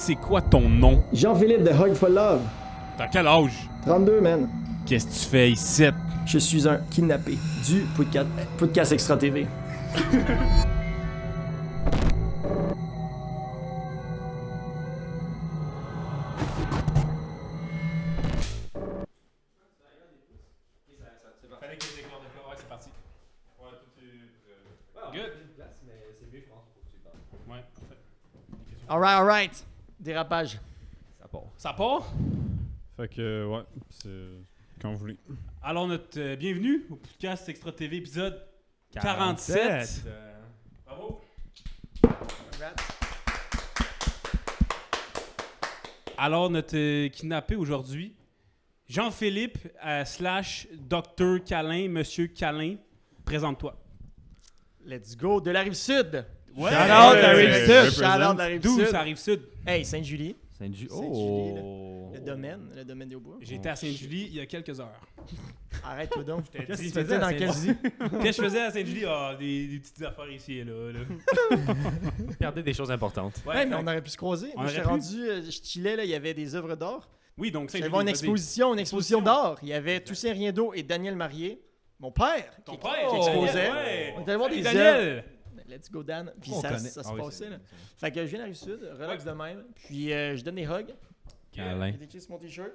c'est quoi ton nom? Jean-Philippe de Hug for Love. T'as quel âge? 32, man. Qu'est-ce que tu fais ici? Je suis un kidnappé du podcast Extra TV. Fallait que je déclare de quoi? Ouais, c'est parti. Ouais, tout Good. C'est mieux, je pense, pour que tu parles. Ouais, parfait. Alright. Dérapage. Ça part. Ça part? Fait que, ouais, c'est quand vous voulez. Alors, notre bienvenue au podcast Extra TV épisode 47. Bravo. Alors, notre kidnappé aujourd'hui, Jean-Philippe slash Dr. Câlin, Monsieur Câlin, présente-toi. Let's go de la Rive-Sud. Ouais. Shout-out de la Ouais. Rive-Sud. Shout-out de la D'où Rive-Sud. ça arrive sud? Hey, Sainte-Julie. Saint-Julie. Sainte-Julie, Oh! Le domaine des Bois. J'ai été à Sainte-Julie il y a quelques heures. Arrête-toi donc. Qu'est-ce Qu'est-ce que tu que tu faisais dans quelle vie? Qu'est-ce que je faisais à Sainte-Julie? Ah, des petites affaires ici et là. Regardez des choses importantes. Ouais, mais on aurait pu se croiser. On Moi, j'étais aurait pu. rendu, je chillais, là, il y avait des œuvres d'art. Oui, donc J'allais Sainte-Julie. voir une vas-y. exposition d'art. Il y avait Toussaint Riendeau et Daniel Marié, mon père, Ton qui père exposait. Ouais. On est allé voir des Daniel. Let's go Dan. Puis On ça connaît. se Ah oui, passait. c'est- Là. Fait que je viens de la Rive-Sud, relax de même. Puis je donne des hugs. Câlin. J'ai écrit sur mon t-shirt.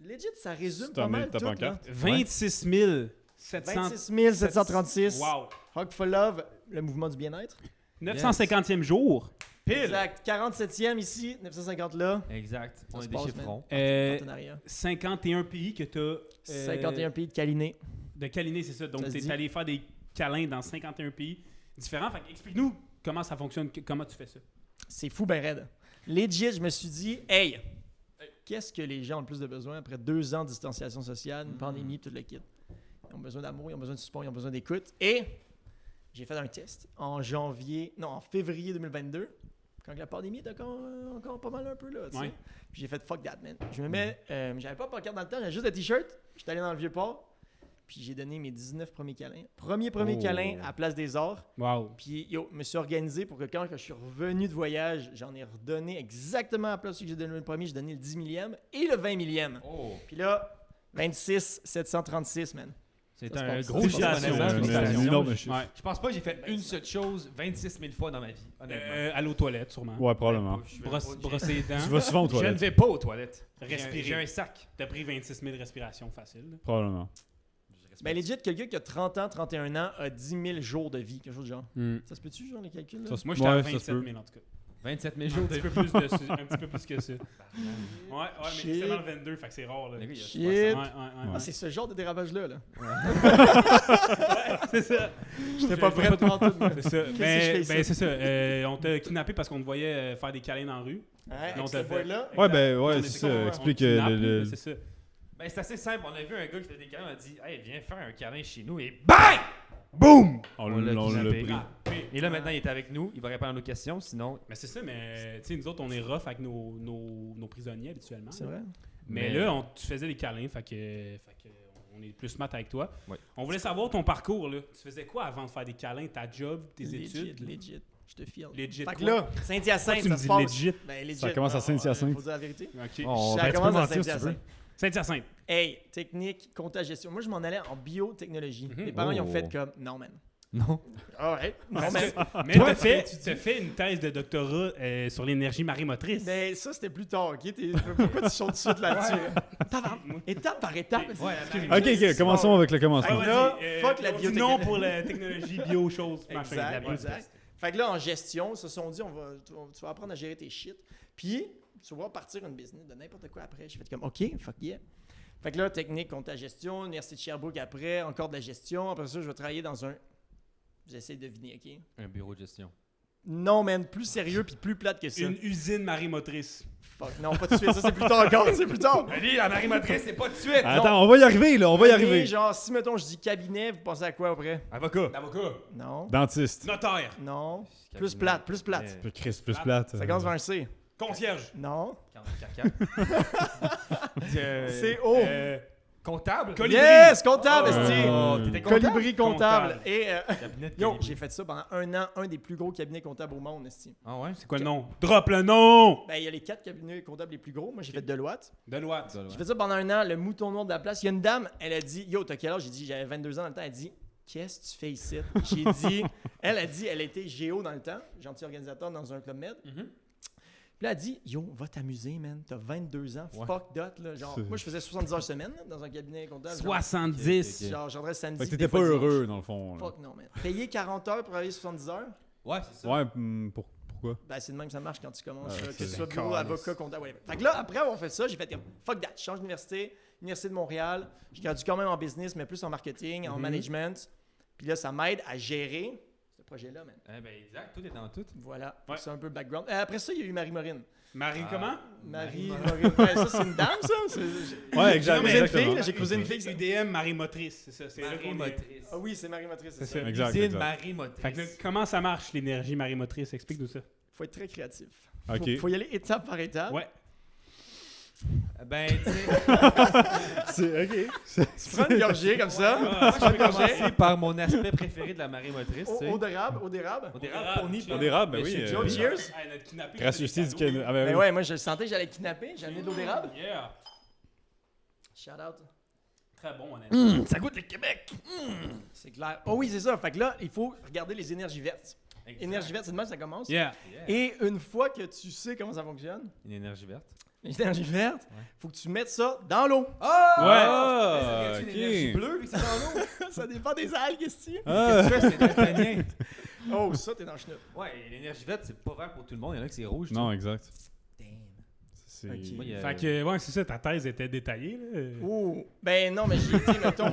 Legit, ça résume Tu pas t'en mal mets ta tout. Là. pancarte? 26 700. 26 736. Wow. Hug for Love, le mouvement du bien-être. 950e jour. Pile. Exact. 47e ici, 950 là. Exact. On Ça est se des passe, chiffrons. Partenariat. 51 pays que tu as. 51 pays de Caliné. De câliner, c'est ça. Donc, Ça se tu es dit. allé faire des câlins dans 51 pays différents. Fait que explique-nous comment ça fonctionne, comment tu fais ça. C'est fou, ben raide. Legit, je me suis dit, hey, qu'est-ce que les gens ont le plus de besoin après 2 ans de distanciation sociale, une pandémie, tout le kit? Ils ont besoin d'amour, ils ont besoin de support, ils ont besoin d'écoute. Et j'ai fait un test en février 2022, quand la pandémie était encore pas mal un peu là, tu sais. Ouais. Puis j'ai fait fuck that, man. Je me mets, j'avais pas de pancarte dans le temps, j'avais juste le t-shirt. J'étais allé dans le Vieux-Port, puis j'ai donné mes 19 premiers câlins. Premier câlin à Place des Arts. Wow. Puis, je me suis organisé pour que quand je suis revenu de voyage, j'en ai redonné exactement à la place que j'ai donné le premier. J'ai donné le 10 millième et le 20 millième. Oh! Puis là, 26 736, man. C'est Ça se un passe. gros Félicitations. chiffre, honnêtement. Un Félicitations. énorme chiffre. Ouais. Je pense pas que j'ai fait une seule chose 26 000 fois dans ma vie, honnêtement. Aller aux toilettes, sûrement. Ouais, probablement. Je vais Brosser les dents. Tu vas souvent aux Je ne toilettes? vais pas aux toilettes. Respirer. J'ai un sac. T'as pris 26 000 respirations faciles. là. Probablement. Ben, legit, quelqu'un qui a 30 ans, 31 ans a 10 000 jours de vie, quelque chose du genre. Ça se peut-tu, genre, les calculs? Là? Ça se- Moi, j'étais à Ouais, ça se 27 peut. 000 en tout cas. 27 000 Un jours petit de peu plus dessus, un petit peu plus que ça. Ouais, mais Shit. c'est dans le 22, fait que c'est rare. Là. Les gars, il y a Shit. Ouais, ouais, Ah, c'est ce genre de dérapage-là, là. c'est ça. J'étais pas prêt pour tout. C'est ça. que je Ben, fais ben, c'est ça. On t'a kidnappé parce qu'on te voyait faire des câlins dans la rue. Ouais, Non, avec t'as ce fait. boy-là. Ouais, ben, ouais, On c'est était ça. comme, on Explique kidnappe, le. là, C'est ça. Ben, c'est assez simple. On a vu un gars qui faisait des câlins, on a dit Hey, viens faire un câlin chez nous et BANG! Boum! On l'a l'a kidnappé. pris. Et là, maintenant, il est avec nous. Il va répondre à nos questions. Sinon, Mais c'est ça, mais tu sais, nous autres, on est rough avec nos prisonniers habituellement. C'est vrai. Mais là, tu faisais des câlins, fait que on est plus smart avec toi. Ouais. On voulait savoir ton parcours, là. Tu faisais quoi avant de faire des câlins, ta job, tes études? Legit. Je te file. Legit Fait que quoi? là, Saint-Hyacinthe, Pourquoi tu me ça se dis passe. legit? Ben, legit. Ça commence à Saint-Hyacinthe. Faut dire la vérité. OK. Ça tu peux commence à mentir si tu veux. Saint-Hyacinthe. Saint-Hyacinthe. Hey, technique, comptage, gestion. Moi, je m'en allais en biotechnologie. Mhm. Mes parents, ils ont Oh. fait comme, non, man. non. Alright. Non, Parce man. que- mais Toi, tu t'as fait une thèse de doctorat sur l'énergie marémotrice. Mais ça, c'était plus tard, ok? Pourquoi tu sautes tout de suite là-dessus? Étape par étape. Ok, commençons avec le Ah, commencement. vas-y, là, fuck la on dit biotechnologie. non pour la technologie, bio, chose, machin. Exact, la bio. exact. Fait que là, en gestion, ils se sont dit, tu vas apprendre à gérer tes shit. Puis, tu vas partir une business de n'importe quoi après. J'ai fait comme, OK, fuck yeah. Fait que là, technique, compte à gestion, Université de Sherbrooke après, encore de la gestion. Après ça, je vais travailler dans un... J'essaie de deviner, OK? Un bureau de gestion. Non, man, plus sérieux puis plus plate que ça. Une usine marémotrice. Fuck, non, pas tout de suite. Ça, c'est plus tard encore, c'est plus tard. Allez, la marémotrice, c'est pas de suite! Attends, on va y arriver, là. On va y Ok, arriver. genre, si, mettons, je dis cabinet, vous pensez à quoi après? Avocat! Avocat. Non. Dentiste. Notaire. Non. Cabinet. Plus plate, plus plate. Plus Chris, plus plate. Ça commence par un C. Concierge. Non. Caca. C'est O. Comptable? Colibri. Yes, comptable, esti. T'étais comptable? Colibri comptable. Comptable. Et Cabinet de yo, Colibri. j'ai fait ça pendant un an, un des plus gros cabinets comptables au monde, esti. Ah ouais? C'est quoi le nom? Drop le nom! Ben, il y a les 4 cabinets comptables les plus gros. Moi, j'ai fait Deloitte. Deloitte. J'ai fait ça pendant un an, le mouton noir de la place. Il y a une dame, elle a dit, yo, t'as quel âge? J'ai dit, j'avais 22 ans dans le temps. Elle a dit, qu'est-ce que tu fais ici? J'ai dit, elle a dit, elle était géo dans le temps, gentil organisateur dans un club med. Puis là, elle a dit, yo, va t'amuser, man. T'as 22 ans, Ouais. fuck dot. Là. Genre, moi, je faisais 70 heures semaine là, dans un cabinet comptable. 70. Genre, j'entrais samedi. Fait que des t'étais fois pas dimanche. heureux, dans le fond. là. Fuck non, man. Payer 40 heures pour travailler 70 heures, Ouais, c'est ça. Ouais, pourquoi? ben c'est de même que ça marche quand tu commences. Ah, là, que c'est tu sois bureau, calice. avocat, comptable, whatever. Fait que là, après avoir fait ça, j'ai fait comme, fuck that. Je change d'université, Université de Montréal. J'ai gradué quand même en business, mais plus en marketing, en management. Puis là, ça m'aide à gérer ce projet-là, man. Eh ben, exact. Tout est dans tout. Voilà. Ouais. C'est un peu le background. Après ça, il y a eu Marie-Maureen. Marie, comment? Marie-Maureen. Ouais, ça, c'est une dame, ça? Ouais, exact, J'ai croisé une exactement. fille, là, j'ai croisé une fille. ça. UDM, Marie Motrice, c'est ça. C'est là qu'on est. Marie-motrice. Ah oui, c'est Marie-Motrice, c'est C'est ça. ça. Exact, Usine exact. Marie-motrice. Fait que là, comment ça marche l'énergie Marie Motrice? Explique-nous ça. Faut être très créatif. Ok. Faut y aller étape par étape. Ouais. Ben, tu sais, C'est ok. Tu prends une gorgée comme ça. moi, je vais commencer par mon aspect préféré de la marée-motrice. tu sais. Eau d'érable, eau d'érable. Au dérable fourni par On dérape, ben oui. Monsieur Joe, cheers. Hey, notre kidnappé, Gracieuseté c'est du des cadeaux. Canada. Ah, ben Ben oui. ouais, moi je sentais que j'allais être kidnappé. J'ai amené de l'eau d'érable. Yeah. Shout out. Très bon, honnêtement. Ça goûte le Québec. C'est clair. Oh oui, c'est ça. Fait que là, il faut regarder les énergies vertes. Énergie verte, c'est de même que ça commence. Yeah. Et une fois que tu sais comment ça fonctionne, Une énergie verte. l'énergie verte, faut que tu mettes ça dans l'eau. Ah, Une énergie ok. bleue, vu que c'est dans l'eau. Ça dépend des algues, ici. Ah, Qu'est-ce que tu fais, c'est daltonien. Oh, ça, t'es dans le schnout. Ouais, l'énergie verte, c'est pas vert pour tout le monde. Il y en a que c'est rouge. non, exact. Damn. C'est... Ok. Moi, il y a- Fait que, ouais, c'est ça, ta thèse était détaillée, là. Oh, ben non, mais j'ai été, mettons,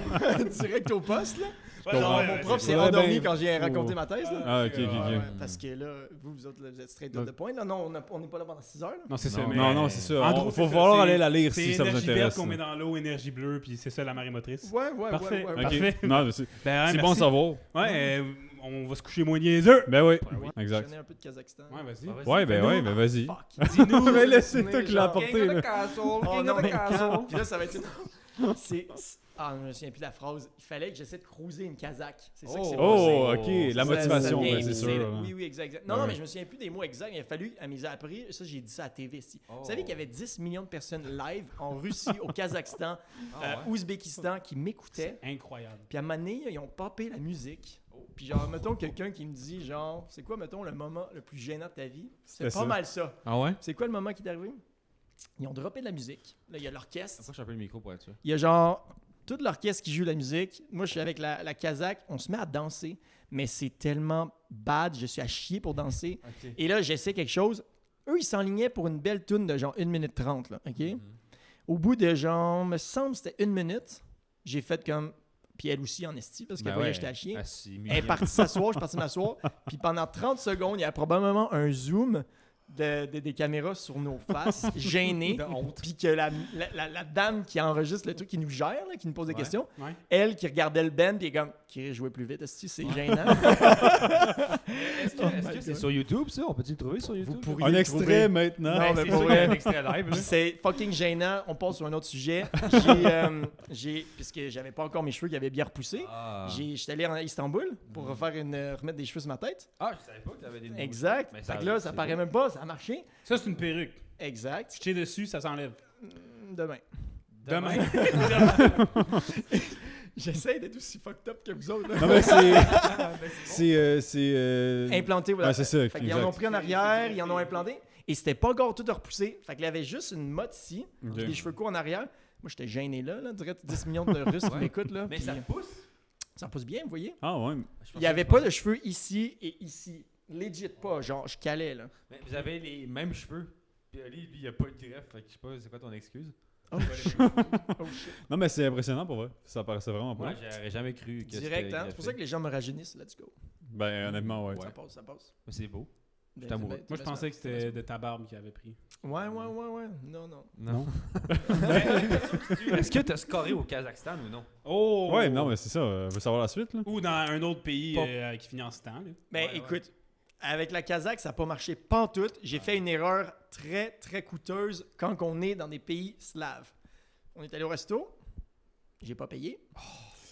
direct au poste, là. Ouais, Genre, ouais, mon ouais, prof c'est s'est vrai. endormi Ouais, ben, quand j'ai faut- raconté ma thèse, là. Ah, ok, ok, Ouais, ok. parce que là, vous autres, là, vous êtes straight up de point. Là. Non, on n'est pas là pendant 6 heures. Là. Non, c'est ça. Non, mais- non, c'est ça. En Il gros, faut c'est falloir ça, aller la lire c'est si ça vous énergie verte intéresse. qu'on met dans l'eau, énergie bleue, puis c'est ça la marée motrice. Ouais, Parfait. ouais. Ok. Parfait. Non, mais c'est Ben, c'est merci. bon à savoir. Ouais, on va se coucher moins niaiseux. Ben oui, Je exact. connais un peu de Kazakhstan. Ouais, vas-y. Ouais, ben ouais, ben vas-y. Fuck. Dis-nous. Mais là, c'est Mais toi qui l'as genre- apporté, là. Oh non, mais quand... Puis là, ça va être... Ah, je me souviens plus de la phrase. Il fallait que j'essaie de cruiser une Kazakh. C'est ça que c'est Oh, passé. ok, la Ça motivation, vient ben, c'est imiter, là. sûr. Oui, exact. Non, Ouais. non, mais je me souviens plus des mots exacts. Il a fallu, elle m'y a appris. Ça, j'ai dit ça à TV ici. Vous savez qu'il y avait 10 millions de personnes live en Russie, au Kazakhstan, Ouzbékistan qui m'écoutaient. Incroyable. Puis à un moment donné, ils ont popé la musique. Puis genre, mettons quelqu'un qui me dit, genre, c'est quoi, mettons, le moment le plus gênant de ta vie? C'est C'était pas ça. mal ça. Ah ouais? C'est quoi le moment qui est arrivé? Ils ont droppé de la musique. Là, il y a l'orchestre. Pourquoi je suis un peu le micro pour être sûr? Il y a genre tout l'orchestre qui joue la musique. Moi, je suis avec la Kazakh. On se met à danser, mais c'est tellement bad. Je suis à chier pour danser. Ok. Et là, j'essaie quelque chose. Eux, ils s'enlignaient pour une belle tune de genre 1 minute 30. Là, OK? Au bout de genre, me semble c'était 1 minute, j'ai fait comme. Puis elle aussi en esti, parce qu'elle voyait que j'étais à chier. Elle est partie s'asseoir, je suis parti m'asseoir. Puis pendant 30 secondes, il y a probablement un zoom des caméras sur nos faces, gênées. Puis que la dame qui enregistre le truc, qui nous gère, là, qui nous pose des Ouais. questions, Ouais. elle qui regardait le band, puis elle est comme, qui jouait plus vite, esti, c'est gênant. Est-ce que c'est sur YouTube, ça? On peut-tu le trouver sur YouTube? pourriez Un le extrait trouver. maintenant. Non, Ben, mais c'est pour sûr qu'il y a vrai. un extrait live. Puis là. c'est fucking gênant. On passe sur un autre sujet. Puisque j'avais pas encore mes cheveux qui avaient bien repoussé, Ah. j'étais allé à Istanbul pour remettre des cheveux sur ma tête. Ah, je savais pas que t'avais des nouveaux Exact. cheveux. Mais Fait que là, ça c'est paraît beau. même pas, ça a marché. Ça, c'est une perruque. Exact. Pitcher dessus, ça s'enlève. Demain. Demain. J'essaie d'être aussi fucked up que vous autres. là. Non, mais c'est. Implanté, voilà. Ouais, c'est ça. Fait qu'ils en ont exact. pris en arrière, ils en ont implanté. Et c'était pas encore tout repoussé. Fait qu'il y avait juste une mode ici, Ok. puis des cheveux courts en arrière. Moi, j'étais gêné là, direct 10 millions de Russes qui Ouais. m'écoutent. Là, Mais puis ça pousse. ça pousse bien, vous voyez? Ah, ouais. Il n'y avait pas de cheveux ici et ici. Legit pas, genre je calais là. Mais vous avez les mêmes cheveux. Puis lui, il a pas de greffe. Fait que je sais pas, c'est quoi ton excuse? Oh shit. Oh shit. Non, mais c'est impressionnant pour vrai. Ça paraissait vraiment pas. Moi, j'aurais jamais cru que Direct, c'était hein? C'est pour ça que les gens me rajeunissent, let's go. Ben, honnêtement, ouais. Ouais. Ça passe, ça passe. Mais c'est beau. Ben, amoureux. ben, Moi, je pensais que c'était de ta barbe qu'il avait pris. Ouais. Non. Non. Est-ce que t'as scoré au Kazakhstan ou non? Oh! Ouais, non, mais c'est ça. On veut savoir la suite, là. Ou dans un autre pays Pas- qui finit en ce temps. Là. Ben Ouais, écoute, avec la Kazakh, ça n'a pas marché pantoute. J'ai fait une erreur très, très coûteuse quand on est dans des pays slaves. On est allé au resto, J'ai pas payé.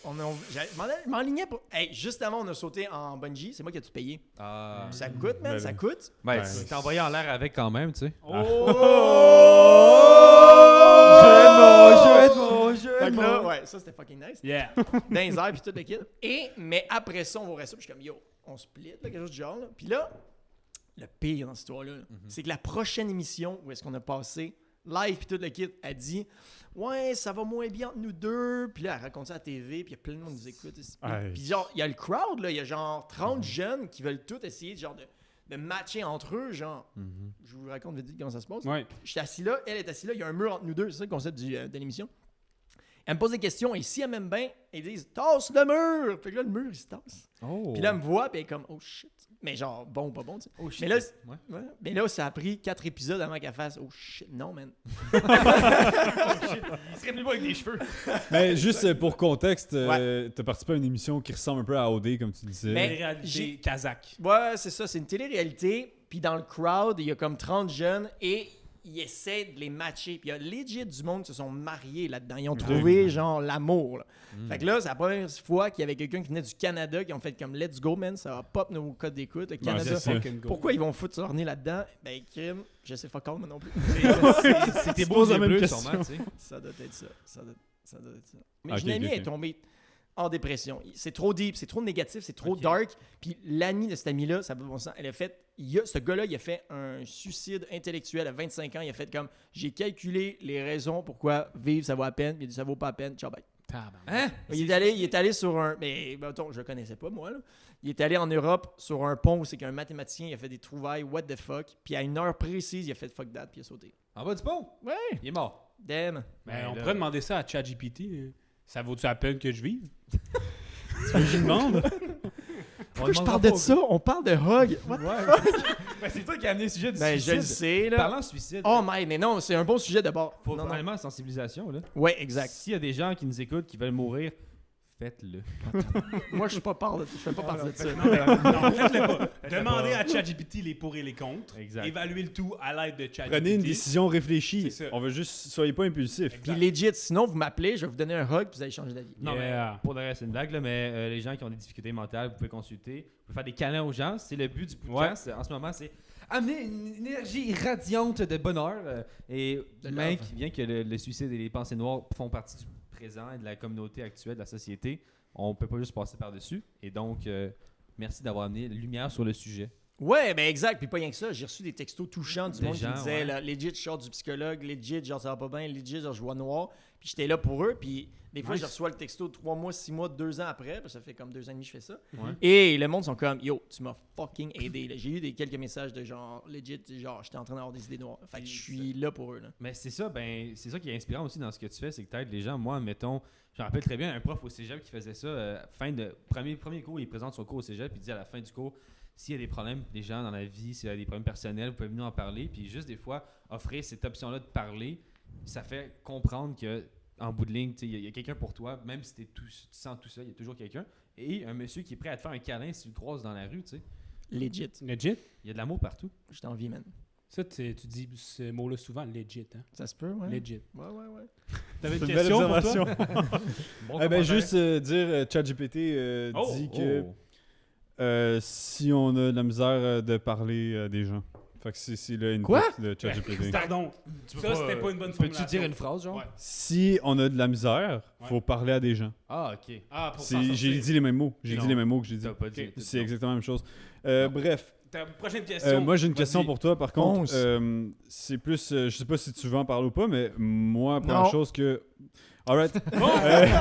Je m'enlignais pour... Hey, juste avant, on a sauté en bungee. C'est moi qui ai tout payé. Ah. Ça coûte, man, Ben ça là. coûte. Ben, Ouais. tu t'es envoyé en l'air avec quand même, tu sais. Fait que là, ouais, ça c'était fucking nice. Yeah. Dans les airs, puis tout le kit. Mais après ça, on va au resto, puis je suis comme, yo, on split, là, quelque chose du genre. Là. Puis là, le pire dans cette histoire-là, c'est que la prochaine émission où est-ce qu'on a passé live, puis tout le kit, a dit, ouais, ça va moins bien entre nous deux. Puis là, elle raconte ça à la TV, puis il y a plein de monde qui nous écoute. Aïe. Puis genre, il y a le crowd, là, il y a genre 30 jeunes qui veulent tous essayer genre de matcher entre eux, genre. Je vous raconte vite comment ça se passe. Ouais. Je suis assis là, elle est assise là, il y a un mur entre nous deux, c'est ça le concept de l'émission. Elle me pose des questions et si elle m'aime bien, ils disent « Tasse le mur! » Fait que là, le mur, il se tasse. Oh. Puis là, elle me voit, puis elle est comme « Oh shit! » Mais genre, bon ou pas bon, tu sais. Oh, shit. Mais là, Ouais. ouais. Mais là, ça a pris 4 épisodes avant qu'elle fasse « Oh shit, non, man. Il serait plus beau avec des cheveux. Mais juste pour contexte, t'as participé à une émission qui ressemble un peu à OD, comme tu disais. Mais- Réalité j'ai- kazakh. » Ouais, c'est ça, c'est une télé-réalité. Puis dans le crowd, il y a comme 30 jeunes et ils essaient de les matcher. Puis il y a legit du monde qui se sont mariés là-dedans. Ils ont trouvé, genre, l'amour. Là. Fait que là, c'est la première fois qu'il y avait quelqu'un qui venait du Canada qui ont fait comme « Let's go, man, ça va pop nos codes d'écoute. Le Canada, c'est ça. Fucking go. pourquoi ils vont foutre leur nez là-dedans? » Ben, crime, je sais fuck all, moi non plus. C'était Tu beau poses la yeux même bleus, question. sûrement, tu sais. Ça doit être ça. Ça doit être ça. Mais Ok, j'ai une amie ok, elle est ok. tombée en dépression. C'est trop deep, c'est trop négatif, c'est trop Ok. dark. Puis l'amie de cette amie-là, ça peut bon sens, elle a fait... ce gars-là, il a fait un suicide intellectuel à 25 ans. Il a fait comme, j'ai calculé les raisons pourquoi vivre, ça vaut à peine. Il a dit, ça vaut pas à peine. Ciao, bye. Hein? Il est allé sur un... Mais, mettons, je le connaissais pas, moi, là. Il est allé en Europe sur un pont où c'est qu'un mathématicien, il a fait des trouvailles, what the fuck. Puis à une heure précise, il a fait fuck that, puis il a sauté. En bas du pont? Ouais, Il est mort. damn. Ben, on là- pourrait demander ça à ChatGPT. Ça vaut-tu la peine que je vive? Tu veux que je lui demande? Pourquoi je parle de ça? On parle de hug. What the fuck? Ben, c'est toi qui as amené le sujet du Ben, je suicide. le sais, là. Parlant de suicide, Oh my, mais non, c'est un bon sujet d'abord. faut Non, non. vraiment la sensibilisation, là. Ouais, exact. S'il y a des gens qui nous écoutent, qui veulent mourir, faites-le. Moi, je fais pas partie de ça. Non, faites-le pas. Demandez à ChatGPT les pour et les contre. Exact. Évaluez le tout à l'aide de ChatGPT. Prenez une décision réfléchie. C'est ça. On veut juste... Soyez pas impulsif. Puis legit, sinon vous m'appelez, je vais vous donner un hug, puis vous allez changer d'avis. Non, Yeah. mais pour le reste, c'est une blague, là, mais les gens qui ont des difficultés mentales, vous pouvez consulter. Vous pouvez faire des câlins aux gens. C'est le but du podcast. En ce moment, c'est amener une énergie irradiante de bonheur. Et De mec, love. bien que le suicide et les pensées noires font partie du présent et de la communauté actuelle, de la société, on peut pas juste passer par-dessus. Et donc, merci d'avoir amené la lumière sur le sujet. Ouais, ben exact. Puis pas rien que ça, j'ai reçu des textos touchants du Des monde gens, qui me disait, ouais. là, legit, je sors du psychologue, legit, genre ça va pas bien, legit, genre je vois noir. Puis j'étais là pour eux, puis des fois, Nice. je reçois le texto 3 mois, 6 mois, 2 ans après, parce que ça fait comme 2 ans et demi que je fais ça. Ouais. Et le monde sont comme, yo, tu m'as fucking aidé. Là. J'ai eu quelques messages de genre, legit, genre, j'étais en train d'avoir des idées noires. Fait que je suis là pour eux. Là. Mais c'est ça, ben, c'est ça qui est inspirant aussi dans ce que tu fais, c'est que t'aides les gens. Moi, mettons, je me rappelle très bien un prof au cégep qui faisait ça. Fin de premier cours, il présente son cours au cégep, puis il dit à la fin du cours, s'il y a des problèmes des gens dans la vie, s'il y a des problèmes personnels, vous pouvez venir en parler. Puis juste des fois, offrir cette option-là de parler, ça fait comprendre que en bout de ligne, il y a quelqu'un pour toi, même si tu te sens tout seul, il y a toujours quelqu'un. Et un monsieur qui est prêt à te faire un câlin si tu le croises dans la rue, tu sais. Legit. Legit? Il y a de l'amour partout. Je t'envie, man. Ça, tu dis ce mot-là souvent, legit. Hein? Ça se peut, ouais. Legit. Ouais, ouais, ouais. T'avais C'est une une belle question pour toi? observation. Bon Eh ben, commentaire. juste dire, ChatGPT Oh, dit que si on a de la misère de parler à des gens. Fait que c'est le input Quoi? de ChatGPT. Pardon. Tu peux Ça, c'était pas une bonne Peux-tu formulation. dire une phrase, genre? Ouais. Si on a de la misère, Ouais. faut parler à des gens. Ah, ok. Ah, pour s'en J'ai sortir. dit les mêmes mots. J'ai Non. dit les mêmes mots que j'ai dit. T'as pas dit. Ok. C'est exactement la même chose. Bref, Ta prochaine question. moi j'ai une Vas-y. question pour toi. Par contre, Ponce. c'est plus, je sais pas si tu veux en parler ou pas, mais moi, première Non. chose que, alright, Bon,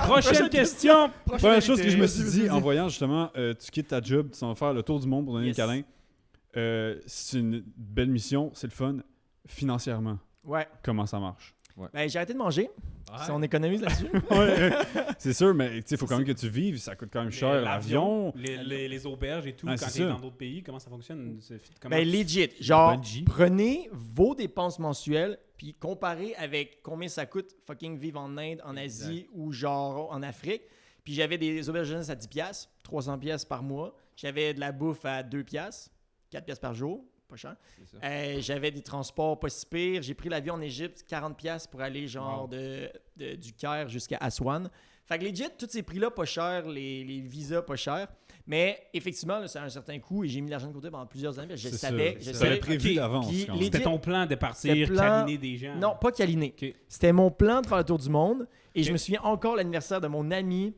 prochaine question. première chose que je me suis Vas-y, dit vas-y. en voyant justement, tu quittes ta job, tu vas faire le tour du monde pour donner Yes. le câlin. C'est une belle mission, c'est le fun. Financièrement, Ouais. comment ça marche? Ben, j'ai arrêté de manger. Ouais. Si on économise là-dessus. C'est sûr, mais il faut quand même que tu vives, ça coûte quand même cher. L'avion. Les auberges et tout, Ah, quand c'est t'es ça. dans d'autres pays, comment ça fonctionne? Comment Ben, legit. Genre, Bungee. prenez vos dépenses mensuelles, puis comparez avec combien ça coûte fucking vivre en Inde, en Asie ou genre en Afrique. Puis j'avais des auberges de jeunesse à 10$, 300$ par mois. J'avais de la bouffe à 2$, 4$ par jour. Pas cher. C'est ça. J'avais des transports pas si pires. J'ai pris l'avion en Égypte, 40$ pour aller genre Wow. du Caire jusqu'à Aswan. Fait que legit, tous ces prix-là pas chers, les visas pas chers. Mais effectivement, là, ça a un certain coût et j'ai mis l'argent de côté pendant plusieurs années. Je C'est savais. ça. Je Ça avait savais. prévu Ok. d'avance. Puis quand les- même. C'était ton plan de partir, C'était plan- câliner des gens. Non, pas câliner. Ok. C'était mon plan de faire le tour du monde. Et je Ok. me souviens encore l'anniversaire de mon ami.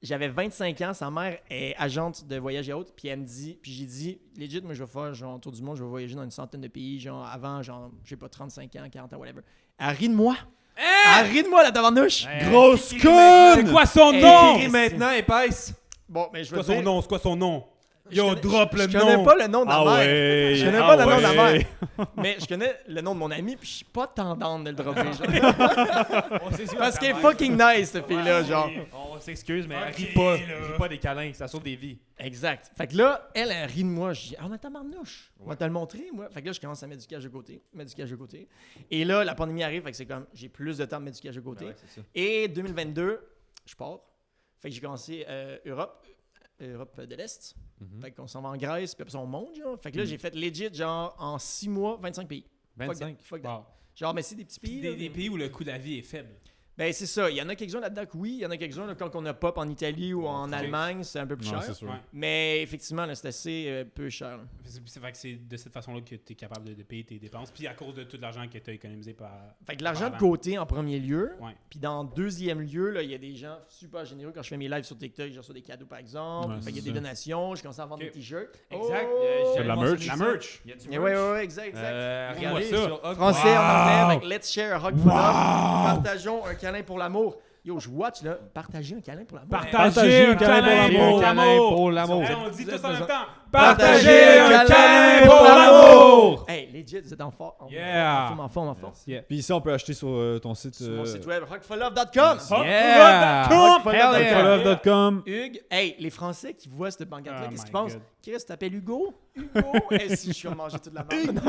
J'avais 25 ans. Sa mère est agente de voyage et autres. Puis elle me dit, puis j'ai dit, legit, moi je vais faire genre le tour du monde. Je vais voyager dans une centaine de pays. Genre avant, genre, je sais pas, 35 ans, 40 ans, whatever. Elle rit de moi. Elle rit de moi, la tabarnouche. Grosse C'est conne! quoi son Hey, nom? Écris maintenant, épaisse. Bon, mais je C'est vais quoi te son dire. nom? C'est quoi son nom? je Yo, connais- drop le je nom. connais pas le nom de la Ah mère. ouais! Je connais ah pas le nom de la ouais. mère. Mais je connais le nom de mon ami, puis je suis pas tendante de le dropper. Parce qu'elle est fucking nice, cette fille-là, genre. On s'excuse, mais elle Ok, rit pas. là. Elle rit pas des câlins, ça sauve des vies. Exact. Fait que là, elle rit de moi. Je dis, ah, mais tabarnouche. On va te le montrer, moi. Fait que là, je commence à mettre du cash de côté. Et là, la pandémie arrive, fait que c'est comme, j'ai plus de temps de mettre du cash de côté. Ouais, c'est ça. Et 2022, je pars. Fait que j'ai commencé Europe de l'Est. Fait qu'on s'en va en Grèce, puis après ça, on monte, genre. Fait que là, j'ai fait legit, genre, en 6 mois, 25 pays. Fuck 25. that, fuck that. Wow. Genre, mais c'est des petits pays. là, Des pays où le coût de la vie est faible. Ben, c'est ça. Il y en a quelques-uns là-dedans que oui. Il y en a quelques-uns là, quand on a pop en Italie ou en Allemagne, c'est un peu plus Non, cher. c'est sûr. Ouais. Mais effectivement, là, c'est assez peu cher. là. C'est fait que c'est de cette façon-là que tu es capable de payer tes dépenses. Puis à cause de tout l'argent que tu as économisé par. Fait que l'argent de Pardon. côté en premier lieu. Ouais. Puis dans deuxième lieu, là, il y a des gens super généreux. Quand je fais mes lives sur TikTok, je reçois des cadeaux par exemple. Ouais, Fait qu'il y a c'est des ça. donations. Je commence à vendre Ok. des t-shirts. Exact. Oh! C'est de la merch. La merch. Il y a du Ouais, merch. ouais, exact, exact. Regardez ça. sur Hug. Français Wow! en anglais avec Let's share a hug for love. Partageons un câlin pour l'amour. Yo, je watch là. Partager un câlin pour l'amour. Partager un câlin pour l'amour. pour l'amour. Hey, on dit tous en même temps. Partager un câlin pour l'amour. Hey, legit, vous êtes en forme. Yeah. En forme. Yeah. Puis ici, on peut acheter sur ton site. Sur mon site web, hugforlove.com. Yeah! Hugforlove.com. Hell yeah. Hugforlove.com. Hugues, hey, les Français qui voient cette pancarte-là, Oh qu'est-ce my qu'ils pensent? God. Chris, tu t'appelles Hugo? Hugo? Et si je vais manger toute la merde?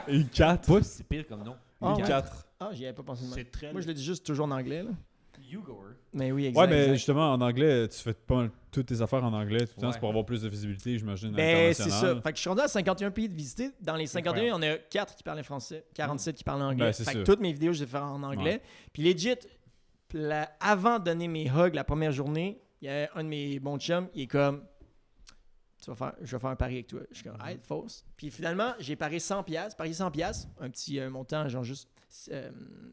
Et 4. Pas si pire comme nom. Ah, ouais. 4. Ah, j'y avais pas pensé de même. C'est très. Moi, je le dis juste toujours en anglais, là. Hugo. Mais oui, exact. Ouais, mais exact. justement, en anglais, tu fais pas mal toutes tes affaires en anglais tout le temps. Ouais. C'est pour avoir plus de visibilité, j'imagine, Ben, c'est ça. internationale. Fait que je suis rendu à 51 pays de visiter. Dans les 51, il y en a 4 qui parlaient français, 47 qui parlaient anglais. Ben, c'est fait que ça. toutes mes vidéos, je les fais en anglais. Puis legit, avant de donner mes hugs la première journée, il y a un de mes bons chums, il est comme, je vais faire un pari avec toi. Je suis comme, hey, fausse. Puis finalement, j'ai parié 100$, un petit montant, genre juste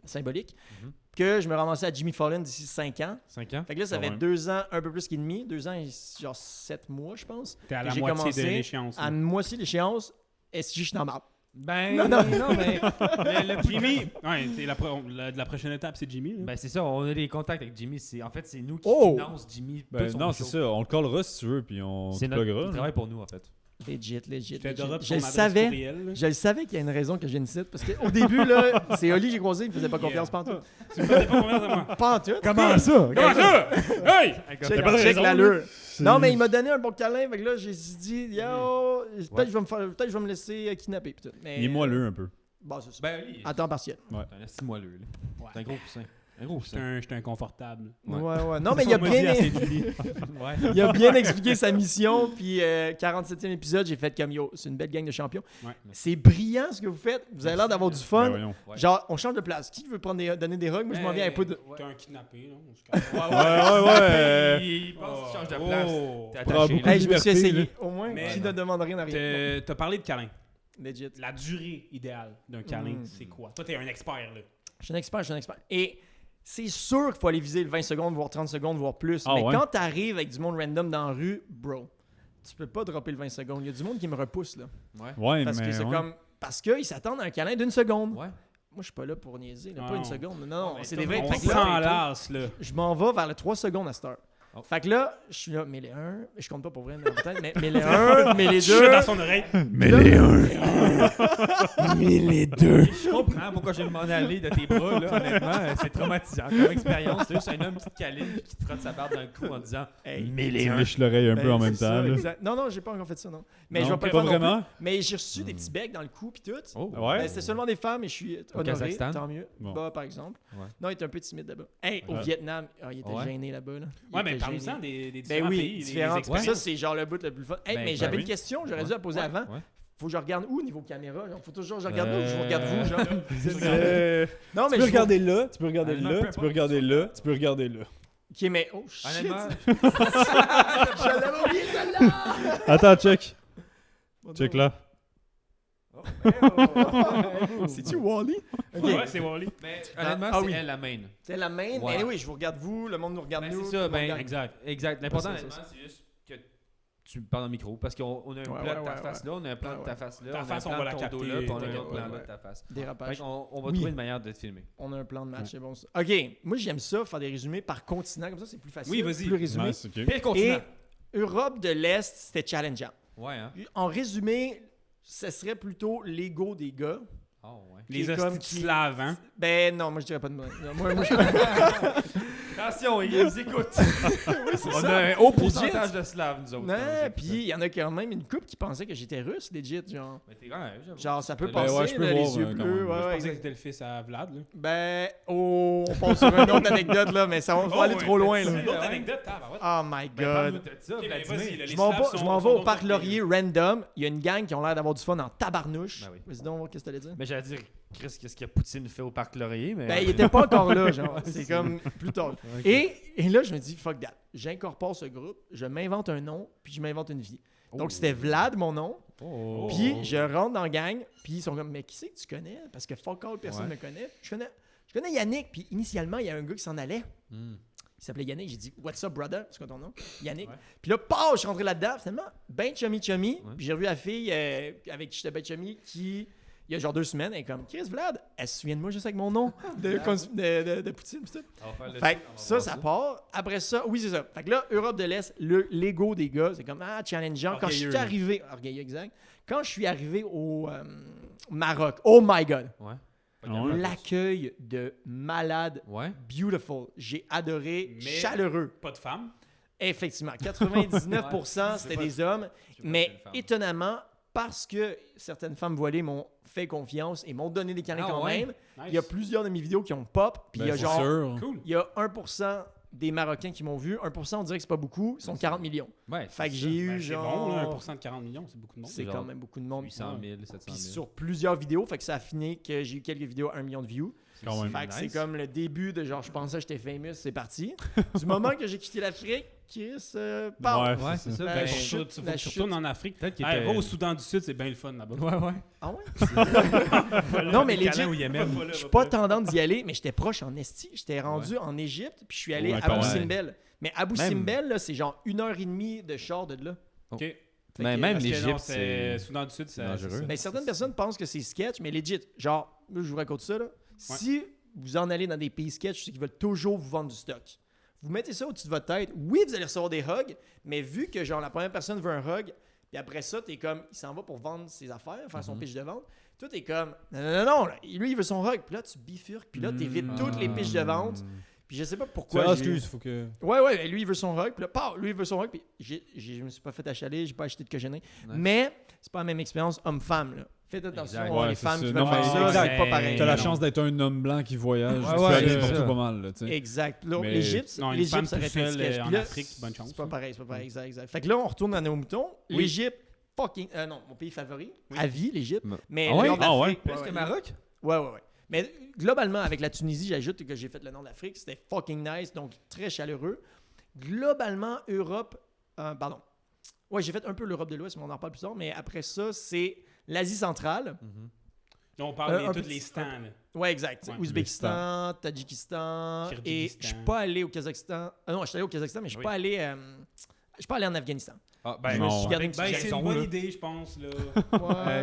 symbolique, que je me ramassais à Jimmy Fallon d'ici 5 ans. 5 ans. Fait que là, ça Quand fait même. 2 ans, un peu plus qu'il demi. 2 ans et genre 7 mois, je pense. T'es à que la j'ai moitié commencé de l'échéance. À moitié de l'échéance, est-ce que je suis dans ma... Ben, Non, non. non, mais. le Jimmy, ouais, c'est la prochaine étape, c'est Jimmy. là. Ben, c'est ça, on a des contacts avec Jimmy. En fait, c'est nous qui Oh! finance Jimmy. Ben, tout son non, c'est show. ça. On le collera si tu veux, puis on C'est te notre. pluggera. Il travaille pour nous, en fait. Legit. Je te drop Je son le adresse savais. courriel, là. Je le savais qu'il y a une raison que je viens ici. Parce qu'au début, là, c'est Oli que j'ai croisé, il me faisait pas confiance Yeah. pantoute. Tu me faisais pas confiance à moi. Pantoute? Comment ça? Comment ça? Hey! Check, pas de check raison, l'allure. C'est- Non, mais il m'a donné un bon câlin. Fait que là, j'ai dit, yo, peut-être je vais me laisser kidnapper. Pis tout. Mais, Il est moelleux un peu. Bon, c'est ça. Ben, lui, À temps partiel. c'est un esti moelleux. là. Ouais. C'est un gros poussin. Un gros poussin. J'étais inconfortable. Ouais. Non, mais il a On m'a dit à bien... Saint-Julie. Ouais. Il a bien expliqué sa mission, puis 47e épisode, j'ai fait comme yo, c'est une belle gang de champions. Ouais. C'est brillant ce que vous faites, vous avez l'air d'avoir du Ben, fun. voyons. Ouais. Genre, on change de place. Qui veut donner des hugs? Moi, je m'en viens un peu de. T'es un kidnappé, là. On se Ouais. Il pense qu'il change de place. Oh. T'es Prends attaché. beaucoup là. Hey, je me suis liberté, essayé. Au moins, Mais- qui ne demande rien à rien. T'as parlé de câlin. Legit. La durée idéale d'un câlin, Mm. c'est quoi? Toi, t'es un expert, là. Je suis un expert. Et c'est sûr qu'il faut aller viser le 20 secondes, voire 30 secondes, voire plus. Ah mais ouais? quand t'arrives avec du monde random dans la rue, bro, tu peux pas dropper le 20 secondes. Il y a du monde qui me repousse, là. Ouais. Ouais, Parce que mais. c'est ouais. comme. Parce qu'ils s'attendent à un câlin d'une seconde. Ouais. Moi, je suis pas là pour niaiser, là, Ah pas une non. seconde. Non, mais c'est toi, des vrais. On Fait que là, s'enlace, là. je m'en vais vers le 3 secondes à cette heure. Oh. Fait que là, je suis là, mais les 1, je compte pas pour vrai, mais peut-être, mais les 1, mais les Chut 2. dans son oreille. Mais les 1. Mais les 2. Je comprends pourquoi je vais m'en aller de tes bras, là, honnêtement. C'est traumatisant comme expérience. C'est juste un homme qui te câline qui te frotte sa barbe dans le cou en disant Mais Tu lèches l'oreille un peu en même temps. là. Non, j'ai pas encore fait ça, non. Mais Non, je vais pas le pas faire non plus. vraiment. Mais j'ai reçu des petits becs dans le cou puis tout. Oh, Ouais. Ben, c'était seulement des femmes et je suis honoré, Kazakhstan? tant mieux. Bon. Bah, par exemple. Ouais. Non, il était un peu timide là-bas. Hey, au Ouais. Vietnam, il était Ouais. gêné là-bas. Là. Il Ouais, mais était parle-nous gêné. des Ben différents oui, pays, différentes. les expériences. Ça, c'est genre le bout le plus fun. Hey, Ben, mais ben j'avais oui. une question, j'aurais dû Ouais. la poser avant. Ouais. faut que je regarde où niveau caméra? Genre, faut toujours que je regarde où? Je vous regarde vous, genre. Non, Tu mais peux regarder là, tu peux regarder Honnêtement, là, peu tu peux regarder là, tu peux regarder là. Ok, mais oh shit! Honnêtement, Je l'avais oublié celle-là! Attends, check. Check là. C'est-tu Wally? Ok. Ouais, c'est Wally. mais honnêtement, Ah c'est oui. elle la main. C'est la main, Ouais. mais oui, je vous regarde vous, le monde nous regarde Ben, nous. c'est ça, tout le monde ben, gagne. Exact. Exact. L'important, C'est ça, honnêtement, c'est juste que tu parles dans le micro. Parce qu'on a un plan Ouais, de ta ouais, face là, on a un plan de ta face là, Ta on a un face, plan on va de la ton dos capter, là, puis on a un ouais, autre plan ouais. là de ta face. Dérapage. Fait qu'on va Oui. trouver une manière de te filmer. On a un plan de match, c'est bon. Ça. Ok, moi j'aime ça, faire des résumés par continent, comme ça c'est plus facile. Oui, vas-y. Plus résumé. Nice, ok. Pire continent. Et Europe de l'Est, c'était challengeant. Ouais, hein? En résumé, ce serait plutôt l'ego des gars. Oh, ouais. Les Qui est comme hosties qui- slaves, hein? Ben non, moi je dirais pas de moi. Moi je... Attention, ils nous écoutent. On ça. a un haut Legit. pourcentage de slaves, nous autres. Non, quand on écoute puis il y en a quand même une couple qui pensait que j'étais russe, legit, genre. ça. Mais t'es quand même, j'avoue. Genre, ça peut Ben passer, ouais, je peux là, voir, les yeux quand bleus. même. Ouais, Je ouais, pensais que exact. c'était le fils à Vlad, là. Ben, on passe sur une autre anecdote, là, mais ça va aller trop loin, là. C'est une autre anecdote, tabarouette. Oh my Ben, parle-nous god. de ça, Ok, ben, Vladimir. vas-y, là, les Je m'en Slaves vais, sont- je m'en vais sont au donc parc pas Laurier random. Il y a une gang qui ont l'air d'avoir du fun en tabarnouche. Ben oui. Vas-y donc, qu'est-ce que t'allais dire? Mais j'allais dire, Chris, qu'est-ce que Poutine fait au parc Laurier? Mais... Ben, il était pas encore là, genre. C'est c'est- comme plus tard. Ok. Et là, je me dis, fuck that. J'incorpore ce groupe, je m'invente un nom, puis je m'invente une vie. Donc, c'était Vlad, mon nom. Oh. Puis, je rentre dans la gang, puis ils sont comme, mais qui c'est que tu connais? Parce que fuck all, personne Ouais. me connaît. Je connais Yannick, puis initialement, il y a un gars qui s'en allait. Hmm. Il s'appelait Yannick. J'ai dit, What's up, brother? C'est quoi ton nom? Yannick. Ouais. Puis là, pow, je suis rentré là-dedans. Finalement, ben chummy. Ouais. Puis j'ai revu la fille avec qui j'étais ben chummy qui, il y a genre 2 semaines, elle est comme, Chris Vlad, elle se souvient de moi juste avec mon nom de Poutine. Pis tout. On va faire le Fait site, que on va ça, voir ça part. Après ça, oui, c'est ça. Fait que là, Europe de l'Est, l'ego des gars, c'est comme, challengeant. Quand je suis Orgueilleux. arrivé, orgueilleux, exact. Quand je suis arrivé au Maroc, oh my god, Ouais. Ah ouais? l'accueil de malade, Ouais. beautiful. J'ai adoré, Mais- chaleureux. Pas de femmes. Effectivement, 99% c'était pas- des hommes, Je sais pas si c'est mais une femme. étonnamment, parce que certaines femmes voilées m'ont fait confiance et m'ont donné des câlins Ah quand ouais? même, Nice. il y a plusieurs de mes vidéos qui ont pop, puis il y a Ben, c'est genre, sûr. Cool. il y a 1% des Marocains qui m'ont vu, 1% on dirait que c'est pas beaucoup, ils sont 40 millions. Ouais. Fait que c'est j'ai eu Ben, c'est genre... bon, là, 1% de 40 millions, c'est beaucoup de monde. C'est genre quand même beaucoup de monde. 800 000, 700 Puis 000. sur plusieurs vidéos, fait que ça a fini que j'ai eu quelques vidéos à 1 million de views. Quand même. Fait que c'est nice. comme le début de genre, je pensais que j'étais famous, c'est parti. Du moment que j'ai quitté l'Afrique, Chris, parle. Ouais, c'est ça. Ben, Ben, la faut chute, que tu la retournes en Afrique. Peut-être qu'il Hey, était... va au Soudan du Sud, c'est bien le fun là-bas. Ouais, ouais. Ah ouais? Non, mais Câlin legit, au Yémen. je suis pas tendance d'y aller, mais j'étais proche en Esti. J'étais rendu en Égypte, puis je suis allé Ouais, à quand Abu même. Simbel. Mais Abu Même- Simbel, là, c'est genre 1h30 de char de là. OK. Fait Mais que- même Parce que non, l'Égypte, c'est c'est... Soudan du Sud, c'est dangereux. c'est ça. Ben, certaines personnes pensent que c'est sketch, mais legit, genre, là, je vous raconte ça, là. Si vous en allez dans des pays sketch, c'est qu'ils veulent toujours vous vendre du stock. Vous mettez ça au-dessus de votre tête. Oui, vous allez recevoir des hugs, mais vu que, genre, la première personne veut un hug, puis après ça, t'es comme, il s'en va pour vendre ses affaires, faire son pitch de vente. Toi, t'es comme, non, là, lui, il veut son hug. Puis là, tu bifurques, puis là, t'évites toutes les pitches de vente. Puis je sais pas pourquoi. Ah, j'ai- excuse, faut que. Ouais, lui, il veut son rug. Puis là, lui, il veut son rug. Puis je me suis pas fait achaler, j'ai pas acheté de cochonnerie. Mais c'est pas la même expérience homme-femme, là. Faites attention Exact. aux Ouais, les c'est femmes ça. qui Non, veulent faire mais ça, exact. c'est pas pareil. T'as la Non. chance d'être un homme blanc qui voyage. Ouais, tu peux ouais, aller c'est n'importe ça. où pas mal, là, tu sais. Exact. Là, Mais- l'Égypte, Non, une l'Égypte, femme ça aurait toute été un seule, sketch. en Puis là, Afrique, bonne chance. c'est pas pareil, exact. Fait que là, on retourne dans nos moutons. Oui. L'Égypte, fucking... non, mon pays favori. À vie, l'Égypte. Mais- Mais Ah ouais? le nord Ah ouais? d'Afrique... Plus que Maroc? Ouais. Mais globalement, avec la Tunisie, j'ajoute que j'ai fait le nord d'Afrique. C'était fucking nice, donc très chaleureux. Globalement, Europe... pardon. Ouais, j'ai fait un peu l'Europe de l'Ouest, mais on en reparle plus tard. Mais après ça, c'est l'Asie centrale. Là, on parle Un de tous petit- les stands. là. Ouais, exact. Ouais. Ouzbékistan, Tadjikistan. Et Kyrgyzstan. je suis pas allé au Kazakhstan. Non, je suis allé au Kazakhstan, mais je suis Oui. pas allé... je suis pas allé en Afghanistan. Ah, Je ben, me suis non. gardé Ben, une petite c'est une raison, bonne là. idée, je pense. Là.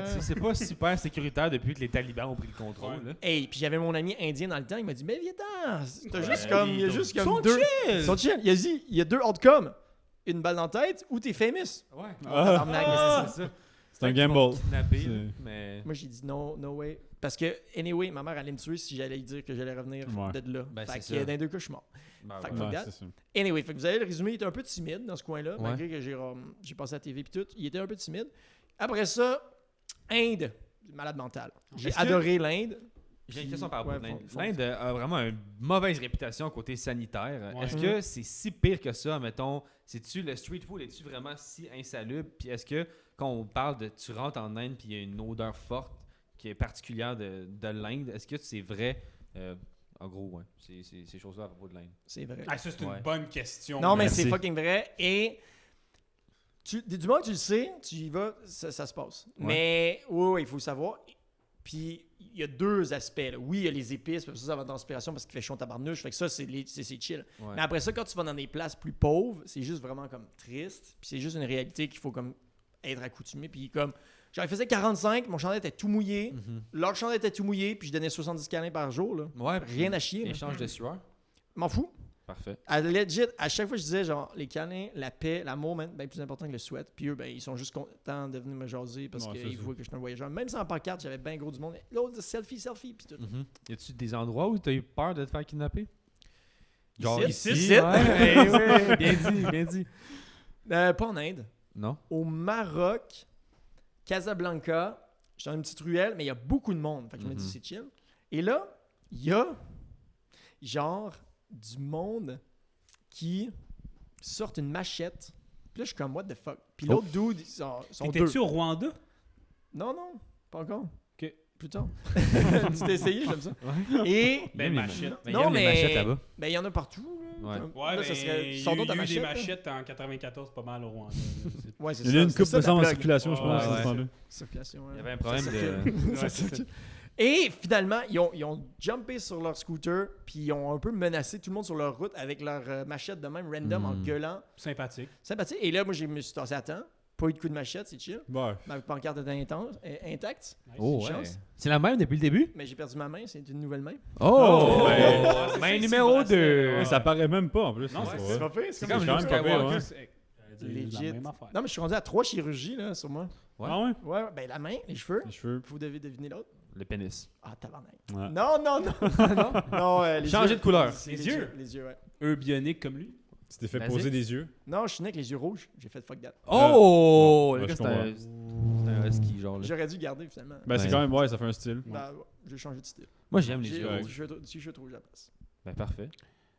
Tu sais, c'est pas super sécuritaire depuis que les talibans ont pris le contrôle. Ouais. Là. Hey, puis j'avais mon ami indien dans le temps, il m'a dit, mais viens-t'en, t'as Ouais, juste comme, il y a ils juste sont comme deux... chill. Ils sont chill. Il a dit, il y a deux outcomes. Une balle dans la tête ou t'es famous. Ouais. Tabarnak, esti. c'est ça. C'est un Peut-être qu'ils vont gamble. te kidnapper, C'est- là, mais... Moi, j'ai dit no way. Parce que, anyway, ma mère allait me tuer si j'allais lui dire que j'allais revenir Ouais. de là. Ben, fait c'est que ça. dans les deux cas, je suis mort. Ben, Fait que ouais. fuck Ouais, that. c'est ça. Anyway, fait que vous avez le résumé, il était un peu timide dans ce coin-là, Ouais. malgré que j'ai passé à la TV et tout. Il était un peu timide. Après ça, Inde, malade mental. J'ai Est-ce que- adoré l'Inde. J'ai une question par rapport à Ouais, l'Inde. font- L'Inde a vraiment une mauvaise réputation côté sanitaire. Ouais. Est-ce que c'est si pire que ça, mettons, c'est-tu le street food, est-tu vraiment si insalubre? Puis est-ce que quand on parle de tu rentres en Inde puis il y a une odeur forte qui est particulière de l'Inde, est-ce que c'est vrai? En gros, ouais. C'est ces choses-là à propos de l'Inde. C'est vrai. Ah, ça, c'est Ouais. une bonne question. Non, mais Merci. c'est fucking vrai. Et du moment que tu le sais, tu y vas, ça se passe. Ouais. Mais oui, il faut le savoir. Puis il y a deux aspects. Là. Oui, il y a les épices, parce que ça va de l'inspiration parce qu'il fait chaud en tabarnouche. Fait que ça, c'est chill. Ouais. Mais après ça, quand tu vas dans des places plus pauvres, c'est juste vraiment comme triste. Puis c'est juste une réalité qu'il faut comme être accoutumé. Puis comme, genre, il faisait 45, mon chandail était tout mouillé. Mhm. Leur chandail était tout mouillé, puis je donnais 70 câlins par jour. Là. Ouais, Rien à chier. là. Échange de sueur. M'en fous. Parfait. À chaque fois, je disais, genre, les câlins, la paix, l'amour, man, bien plus important que le sweat. Puis eux, ben, ils sont juste contents de venir me jaser parce Ouais, ça, qu'ils c'est- voient que je suis un voyageur. Même sans pancarte, j'avais bien gros du monde. L'autre, selfie, puis tout. Mhm. Y a-tu des endroits où tu as eu peur de te faire kidnapper? Ici, ici, ici. ouais, ouais, bien dit, bien dit. Pas en Inde. Non? Au Maroc, Casablanca, j'étais dans une petite ruelle, mais il y a beaucoup de monde. Fait que je me dis, Mhm. c'est chill. Et là, il y a, genre, du monde qui sortent une machette. Puis là, je suis comme, what the fuck? Puis l'autre dude, ils sont deux. T'étais-tu au Rwanda? Non, pas encore. Ok. Plus tard. Tu t'es essayé, j'aime ça. Ouais. Et, Ben, Il y a machette. les Non, mais- machettes là-bas. ben, il y en a partout. Là. Ouais. Comme- Ouais, là, mais ça serait, il y sors donc a ta eu des machette, là. machettes en 94, pas mal au Rwanda. Ouais, c'est Il y a eu une c'est coupe ça, de la sang en blague. circulation, je pense, Ouais, à ouais. ce temps-là. Circulation, ouais. Il y avait un problème Ça de. circule. Ouais, Ça c'est circule. Et finalement, ils ont jumpé sur leur scooter, puis ils ont un peu menacé tout le monde sur leur route avec leur machette de même random en gueulant. Sympathique. Sympathique. Et là, moi, je me suis tassé à temps. Pas eu de coup de machette, c'est chill. Ouais. Ma pancarte était intacte, Nice. Oh, Une ouais. chance. C'est la même depuis le début? mais j'ai perdu ma main, c'est une nouvelle main. Oh! ouais. Main C'est numéro ça, 2. Et ça paraît même pas en plus. Non, c'est c'est vrai. pas pire, C'est comme quand Luke même pas pire, Skywalker. ouais. Legit. La même affaire. Non, mais je suis rendu à 3 chirurgies là, sur moi. Ouais. Ah ouais? Ouais, ben la main, les cheveux. Les cheveux. Vous devez deviner l'autre. Le pénis. Ah, tabarnak. Ouais. Non, non. non, les Changer yeux. de couleur. C'est Les les yeux. yeux. Les yeux, ouais. Eux bioniques comme lui. Tu t'es fait Vas-y. poser des yeux. Non, je suis né avec les yeux rouges. J'ai fait fuck that. Oh! Ouais, Le gars, je c'est un husky, genre. Là. J'aurais dû garder finalement. Ben, c'est Ouais. quand même, ouais, ça fait un style. Ben, ouais, j'ai changé de style. Moi, j'aime les J'ai yeux. ouais. rouges. t-shirt rouge à la place. Ben, parfait.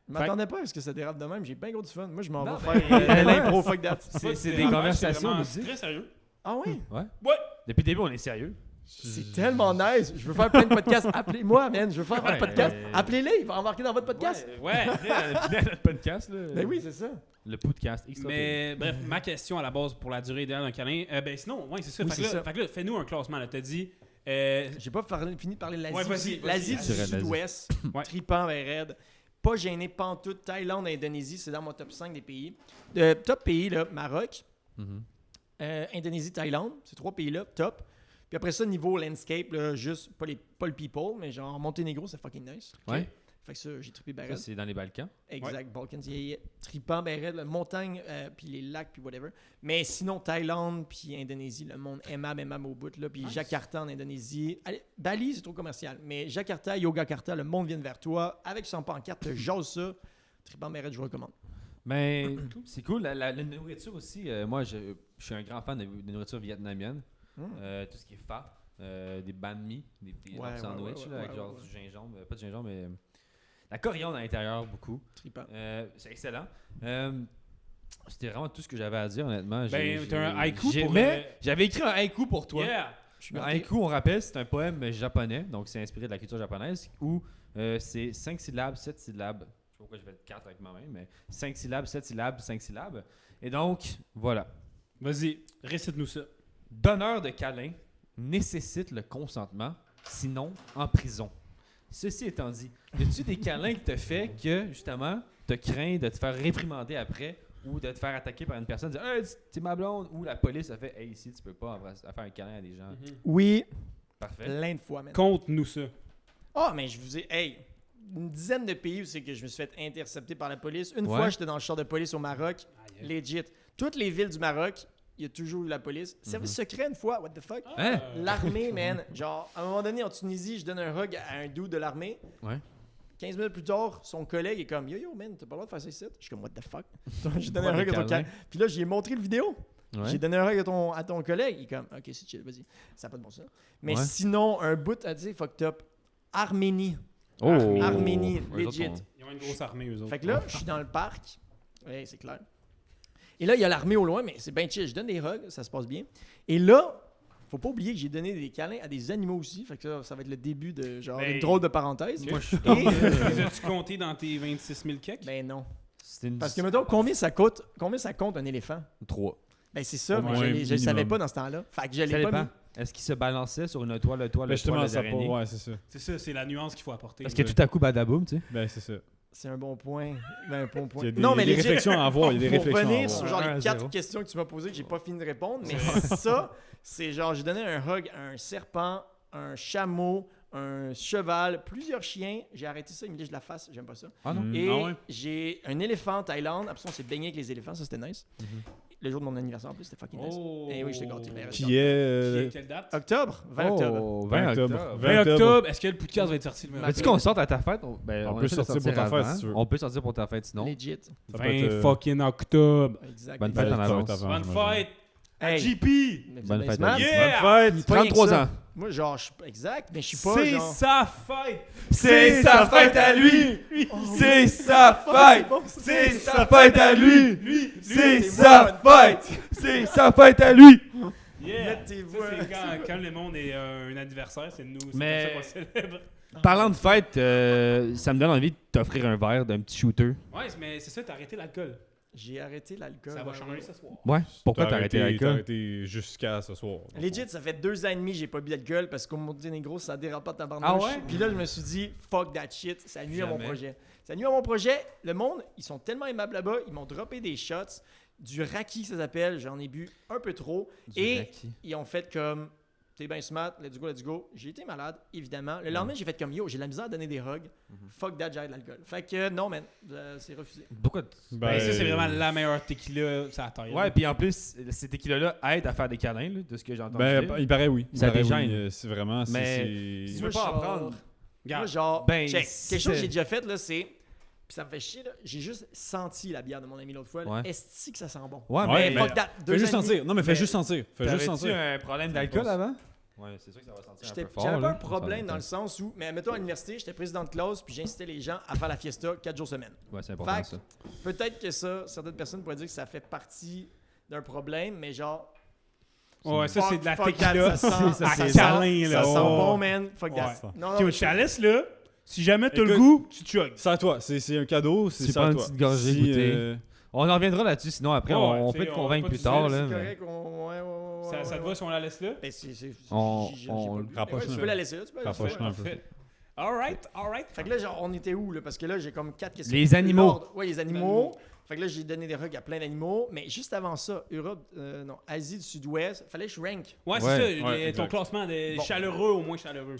Je m'attendais pas à ce que ça dérape de même. J'ai bien gros du fun. Moi, je m'en Non, vais ben, faire l'impro fuck that. C'est des conversations vraiment ludiques. très sérieux. Ah oui? Ouais. Ouais. Depuis le début, on est sérieux. C'est tellement nice. Je veux faire plein de podcasts. Appelez-moi, man. Je veux faire plein de Ouais, podcasts. Appelez-les. Ils vont embarquer dans votre podcast. Ouais. Notre podcast, là. Ben oui, c'est ça. Le podcast. Extra Mais bref, ma question à la base pour la durée idéale d'un câlin. Ben sinon, ouais, c'est ça. Oui, Fait que c'est là, ça. fait que là, fais-nous un classement. T'as dit. J'ai pas fini de parler de l'Asie. Ouais, vas-y, aussi. vas-y. L'Asie Je du dirais l'Asie. Sud-Ouest. Ouais. Tripant vers raide. Pas gêné pantoute. Thaïlande, Indonésie, c'est dans mon top 5 des pays. Top pays, là, Maroc, Mhm. Indonésie, Thaïlande. Ces 3 pays-là, top. Puis après ça, niveau landscape, là, juste, pas le people, mais genre Monténégro, c'est fucking nice. Ouais. Fait que ça, j'ai trippé ben Ça, raide. c'est dans les Balkans. Exact, Balkans, tripant, ben raide, la montagne, puis les lacs, puis whatever. Mais sinon, Thaïlande, puis Indonésie, le monde aimable au bout, là. Puis Nice. Jakarta en Indonésie. Allez, Bali, c'est trop commercial. Mais Jakarta, Yogyakarta, le monde vient vers toi. Avec son pancarte, te jase ça. Tripant, ben raide, je vous recommande. Mais c'est cool. La nourriture aussi, moi, je suis un grand fan de nourriture vietnamienne. Tout ce qui est pho, des banh mi, des Ouais, ouais, sandwichs ouais, là, avec ouais, genre ouais. du gingembre. Pas du gingembre, mais la coriandre à l'intérieur, beaucoup. Tripant. C'est excellent. C'était vraiment tout ce que j'avais à dire, honnêtement. Ben, t'as un haïku pour. Mais j'avais écrit un haïku pour toi. Yeah. Je suis Un gâté. haïku, on rappelle, c'est un poème japonais, donc c'est inspiré de la culture japonaise, où c'est 5 syllabes, 7 syllabes. Je sais pas pourquoi je fais 4 avec ma main, mais 5 syllabes, 7 syllabes, 5 syllabes. Et donc, voilà. Vas-y, récite-nous ça. Donneur de câlin nécessite le consentement, sinon en prison. Ceci étant dit, y a-tu des câlins que t'as fait que, justement, t'as craint de te faire réprimander après ou de te faire attaquer par une personne, dire « Hey, t'es ma blonde » ou la police a fait « Hey, ici, tu peux pas faire un câlin à des gens. Oui, Parfait. plein de fois, man. Conte-nous ça. Ah, mais je vous ai. Hey, une dizaine de pays où c'est que je me suis fait intercepter par la police. Une Ouais. fois, j'étais dans le char de police au Maroc. Aïe. Legit. Toutes les villes du Maroc, il y a toujours eu la police. Service secret, une fois, what the fuck? Hein? L'armée, man. Genre, à un moment donné, en Tunisie, je donne un hug à un dude de l'armée. Ouais. 15 minutes plus tard, son collègue est comme Yo, man, t'as pas le droit de faire ça ici? Je suis comme, what the fuck? J'ai donné Ouais, un hug le à ton câlin. collègue. Puis là, j'ai montré le vidéo. Ouais. J'ai donné un hug à ton collègue. Il est comme, ok, c'est chill, vas-y. Ça n'a pas de bon sens. Mais Ouais. sinon, un bout à dire fucked up. Arménie. Oh! Arménie, Eux autres, legit. Ils ont une grosse armée, eux autres. Fait que là, je suis dans le parc. Oui, c'est clair. Et là, il y a l'armée au loin, mais c'est bien chill. Je donne des hugs, ça se passe bien. Et là, faut pas oublier que j'ai donné des câlins à des animaux aussi. Fait que ça va être le début de genre Ben, une drôle de parenthèse. Moi, je suis Et, Les as-tu compté dans tes 26 000 keks? ben non. C'était une Parce que, mettons, combien ça compte un éléphant? 3. Ben c'est ça, Au mais moins, je le savais minimum. pas dans ce temps-là. Fait que je Ça l'ai pas dépend. mis. Est-ce qu'il se balançait sur une toile, Ben, le justement, toile ça pas. d'araignée? Ouais, c'est ça. C'est ça, c'est la nuance qu'il faut apporter. Parce que tout à coup, badaboum, tu sais. Ben, c'est ça. C'est un bon point. Ben, un bon point. Il y a des, non, mais des legit, réflexions à avoir. Il y a des pour réflexions à revenir avoir. sur genre les 1-0. 4 questions que tu m'as posées que j'ai pas fini de répondre, mais ça, c'est genre, j'ai donné un hug à un serpent, un chameau, un cheval, plusieurs chiens. J'ai arrêté ça, il me dit je la fasse, j'aime pas ça. Ah non? Et Ah ouais? j'ai un éléphant en Thaïlande. Après ça, on s'est baigné avec les éléphants, ça c'était nice. Le jour de mon anniversaire en plus, c'était fucking nice. Oh! Eh oui, j'étais gâté. Ben, Qui Qui est. est quelle date? Octobre, 20 octobre. Oh, 20 20 octobre. octobre. 20 octobre. Est-ce que le podcast va être sorti le même Veux-tu qu'on sorte à ta fête? Ben, On peut essaie de sortir pour ta avant. fête, si tu veux. On peut sortir pour ta fête sinon. Legit. Ça peut être, 20 fucking octobre. Exact. Bonne Ben, fête en ça va être avance. avant, Bonne j'imagine. fête à Hey. JP! Mais Bonne ben, fête smart. à Yeah! Bonne fête! Pas rien que 33 ça. ans. Moi, genre, je suis pas exact, mais je suis pas C'est genre... sa fête! C'est sa fête à lui! Oh, C'est sa fête! C'est sa fête à lui! C'est sa fête! C'est sa fête à lui! Yeah! Mettez-vous Ça, c'est quand le monde est un anniversaire, c'est nous, c'est Mais- comme ça qu'on célèbre. Parlant de fête, ça me donne envie de t'offrir un verre d'un petit shooter. Ouais, mais c'est ça, t'as arrêté l'alcool. J'ai arrêté l'alcool. Ça va ouais, changer ouais. ce soir. Ouais. Pourquoi t'as arrêté T'as l'alcool? arrêté jusqu'à ce soir. Legit, ça fait 2 ans et demi que j'ai pas bu d'alcool parce qu'au Monténégro, ça dérape pas de tabarnouche. Ah ouais? Puis là, je me suis dit, fuck that shit, ça nuit à mon Jamais. projet. Ça nuit à mon projet. Le monde, ils sont tellement aimables là-bas, ils m'ont droppé des shots, du raki, ça s'appelle, j'en ai bu un peu trop. Et ils ont fait comme, t'es bien smart, let's go. J'ai été malade, évidemment. Le lendemain, j'ai fait comme, yo, j'ai de la misère à donner des hugs. Fuck that, j'arrête l'alcool. Fait que non, man, c'est refusé. Pourquoi? Ben, ça, c'est vraiment la meilleure tequila, ça attend. Ouais, puis en plus, ces tequila-là aident à faire des câlins, là, de ce que j'ai entendu. Ben, dire. il paraît oui. Il Ça paraît dégêne. oui. C'est vraiment. Mais- c'est- Tu veux pas en genre- prendre? Moi, Regarde. genre, Ben, check. si Quelque chose que c'est- j'ai déjà fait, là, c'est. Puis ça me fait chier, là. J'ai juste senti la bière de mon ami l'autre fois. là. Ouais. Est-ce que ça sent bon? Ouais, Ouais, mais fuck that. Fais 2 juste ans et demi. sentir. Non, mais fais Mais juste sentir. Fais juste t'avais-tu sentir. un problème d'alcool avant? Ouais, c'est sûr que ça va sentir un peu fort. J'avais pas là. un problème dans le sens où, mais mettons à l'université, j'étais président de classe, puis j'incitais les gens à faire la fiesta 4 jours semaine. Ouais, c'est important Fait ça. Peut-être que ça, certaines personnes pourraient dire que ça fait partie d'un problème, mais genre. Ouais, ça, c'est de la fuck that, tequila. ça sent- à ça câlin, sent- là. Ça sent Oh. bon, man. Fuck that. Ouais. Non, Ok, non, au chalice, là, si jamais t'as le Écoute- goût, tu chugs. C'est à toi. C'est un cadeau. Tu C'est ça prends à une toi. petite gorgée, Si, goûter. On en reviendra là-dessus, sinon après, Ouais, on tu peut sais, te on convaincre va pas plus tout tard. dire, Là, c'est mais- correct, Ça te va si on la laisse là? Ben, c'est. On- j'ai on pas bu. rapproche-le. Tu peux la laisser là, tu peux la laisser là. Rapproche-le un peu. Parfait. Alright. Fait que là, genre, on était où, là? Parce que là, j'ai comme 4 questions. Les animaux. L'ordre. Ouais, les animaux. Fait que là, j'ai donné des hugs à plein d'animaux. Mais juste avant ça, Europe, non, Asie du Sud-Ouest, fallait que je rank. Ouais, c'est Ouais. ça. Ouais, ton exact. classement des Bon. chaleureux au moins chaleureux.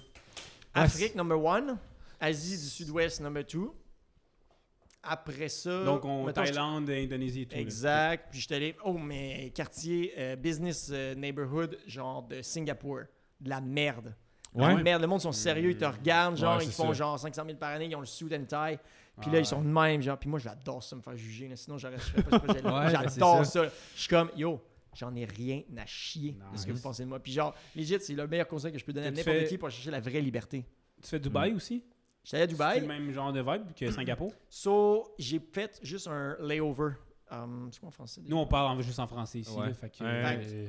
Afrique, number 1. Asie du Sud-Ouest, number 2. Après ça. Donc, on mettons, Thaïlande, Indonésie et tout. là. Exact. Puis je suis allé. Oh, mais quartier, business neighborhood, genre de Singapour. De la merde. De la Ouais. merde. Le monde sont sérieux, ils te regardent, genre, Ouais, ils c'est font ça. genre 500 000 par année, ils ont le suit and tie. Puis Ah là, ouais. ils sont de même, genre. Puis moi, j'adore ça, me faire juger. Là, sinon, je ferais pas ce projet-là. Ouais, J'adore ben, c'est ça. Je suis comme, yo, j'en ai rien à chier de ce que Nice. vous pensez de moi. Puis genre, legit, c'est le meilleur conseil que je peux donner à Tu n'importe fais- qui pour chercher la vraie liberté. Tu fais Dubaï aussi? J'étais allé à C'est Dubaï. le même genre de vibe que Singapour? So, j'ai fait juste un layover. C'est quoi en français? déjà? Nous, on parle juste en français ici. Ouais. Là, fait que, Fait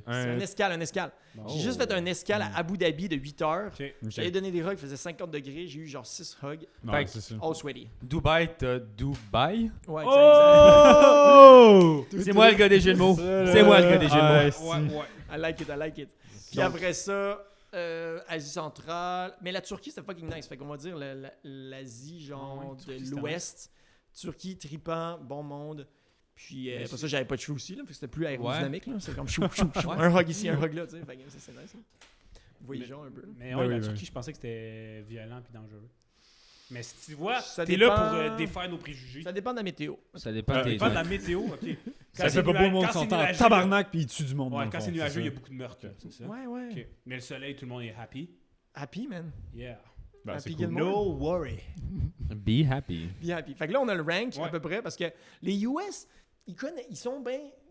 Un- C'est un escale. bon. J'ai juste fait un escale à Abu Dhabi de 8 heures. Ok. Ok. J'avais donné des hugs, il faisait 50 degrés. J'ai eu genre 6 hugs. Non, Fait que- c'est ça. All sweaty. Dubaï, t'as Dubaï. Ouais, Oh! C'est moi le gars des jeux de mots. C'est moi le gars des jeux de mots. Ah, si. Ouais. I like it. Puis Donc- après ça, Asie centrale. Mais la Turquie, c'était fucking nice. Fait qu'on va dire l'Asie, genre Ah ouais, Turquie, de c'était l'Ouest. Turquie, tripant, bon monde. Puis Mais après c'est- ça, j'avais pas de cheveux aussi. Là, fait que c'était plus aérodynamique. Là. C'est comme chou. Ouais. Un hug ici, un hug là. Tu sais, fait que ça, c'est nice. Là. Voyageons un peu. Mais Ben ouais, oui, la ben Turquie, oui. je pensais que c'était violent puis dangereux. Mais si tu vois, Ça t'es là dépend- pour défaire nos préjugés. Ça dépend de la météo. Ça dépend Ça de tes Pas de la gens. météo, ok. Ça Quand fait pas beau, le monde quand c'est s'entend en nuageux, tabarnak puis il tue du monde. dans Ouais, le quand fond, c'est nuageux, il y a ça. beaucoup de meurtres. là, c'est ça? Ouais. Ok. Mais le soleil, tout le monde est happy. Happy, man. Yeah. Ben, c'est Happy cool. Gilmore. worry. Be happy. Bien happy. Fait que là, on a le rank Ouais. à peu près parce que les US,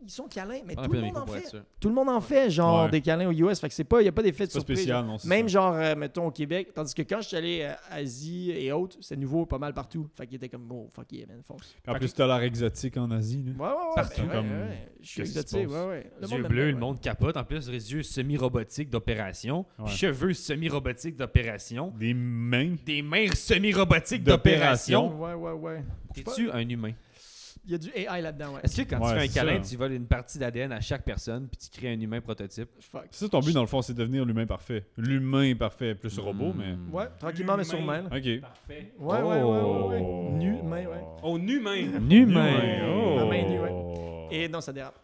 ils sont câlins, mais On a tout pris le un monde micro en pour être fait. sûr. Tout le monde en fait, genre, Ouais. des câlins aux US. Fait que il n'y a pas d'effet de C'est pas surprise. spécial, genre. non. c'est Même ça. genre, mettons, au Québec. Tandis que quand je suis allé à Asie et autres, c'est nouveau pas mal partout. Fait qu'il était comme, bon, fuck yeah, man, fonce. Puis en plus, t'as l'air exotique en Asie. Là. Ouais, Partout, ben, comme, Je suis qu'est-ce qui se exotique, passe? ouais. Les monde yeux m'aime bleus, bien, le monde capote. En plus, les yeux semi-robotiques d'opération. Ouais. Cheveux semi-robotiques d'opération. Des mains. Des mains semi-robotiques d'opération. Ouais. T'es-tu un humain? Il y a du AI là-dedans, ouais. Est-ce que quand Ouais, tu fais un c'est câlin, ça. tu voles une partie d'ADN à chaque personne puis tu crées un humain prototype? Fuck. C'est ça ton but, dans le fond, c'est de devenir l'humain parfait. L'humain parfait, plus robot, mais. Ouais, tranquillement, mais Humain. sûrement. là. Ok. Parfait. Ouais. Oh. Nu, main, ouais. Oh, humain. Humain! La main nue, Et non, ça dérape.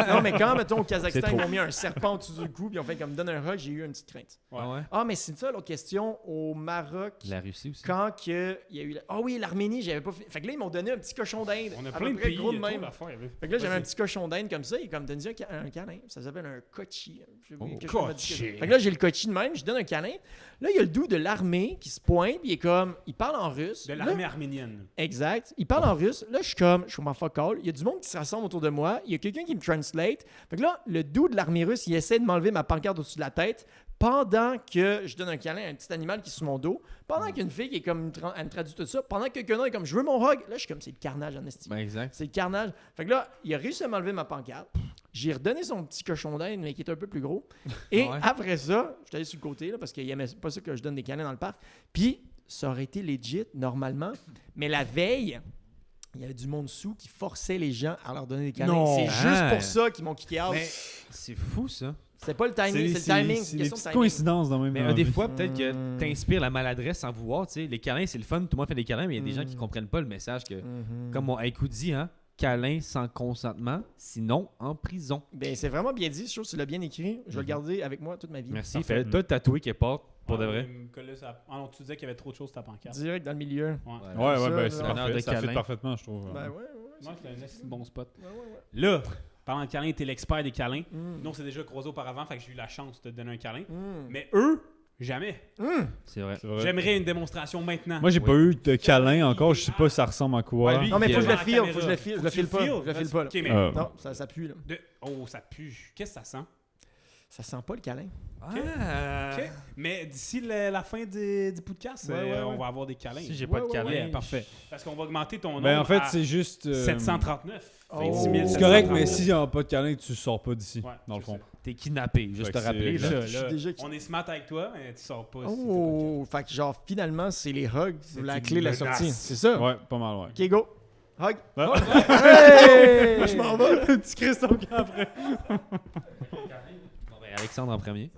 Non, mais quand, mettons, au Kazakhstan, C'est trop. ils m'ont mis un serpent au-dessus du cou, puis ils ont fait comme donne un hug, j'ai eu une petite crainte. Ah ouais? Ah, mais c'est ça l'autre question. Au Maroc, La Russie aussi. quand que il y a eu. Ah oui, l'Arménie, j'avais pas fait. Fait que là, ils m'ont donné un petit cochon d'Inde. On a à plein peu de près pays. gros de il y a même. trop d'affaires, là. Fait que là, j'avais Vas-y. un petit cochon d'Inde comme ça, et comme donné un câlin. Ça s'appelle un kochi. Je sais pas, Oh, quelqu'un m'a dit kochi. que- Fait que là, j'ai le kochi de même, je donne un câlin. Là, il y a le doux de l'armée qui se pointe, puis il est comme. Il parle en russe. De Là, l'armée arménienne. exact. Il parle en russe. Là, je suis comme, je suis m'en fuck all. Il y a du monde qui se rassemble autour de moi. Il y a quelqu'un qui me translate. Fait que là, le doux de l'armée russe, il essaie de m'enlever ma pancarte au-dessus de la tête pendant que je donne un câlin à un petit animal qui est sous mon dos. Pendant qu'une fille qui est comme, elle me traduit tout ça. Pendant que quelqu'un d'autre est comme, je veux mon hug. Là, je suis comme, c'est le carnage en estime. Ben, exact. C'est le carnage. Fait que là, il a réussi à m'enlever ma pancarte. J'ai redonné son petit cochon d'Inde, mais qui est un peu plus gros. Et Ouais. après ça, je suis allé sur le côté, là, parce qu'il aimait pas ça que je donne des câlins dans le parc. Puis, ça aurait été legit, normalement. Mais la veille, il y avait du monde sous qui forçait les gens à leur donner des câlins. Non. C'est juste Ah. pour ça qu'ils m'ont kické out. Mais C'est fou, ça. C'est pas le timing, c'est le timing. C'est C'est des une question petites de timing. coïncidences dans le même Mais dans des la vie. fois, peut-être que t'inspires la maladresse sans vouloir. Tu sais, les câlins, c'est le fun. Tout le monde fait des câlins, mais il y a des gens qui comprennent pas le message que, comme mon haïku dit, hein, câlin sans consentement, sinon en prison. Ben, c'est vraiment bien dit. Je trouve que tu l'as bien écrit. Je vais le garder avec moi toute ma vie. Merci. Parfait. Fais toi tatouer quelque part, pour de Ah, vrai. il me collait ça. Ah non, tu disais qu'il y avait trop de choses sur ta pancarte. Direct dans le milieu. Ouais, Ça, ben c'est là. Honneur de parfait. Ça câlin. fit parfaitement, je trouve. Ben ouais. Moi, c'est un assez bon spot. Ouais. Là, parlant de câlin, t'es l'expert des câlins. Mm. Nous, on s'est déjà croisés auparavant, fait que j'ai eu la chance de te donner un câlin. Mm. Mais eux, jamais. C'est vrai. C'est vrai. J'aimerais une démonstration maintenant. Moi, j'ai pas eu de câlin encore. Je sais pas ça ressemble à quoi. Ouais, lui, Non, mais faut que je le Devant la file, faut que je caméra. le file. Je Faut le que file tu pas. files. Je le file pas, là. Ok, mais Non, ça pue, là. Oh, ça pue. Qu'est-ce que ça sent? Ça sent pas le câlin. Ah. Ok. Mais d'ici la fin du podcast, Ouais. on va avoir des câlins. Si j'ai pas de câlin. Yeah, parfait. Parce qu'on va augmenter ton nombre Ben, en fait, à c'est juste. 739. Oh. 20 C'est correct, 739. mais s'il n'y a pas de câlin, tu sors pas d'ici, Ouais, dans le c'est fond. ça. T'es kidnappé, juste Fait te que rappeler. c'est- Là. Là, Je suis déjà- on est smart avec toi, mais tu sors pas. si t'es pas Oh, fait que genre, finalement, c'est les hugs, la une clé de la menace. sortie. C'est ça? Ouais, pas mal, ouais. Ok, go. Hug. Ouais. Hey! Moi, je m'en vais. Tu crisses ton camp après. Bon, ben, Alexandre en premier.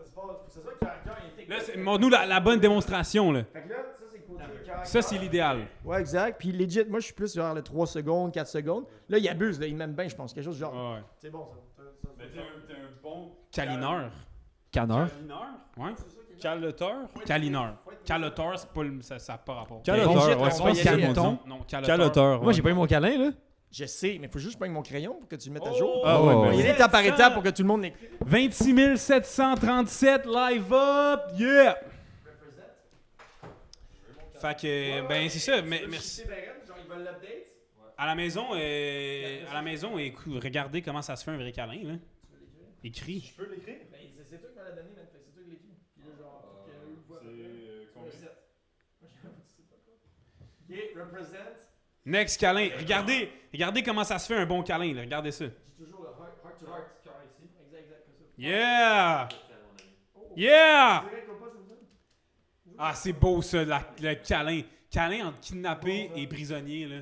Là, montre-nous la bonne démonstration. Là. Fait que là, ça, c'est le côté cœur. Ça, c'est l'idéal. Ouais, exact. Puis legit, moi, je suis plus vers le 3 secondes, 4 secondes. Là, il abuse, là. Il m'aime bien, je pense. Quelque chose du genre. Ouais. C'est bon, ça. T'es un bon câlineur. Canneur. Ouais. Caloteur? Câlineur. Caloteur, c'est pas ça n'a pas rapport. Caloteur, ouais, c'est on va pas y ça, aller. mon Caleton. Dieu. Non, caloteur. Caloteur. Moi, j'ai pas eu mon câlin, là. Je sais, mais il faut juste prendre mon crayon pour que tu le mettes à Oh! jour. Ah ouais, Oh. ben Il y oui. a étape par étape pour que tout le monde l'écrive. 26 737 live up. Yeah! Fait que, ben, c'est ça. Mais, merci. Genre, ils veulent l'update. À la maison, écoute, regardez comment ça se fait un vrai câlin. Là. Écrit. Je peux l'écrire? Ben, c'est toi qui m'as la donné, man. C'est toi qui l'écris. Puis là, genre, pour que eux le voient. Ok, represent. Next câlin. Regardez comment ça se fait un bon câlin. Là. Regardez ça. J'ai toujours le heart to heart. Exact, comme ça. Yeah! Yeah! Direct au pas, c'est ça? Ah, c'est beau ça, le câlin. Câlin entre kidnappé et prisonnier. Là.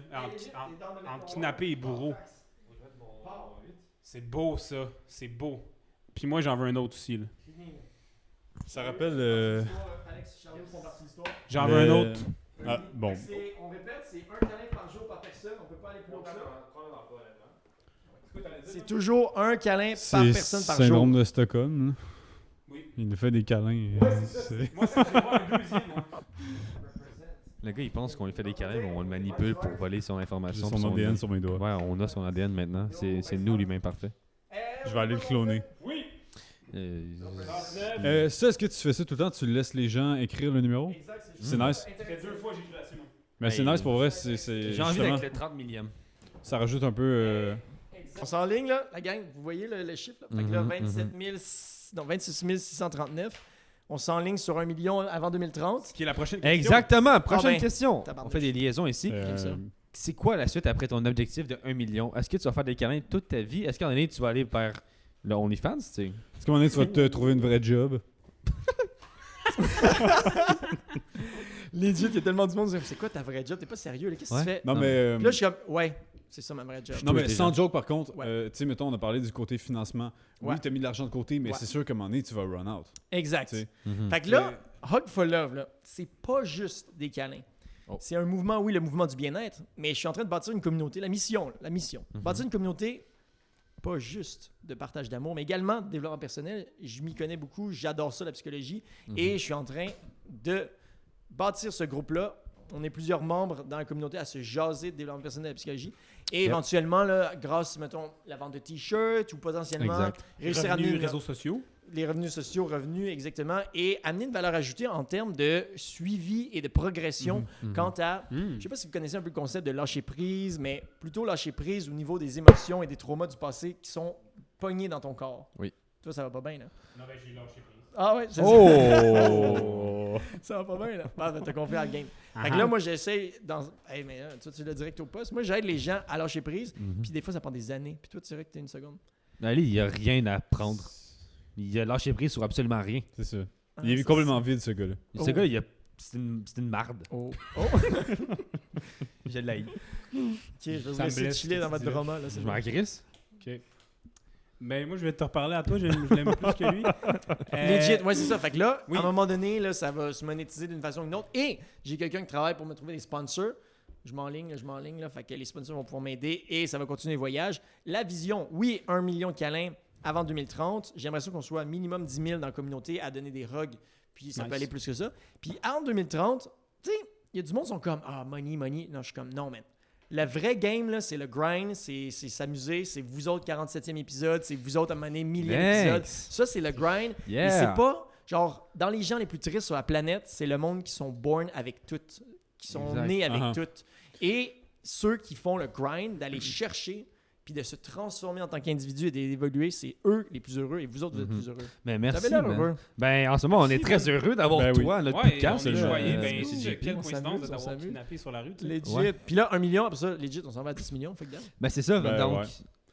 Entre kidnappé et bourreau. C'est beau ça. C'est beau. Puis moi, j'en veux un autre aussi. Là. Ça rappelle. Alex et Charlie font partie de l'histoire. J'en veux un autre. Ah, bon. On répète, c'est un câlin par jour par personne. On peut pas aller plus haut que ça. C'est toujours un câlin par C'est personne par jour. syndrome de Stockholm. Là. Oui. Il nous fait des câlins. Moi, ça, j'ai pas un deuxième. Moi. Le gars, il pense qu'on lui fait des câlins, mais on le manipule pour voler son J'ai information. son puis ADN sur mes doigts. Ouais, on a son ADN maintenant. C'est nous, l'humain parfait. Je vais aller le cloner. Oui. Ça, est-ce que tu fais ça tout le temps? Tu laisses les gens écrire le numéro? C'est nice. Ça fait 2 fois que j'ai écrit là-dessus. moi. Mais c'est Hey, nice pour vrai. C'est J'ai envie justement- d'être le 30 millième. Ça rajoute un peu... On s'enligne, là, la gang. Vous voyez le chiffre? Là? Fait que là, 26 639. On s'enligne sur 1 million avant 2030. Qui est la prochaine question. Exactement. Prochaine ben, question. tabarnouche. On fait des liaisons ici. ça. C'est quoi la suite après ton objectif de 1 million? Est-ce que tu vas faire des câlins toute ta vie? Est-ce qu'à un moment donné, tu vas aller vers le OnlyFans? Tu sais? Est-ce qu'à un moment donné, tu vas te trouver une vraie job? Legit, il y a tellement du monde qui dit c'est quoi ta vraie job? T'es pas sérieux, là? Qu'est-ce que tu fais? Non, Non, mais... Puis là, je suis comme, ouais, c'est ça ma vraie job. Non, mais touche des sans gens. joke, par contre, Ouais. tu sais, mettons, on a parlé du côté financement. Ouais. Oui, tu as mis de l'argent de côté, mais Ouais. c'est sûr qu'à un moment donné, tu vas run out. Exact. Tu sais. Fait que là, Hug for Love, là, c'est pas juste des câlins. Oh. C'est un mouvement, oui, le mouvement du bien-être, mais je suis en train de bâtir une communauté, la mission. Bâtir une communauté, pas juste de partage d'amour, mais également de développement personnel. Je m'y connais beaucoup, j'adore ça, la psychologie, et je suis en train de bâtir ce groupe-là. On est plusieurs membres dans la communauté à se jaser de développement personnel et de la psychologie. Et éventuellement, là, grâce, mettons, la vente de t-shirts ou potentiellement Exact. réussir à amener Revenus, réseaux sociaux. les revenus sociaux, exactement, et amener une valeur ajoutée en termes de suivi et de progression quant à, je sais pas si vous connaissez un peu le concept de lâcher prise, mais plutôt lâcher prise au niveau des émotions et des traumas du passé qui sont pognés dans ton corps. Oui. Toi, ça va pas bien, là. Non, ben, j'ai lâché prise. Ah ouais, c'est Oh! ça va pas bien, là. Ah, ben, t'as compris à la game. Fait que là, moi, j'essaie dans... Hey, mais toi, tu l'as direct au poste. Moi, j'aide les gens à lâcher prise, puis des fois, ça prend des années. Puis toi, tu dirais que t'es une seconde. Ali, il n'y a rien à prendre. Il a lâché prise sur absolument rien. C'est ça. Ah, Il est ça, complètement vide, ce gars-là. Ce gars, c'est une marde. Oh. Je l'ai. OK, je vais vous Ça me laisser blesse, chiller ce dans que votre tu dis. drama, là. c'est Je bon. m'en crisse. OK. Ben, moi, je vais te reparler à toi. Je l'aime plus que lui. Legit, ouais, c'est ça. Fait que là, oui. à un moment donné, là, ça va se monétiser d'une façon ou d'une autre. Et j'ai quelqu'un qui travaille pour me trouver des sponsors. Je m'enligne. Là. Fait que les sponsors vont pouvoir m'aider et ça va continuer le voyage. La vision, oui, 1 million de câlins avant 2030. J'aimerais ça qu'on soit minimum 10 000 dans la communauté à donner des rugs. Puis ça Nice. peut aller plus que ça. Puis en 2030, tu sais, il y a du monde qui sont comme « Ah, money. » Non, je suis comme « Non, man. » Le vrai game, là, c'est le grind, c'est s'amuser, c'est vous autres 47e épisode, c'est vous autres à mener 1000e épisode. Thanks. Ça, c'est le grind. Yeah. Et c'est pas, genre, dans les gens les plus tristes sur la planète, c'est le monde qui sont born avec tout, qui sont Exact. nés avec Uh-huh. tout. Et ceux qui font le grind, d'aller chercher, puis de se transformer en tant qu'individu et d'évoluer, c'est eux les plus heureux et vous autres, vous êtes plus heureux. Mais Vous avez merci. l'air man. heureux. Ben, en ce moment, on est très heureux d'avoir Ben oui. toi, notre Ouais, podcast. on est là, choyé. euh, Ben, c'est c'est cool. quelle On coïncidence s'amuse, de on t'avoir s'amuse. kidnappé sur la rue. tu sais. Legit. Ouais. Puis là, 1 million, après ça, legit, on s'en va à 10 millions. Fait que damn. Ben, c'est ça. Ben, donc, ouais.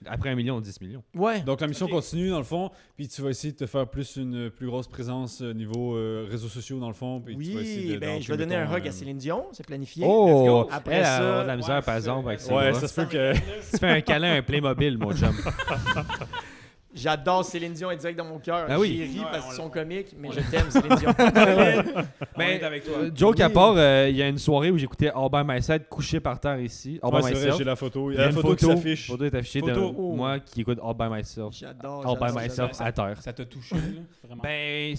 après 1 million, 10 millions. Ouais. Donc la mission Ok. continue dans le fond, puis tu vas essayer de te faire une plus grosse présence niveau réseaux sociaux dans le fond, puis tu vas essayer Oui, de ben, je d'entrer, vais donner un mettons, hug à Céline Dion, c'est planifié. Oh! Après Elle, ça- elle va avoir de la misère, Ouais, par c'est- exemple, avec ses Ouais, bras. ça se peut que Tu fais un câlin, un Playmobil, mon chum. J'adore Céline Dion, elle est direct dans mon cœur. Ah oui. J'ai ri Ouais, parce on qu'ils sont l'a- comiques, mais je t'aime, Céline Dion. On est avec toi. Joke à Oui. part, il y a une soirée où j'écoutais All By Myself couché par terre ici. All ouais, By c'est vrai, Myself. j'ai la photo, il y Il a la photo qui s'affiche. photo est affichée de Photo. moi qui écoute All By Myself. J'adore. All By j'adore, Myself j'adore. à terre. Ça t'a touché, là, vraiment. Ben,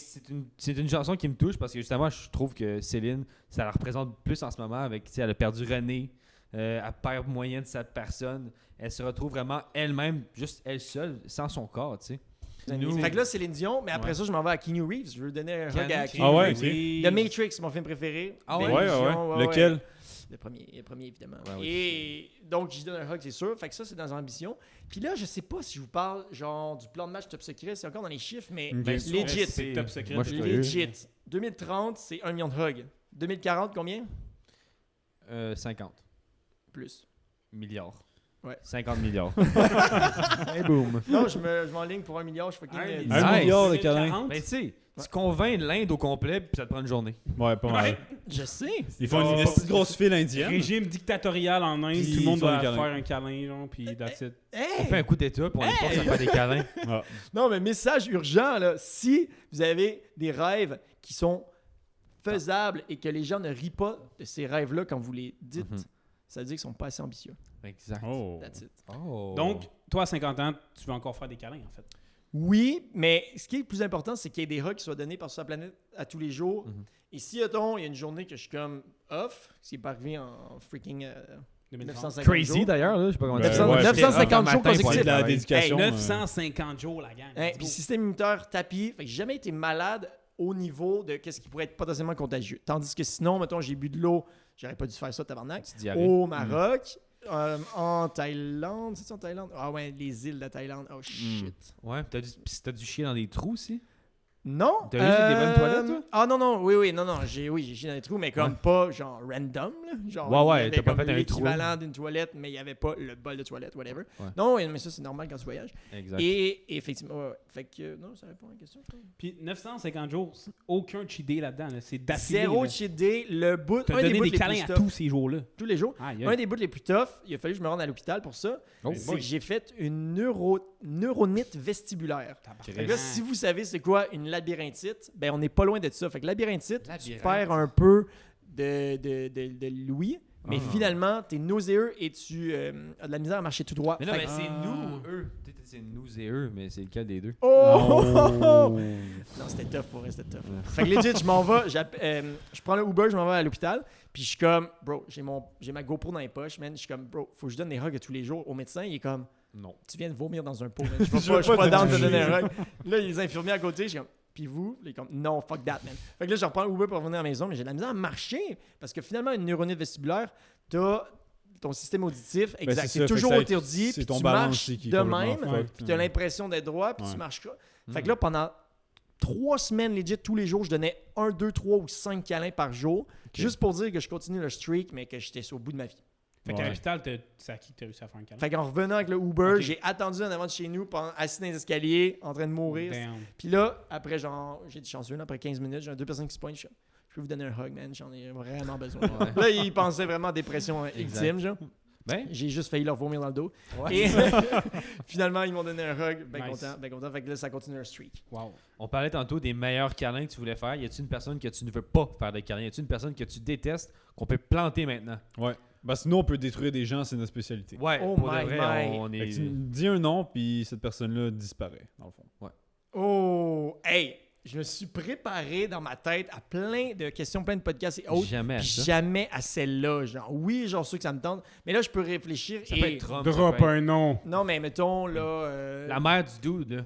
c'est une chanson qui me touche parce que justement, je trouve que Céline, ça la représente plus en ce moment avec, tu sais, elle a perdu René, elle perd moyen de sa personne, elle se retrouve vraiment elle-même, juste elle seule, sans son corps, tu sais. Nous- Fait que là, Céline Dion, mais après Ouais. ça, je m'en vais à Keanu Reeves. Je veux donner un hug à Keanu Keanu Ah ouais, Reeves. ok. Oui. The Matrix, mon film préféré. Ah ouais? Belle Ouais, vision, ouais. Lequel? Le premier évidemment. Ouais, oui. Et donc, j'y donne un hug, c'est sûr. Fait que ça, c'est dans l'ambition. Puis là, je sais pas si je vous parle genre du plan de match Top Secret, c'est encore dans les chiffres, mais Ok. Bien sûr, legit. c'est top secret. Moi, je suis curieux. Legit. 2030, c'est 1 million de hugs. 2040, combien? 50 Plus. milliards. Ouais. 50 milliards. Et boum. Non, je m'enligne pour 1 milliard, je fucking... Un Nice. Un milliard de câlins. 2040. Ben, tu sais, tu convaincs l'Inde au complet, puis ça te prend une journée. Ouais, pas mal. Je sais. Ils font une petite grosse file indienne. Régime dictatorial en Inde, Puis tout le monde ils font doit des câlins. faire un câlin, genre, puis that's it. On fait un coup d'état, puis on les force à faire des câlins. Ah. Non, mais message urgent, là. Si vous avez des rêves qui sont faisables et que les gens ne rient pas de ces rêves-là quand vous les dites, Mhm. ça veut dire qu'ils sont pas assez ambitieux. Exact. Oh. That's it. Oh. Donc, toi, à 50 ans, tu veux encore faire des câlins, en fait. Oui, mais ce qui est le plus important, c'est qu'il y ait des hugs qui soient donnés par sur la planète à tous les jours. Mhm. Et si, attends, il y a une journée que je suis comme off, ce qui est pas arrivé en freaking 2030. 950 Crazy jours. d'ailleurs, là, je sais pas comment Ben, dire. ouais, 950 jours matin pour consécutifs. aller de la travailler. Hey, dédication. 950 jours, la gang. Hein, Let's puis go. système immunitaire tapis, fait que j'ai jamais été malade au niveau de qu'est-ce qui pourrait être potentiellement contagieux. Tandis que sinon, mettons, j'ai bu de l'eau, j'aurais pas dû faire ça, tabarnak. Petite diarrhée. Au Maroc, En Thaïlande, c'est en Thaïlande? Ah ouais, les îles de Thaïlande. Oh shit. Ouais, t'as dû chier dans des trous aussi? Non. T'as eu des bonnes toilettes, toi? Ah non, oui, non, j'ai chié dans des trous, mais comme pas genre random, là. Genre, Ouais, il y avait t'as pas comme fait un trou. l'équivalent d'une toilette, mais il n'y avait pas le bol de toilette, whatever. Ouais. Non, mais ça, c'est normal quand tu voyages. Exact. Et effectivement, ouais. Fait que, non, ça répond à la question. je pense. Puis 950 jours, aucun cheat day là-dedans. Là. C'est d'affilée. Zéro là. cheat day, le bout, T'as un des donné bouts des les câlins plus à tough, tous ces jours-là. tous les jours. Aïe, Un aïe. des bouts les plus tough, il a fallu que je me rende à l'hôpital pour ça. Oh, C'est boy. que j'ai fait une neuronite vestibulaire. Fait que là, si vous savez c'est quoi une labyrinthite, ben on n'est pas loin de ça. Fait que labyrinthite, tu Labyrinthe. perds un peu de l'ouïe, mais finalement, t'es nauséeux et tu as de la misère à marcher tout droit. Mais non, Fait mais que- c'est nous ou eux? Peut-être que c'est nous et eux, mais c'est lequel des deux? Oh! Oh. Non, c'était tough pour vrai, c'était tough. Fait que legit, je m'en vais, je prends le Uber, je m'en vais à l'hôpital, puis je suis comme, bro, j'ai ma GoPro dans les poches, man. Je suis comme, bro, faut que je donne des hugs tous les jours. Au médecin, il est comme, Non. tu viens de vomir dans un pot, man. Je Je suis veux pas pas te down de juger. donner un hug. Là, les infirmiers à côté, je suis comme, puis vous? Là, il est comme, non, fuck that, man. Fait que là, je reprends le Uber pour revenir à la maison, mais j'ai de la misère à marcher, parce que finalement, une neuronite vestibulaire, t'as ton système auditif, Ben, exact, c'est c'est ça, toujours fait que étourdi, c'est puis ton tu balance marches aussi qui est de complètement même, fucked. puis tu as l'impression d'être droit, puis Ouais. tu marches. Fait que là, pendant 3 semaines, legit, tous les jours, je donnais 1, 2, 3 ou 5 câlins par jour, juste pour dire que je continue le streak, mais que j'étais au bout de ma vie. Fait qu'à Ouais. l'hôpital, c'est à qui que t'as réussi à faire un câlin? Fait qu'en revenant avec le Uber, Ok. j'ai attendu en avant de chez nous, assis dans les escaliers, en train de mourir. Damn. Puis là, après, genre, j'ai été chanceux, là, après 15 minutes, j'ai 2 personnes qui se pointent, je peux vous donner un hug, man, j'en ai vraiment besoin. Ouais. Là, ils pensaient vraiment à dépression ultime, genre. Ben, J'ai juste failli leur vomir dans le dos. ouais. Et finalement, ils m'ont donné un hug, ben Nice. content, ben content. Fait que là, ça continue un streak. Wow. On parlait tantôt des meilleurs câlins que tu voulais faire. Y a-t-il une personne que tu ne veux pas faire de câlin? Y a-t-il une personne que tu détestes qu'on peut planter maintenant? Ouais. Parce que nous, on peut détruire des gens, c'est notre spécialité. Ouais, Oh pour de my vrai, my. on Fait que est. tu dis un nom, puis cette personne-là disparaît, dans le fond. Oh, hey, je me suis préparé dans ma tête à plein de questions, plein de podcasts et autres. Jamais à Puis ça. jamais à celle-là. Genre, oui, genre ceux que ça me tente. Mais là, je peux réfléchir. Ça et... peut être Trump. Drop ça peut être- un nom. Non, mais mettons, là. La mère du dude, là.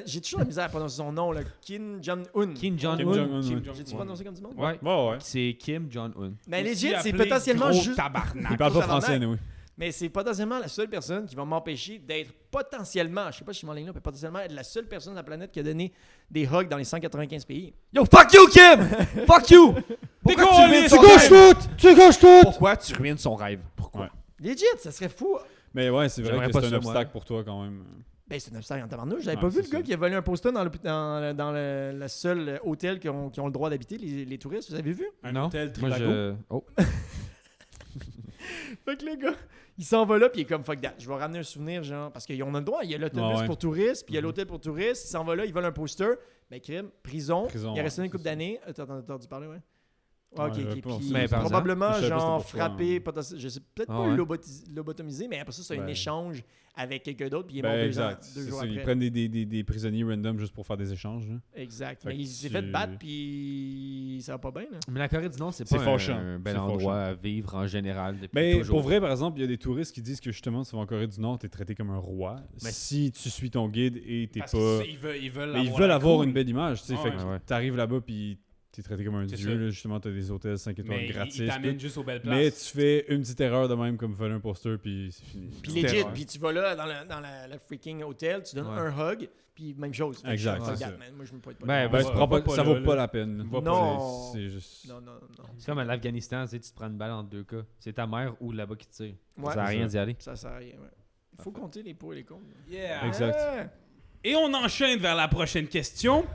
J'ai toujours la misère à prononcer son nom, là. Kim Jong-un. Kim Kim Jong-un. Jong-un, ouais. J'ai-tu prononcé comme du monde? Ouais. Ouais, ouais. C'est Kim Jong-un. Mais Aussi legit, c'est appelé potentiellement gros juste. tabarnak. Il parle pas tabarnak. français, oui. Mais c'est potentiellement la seule personne qui va m'empêcher d'être potentiellement, je sais pas si je suis en ligne là, mais potentiellement être la seule personne sur la planète qui a donné des hugs dans les 195 pays. Yo, fuck you, Kim! Fuck you! Pourquoi tu ruines son rêve? Tu gauches tout! Pourquoi tu ruines son rêve? Pourquoi? Ouais. Legit, ça serait fou. Mais ouais, c'est vrai J'aimerais que pas c'est un ça, obstacle moi. pour toi, quand même. Ben, c'est un obstacle en tabarnouche. J'avais Ouais, pas vu le c'est gars ça. qui a volé un poster dans le seul hôtel qui ont le droit d'habiter, les touristes. Vous avez vu? Un Non. hôtel Moi, Trivago. je. Oh. Fait que le gars, il s'en va là, puis il est comme fuck that. Je vais ramener un souvenir, genre, parce qu'on a le droit. Il y a l'autobus Ah ouais. pour touristes, puis il y a l'hôtel pour touristes. Il s'en va là, il vole un poster. Ben, crime, prison. Prison, Il a resté ouais, une couple c'est ça. d'années. T'as entendu parler, ouais? Ouais, ok, Ouais, ok. j'avais pas Puis Mais par probablement, exemple, je savais pas genre, c'était pourquoi, frappé, hein. je sais peut-être Ah pas ouais. lobotomisé, mais après ça, c'est un Ben. échange avec quelqu'un d'autre, puis il est mort Ben, 2 ans, exact. 2 C'est jours ça, ils après. prennent des prisonniers random juste pour faire des échanges. Là. Exact. Fait Mais que il s'est tu- fait battre, puis ça va pas bien, là. Mais la Corée du Nord, c'est C'est pas fâchant. un bel C'est endroit fâchant. à vivre en général depuis Mais toujours. pour vrai, par exemple, il y a des touristes qui disent que justement, si tu vas en Corée du Nord, t'es traité comme un roi. Mais- si tu suis ton guide et t'es Parce pas. qu'ils veulent Mais ils veulent avoir cool. une belle image, tu sais. Ah fait ouais. que Ouais. t'arrives là-bas puis t'es traité comme un C'est dieu. ça. Là, justement, t'as des hôtels 5 étoiles Mais gratis. ils t'amènent tout. juste aux belles places. Mais tu fais une petite erreur de même comme voler un poster puis c'est fini. Puis C'était legit, rare. puis tu vas là dans le freaking hôtel, tu donnes Ouais. un hug, puis même chose. Fait que Exact, je suis c'est fuck ça. that, man. Moi, je me pointe pas. Ben, là. Ben, va- tu prends va pas- pas ça là, vaut là. pas la peine. Va pas Non. C'est juste. Non, non, non. C'est comme à l'Afghanistan, tu sais, tu te prends une balle en deux cas. C'est ta mère ou là-bas qui te tire. Ouais, ça sert à rien ça. d'y aller. ça sert à rien, ouais. Il faut compter les pour et les contre. Yeah. Exact. Ouais. Et on enchaîne vers la prochaine question.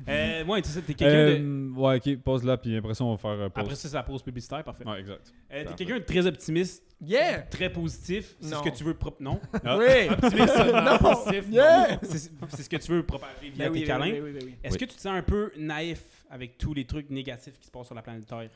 Ouais, tu sais, t'es quelqu'un de... Ouais, ok, pause là, puis après ça, on va faire pause. Après ça, c'est la pause publicitaire, parfait. Ouais, exact. T'es Parfait. quelqu'un de très optimiste, Yeah! très positif. C'est Non. ce que tu veux... Non? Ah. Oui! non! Positif, yeah! C'est ce que tu veux propager via Ben tes oui, câlins. oui, oui, oui, oui. Est-ce que tu te sens un peu naïf avec tous les trucs négatifs qui se passent sur la planète Terre?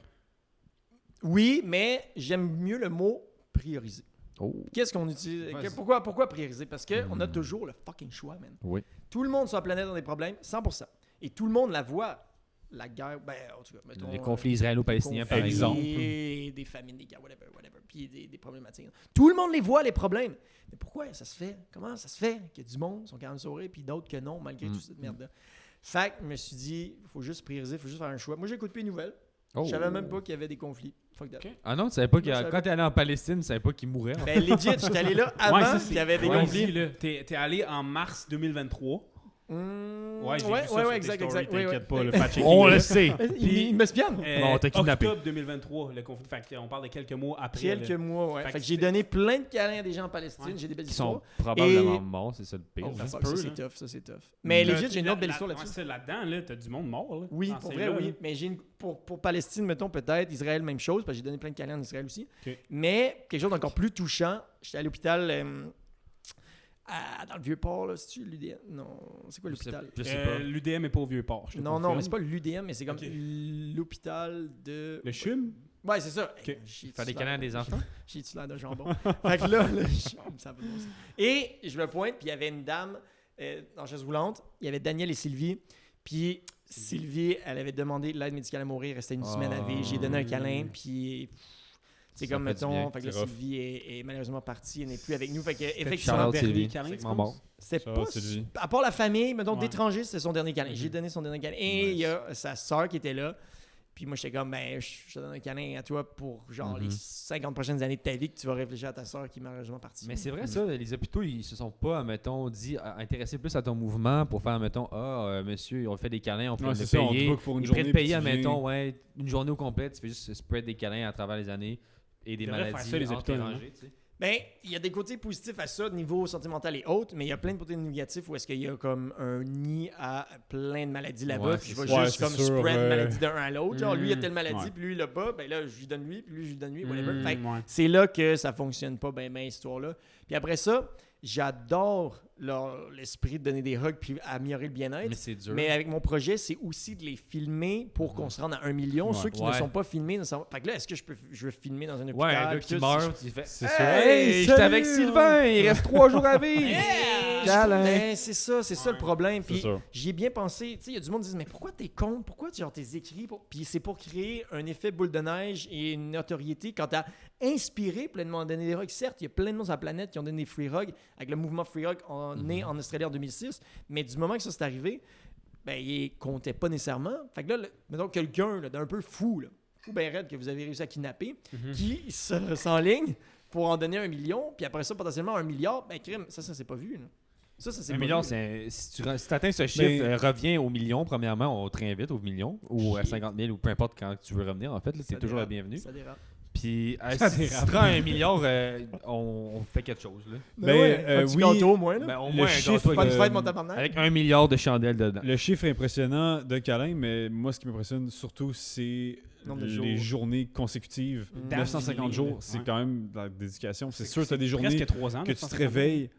Oui, mais j'aime mieux le mot prioriser. Oh. Qu'est-ce qu'on utilise? Vas-y. Pourquoi prioriser? Parce qu'on a toujours le fucking choix, man. Oui. Tout le monde sur la planète a des problèmes, 100%. Et tout le monde la voit. La guerre, ben, en tout cas, mettons, Les conflits israélo-palestiniens, par conflits, exemple. des famines, des guerres, whatever. Puis des problématiques. Tout le monde les voit, les problèmes. Mais pourquoi ça se fait? Comment ça se fait qu'il y a du monde qui sont quand même saurés, puis d'autres que non, malgré toute cette merde-là? Fait que je me suis dit, il faut juste prioriser, il faut juste faire un choix. Moi, j'écoute plus les nouvelles. Oh. Je savais même pas qu'il y avait des conflits. Fuck that. Ok. Ah non, tu savais pas Non, je savais quand t'es allé en Palestine, tu savais pas qu'il mourait. En fait. Ben, legit, j'étais allé là avant ça, qu'il y avait des ouais, conflits. ici, là. T'es allé en mars 2023. Ouais, j'ai vu ça sur tes exact, stories, exact. Ouais, t'inquiète ouais. pas, le fact-checking. On est le là. sait. Il m'espionne. Bon, on t'a kidnappé. Octobre 2023, le conflit. Fait qu'on parle de quelques mois après. Quelques là. mois, ouais. Fait Fait que que j'ai c'était- donné plein de câlins à des gens en Palestine. Ouais. J'ai des belles Qui histoires. sont probablement Et- morts, c'est ça le pire. Oh, là. fuck, peut, ça là. c'est tough, ça c'est tough. Mais Là, legit, j'ai une autre belle là- histoire ouais, là-dessus. ça, là-dedans, là, t'as du monde mort. Là. Oui, Dans pour ces vrai, là, oui. là. Mais pour Palestine, mettons, peut-être. Israël, même chose, parce que j'ai donné plein de câlins en Israël aussi. Ok. Mais quelque chose d'encore plus touchant, j'étais à l'hôpital dans le Vieux-Port, là. C'est-tu l'UDM? Non, c'est quoi l'hôpital? Je sais pas. L'UDM est pas au Vieux-Port. je te Non, confirme. mais c'est pas l'UDM, mais c'est comme Ok. l'hôpital de... Le CHUM? Ouais, c'est ça. Ok. Faire des câlins à des enfants? J'ai-tu l'air de jambon? Fait que là, ça va bon sens. Et je me pointe, puis il y avait une dame en chaise roulante. Il y avait Daniel et Sylvie. Puis Sylvie, elle avait demandé l'aide médicale à mourir. Il restait une semaine à vivre. J'ai donné un câlin, puis... C'est Ça comme, fait du bien. mettons, fait que là, C'est rough. Sylvie est malheureusement partie, elle n'est plus avec nous. Fait que, Shout effectivement, out Sylvie. câlin, C'est tu vraiment penses? bon. c'était Shout pas... out Sylvie. À part la famille, mettons, Ouais. d'étrangers, c'était son dernier câlin. J'ai Mhm. donné son dernier câlin. Et il y a sa sœur qui était là. Puis moi, j'étais comme, ben, je te donne un câlin à toi pour, genre, les 50 prochaines années de ta vie que tu vas réfléchir à ta sœur qui est malheureusement partie. Mais c'est vrai ça, les hôpitaux, ils se sont pas, mettons, intéressés plus à ton mouvement pour faire, mettons, monsieur, on fait des câlins, on peut Ouais, le c'est ça, on te payer. book pour une Ils prennent journée. payer, puis tu viens. mettons, ouais, une journée au complet, tu fais juste spread des câlins à travers les années et des Ils devraient faire maladies ça, les entre hôpitaux, érangées, tu sais. Ben, il y a des côtés positifs à ça, niveau sentimental et autres, mais il y a plein de côtés négatifs où est-ce qu'il y a comme un nid à plein de maladies là-bas, Ouais, puis je c'est vais ça. juste Ouais, comme c'est sûr, spread ouais. maladie d'un à l'autre. Genre, lui, il a telle maladie, Ouais. puis lui, il l'a pas, ben là, je lui donne lui, puis lui, je lui donne lui, whatever. Mm. Fait que Ouais. c'est là que ça fonctionne pas, ben, cette histoire-là. Puis après ça, j'adore l'esprit de donner des hugs puis améliorer le bien-être. Mais c'est dur. Mais avec mon projet, c'est aussi de les filmer pour qu'on se rende à 1 million. Ouais. Ceux qui Ouais. ne sont pas filmés, fait que là, est-ce que je veux filmer dans un hôpital? Ouais, un gars puis qui tout, meurt, tu fais C'est sûr. Hey, j'étais avec Sylvain, il reste 3 jours à vivre. Câlin. Ben, c'est ça le problème. C'est Puis sûr. j'y ai bien pensé. Tu sais, il y a du monde qui dit mais pourquoi t'es con? Pourquoi genre t'es écrit? Puis c'est pour créer un effet boule de neige et une notoriété quand t'as inspiré pleinement à donner des rugs. Certes, il y a plein de monde sur la planète qui ont donné des free rugs avec le mouvement free rug né en Australie en 2006. Mais du moment que ça s'est arrivé, ben il comptait pas nécessairement. Fait que là, mettons quelqu'un là, d'un peu fou, là, ou ben raide que vous avez réussi à kidnapper, qui s'enligne pour en donner 1 million, puis après ça, potentiellement 1 milliard, ben crime, ça s'est pas vu. Là. Ça s'est 1 pas million, vu, là. si tu atteins ce chiffre, Mais- reviens au million, premièrement, on te réinvite au million, ou à 50 000, ou peu importe quand tu veux revenir, en fait, Ça tu es toujours le dérape, bienvenu. Ça dérape. Puis, Ça si tu dérape. prends 1 milliard, on fait quelque chose, là. Ben, un petit oui, gâteau au moins. Là. Ben, au Le moins, un chiffre, gâteau Pas de avec, fête, mon tabarnak. avec 1 milliard de chandelles dedans. le chiffre impressionnant de câlin, mais moi, ce qui m'impressionne surtout, c'est Nombre de les jours. journées consécutives. Mm. 950 jours, Ouais. c'est quand même de la dédication. C'est sûr que tu as des journées Presque 3 ans. que tu te réveilles.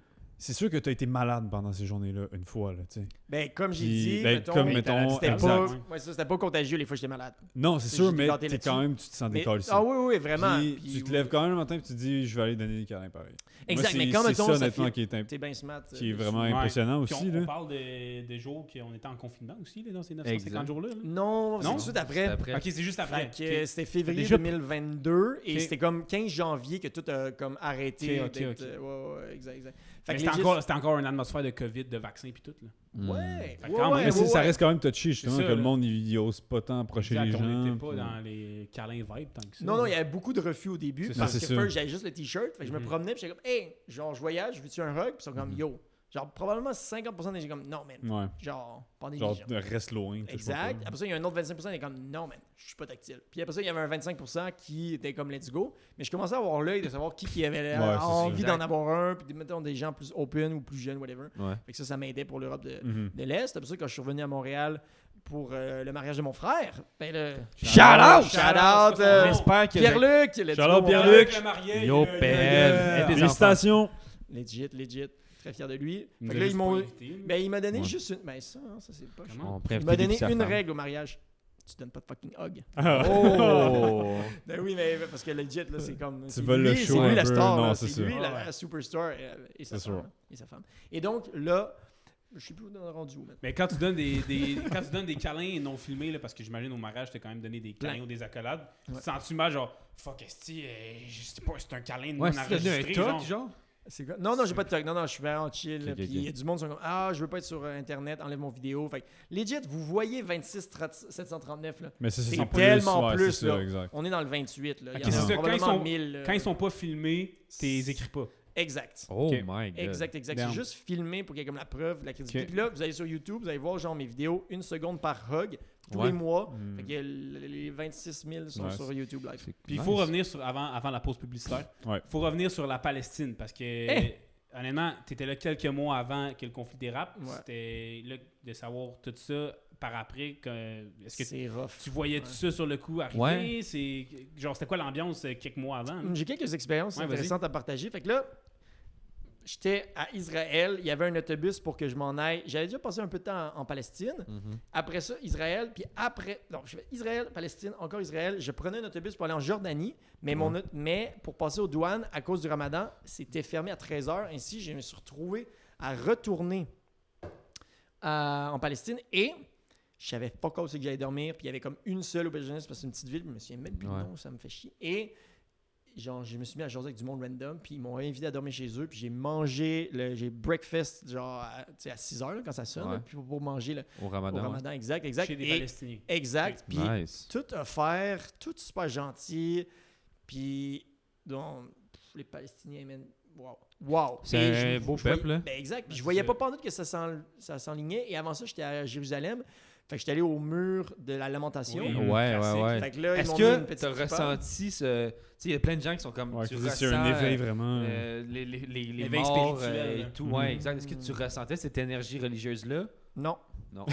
C'est sûr que tu as été malade pendant ces journées-là, une fois. Là, tu sais. Ben, comme j'ai Puis, dit, ben, mettons, comme, ben, mettons, c'était exact. pas, ouais, ça, c'était pas contagieux les fois que j'étais malade. Non, c'est C'est sûr, juste mais gâté t'es là-dessus. quand même, tu te sens Mais- décollé. ah oui, vraiment. Puis, Puis, tu te oui. lèves quand même le matin et tu te dis, je vais aller donner des câlins pareil. Exact, Moi, mais quand, c'est mettons, ça, ça honnêtement, fait- qui est, T'es bien smart. qui est dessus. vraiment Ouais. impressionnant Puis aussi. on là. parle des jours qu'on était en confinement aussi, là, dans ces 950 Exact. jours-là. là. Non, c'est Non? tout de suite après. C'est après. Ok, c'est juste après. Fait que, Ok. c'était février Déjà- 2022 et Ok. c'était comme 15 janvier que tout a comme arrêté. Ok, d'être, ok. ouais, exact. Mais que c'était legit- encore une atmosphère de COVID, de vaccin puis tout. Là. Ouais, Fait que quand même, Mais ça ouais. reste quand même touchy, justement, C'est que ça, le là. monde, il ose pas tant approcher les Exact, on gens. n'était pas puis- dans les câlins vibes tant que ça. Non, il y avait beaucoup de refus au début C'est parce ça. que C'est sûr. first, j'avais juste le t-shirt. Fait que je me Mhm. promenais puis j'étais comme, hey, genre, je voyage, veux-tu un hug? Puis ils sont comme, yo. Genre, probablement 50% des gens comme, non, man. Ouais. Genre, pandémie. Genre, genre. reste loin. tu sais, je sais Exact. pas. Après ça, il y a un autre 25% qui est comme, non, man, je suis pas tactile. Puis après ça, il y avait un 25% qui était comme, let's go. Mais je commençais à avoir l'œil de savoir qui avait c'est envie ça. d'en avoir un. Puis mettons des gens plus open ou plus jeunes, whatever. Ouais. Fait que ça m'aidait pour l'Europe de Mhm. l'Est. C'est pour ça que quand je suis revenu à Montréal pour le mariage de mon frère, ben là. Shout out! Shout out! J'espère que... Pierre-Luc! let's Shout go, out mon Pierre-Luc. frère. Yo, pelle! Aide des enfants. Félicitations! Legit. Très fier de lui. Il Fait nous que a là, juste ils m'ont. pas invités. Ben, il m'a donné Ouais. juste une. Ben, ça c'est pas Comment? On pourrait Il m'a inviter donné sa une femme. règle au mariage. Tu donnes pas de fucking hug. Oh! Ben oui, mais parce que legit, là, c'est comme. c'est voles le lui- show C'est lui un la peu. star. Non, là. c'est C'est sûr. lui Ah ouais. la superstar et sa C'est sûr. femme. Et sa femme. Et donc, là, je sais plus où on est rendu où, man. Mais quand tu donnes quand tu donnes des câlins non filmés, là, parce que j'imagine au mariage, t'as quand même donné des câlins Plein. ou des accolades, Ouais. tu te sens-tu mal, genre, fuck, esti, je sais pas, c'est un câlin non Ouais, c'est devenu un enregistré, toc, genre. genre? C'est quoi? Non, j'ai pas de TikTok. Non, je suis vraiment chill. Ok, Puis ok. il y a du monde qui sont comme je veux pas être sur Internet, enlève mon vidéo. Fait que, legit, vous voyez 739 là. Mais c'est C'est plus, tellement ouais, plus, c'est ça, là. exact. On est dans le 28 là. Ok, Il y en a c'est ça. probablement 1000. là. Quand ils sont pas filmés, t'es écris pas. Exact. Oh Ok. my god. Exact. Damn. C'est juste filmé pour qu'il y ait comme la preuve de la crédibilité. Ok. Puis là, vous allez sur YouTube, vous allez voir genre mes vidéos 1 seconde par hug tous Ouais. les mois. Mm. Fait que les 26 000 sont Ouais. sur YouTube Live. Puis il faut revenir sur avant la pause publicitaire. Ouais. Il faut revenir sur la Palestine parce que honnêtement, t'étais là quelques mois avant que le conflit dérape. Ouais. C'était là de savoir tout ça par après. Est-ce que C'est rough. tu voyais tout ça sur le coup arriver? Ouais. C'était quoi l'ambiance quelques mois avant? J'ai quelques expériences Ouais, intéressantes à partager. Fait que là, j'étais à Israël. Il y avait un autobus pour que je m'en aille. J'avais déjà passé un peu de temps en Palestine. Mhm. Après ça, Israël. Puis après, non, je fais Israël, Palestine, encore Israël. Je prenais un autobus pour aller en Jordanie. Mais, mais pour passer aux douanes, à cause du ramadan, c'était fermé à 13h. Ainsi, je me suis retrouvé à retourner en Palestine. Et je savais pas quand c'est que j'allais dormir. Puis il y avait comme une seule aubergiste parce que c'est une petite ville. Je me souviens même plus du Ouais. nom, ça me fait chier. Et genre, je me suis mis à jaser avec du monde random, puis ils m'ont invité à dormir chez eux, puis j'ai mangé, j'ai breakfast, genre, à 6 h quand ça sonne, Ouais. là, puis pour manger Au au Ramadan. ramadan, exact. Chez des Et- Palestiniens. exact, puis Nice. tout offert, tout super gentil, puis donc, les Palestiniens, man, wow. C'est Et un beau je voyais- peuple, là. Ben exact, puis je c'est voyais ça. pas pendant que ça s'enlignait, et avant ça, j'étais à Jérusalem, fait que j'étais allé au mur de la lamentation. Oui. Ouais. Fait que là, ils Est-ce m'ont mis une que petite tu as kippa. ressenti ce. Tu sais, il y a plein de gens qui sont comme. Ouais, tu c'est ressens un éveil vraiment. les L'éveil morts spirituel, et là. tout. Mhm. Ouais, exact. Est-ce que tu ressentais cette énergie religieuse-là? Non. Non.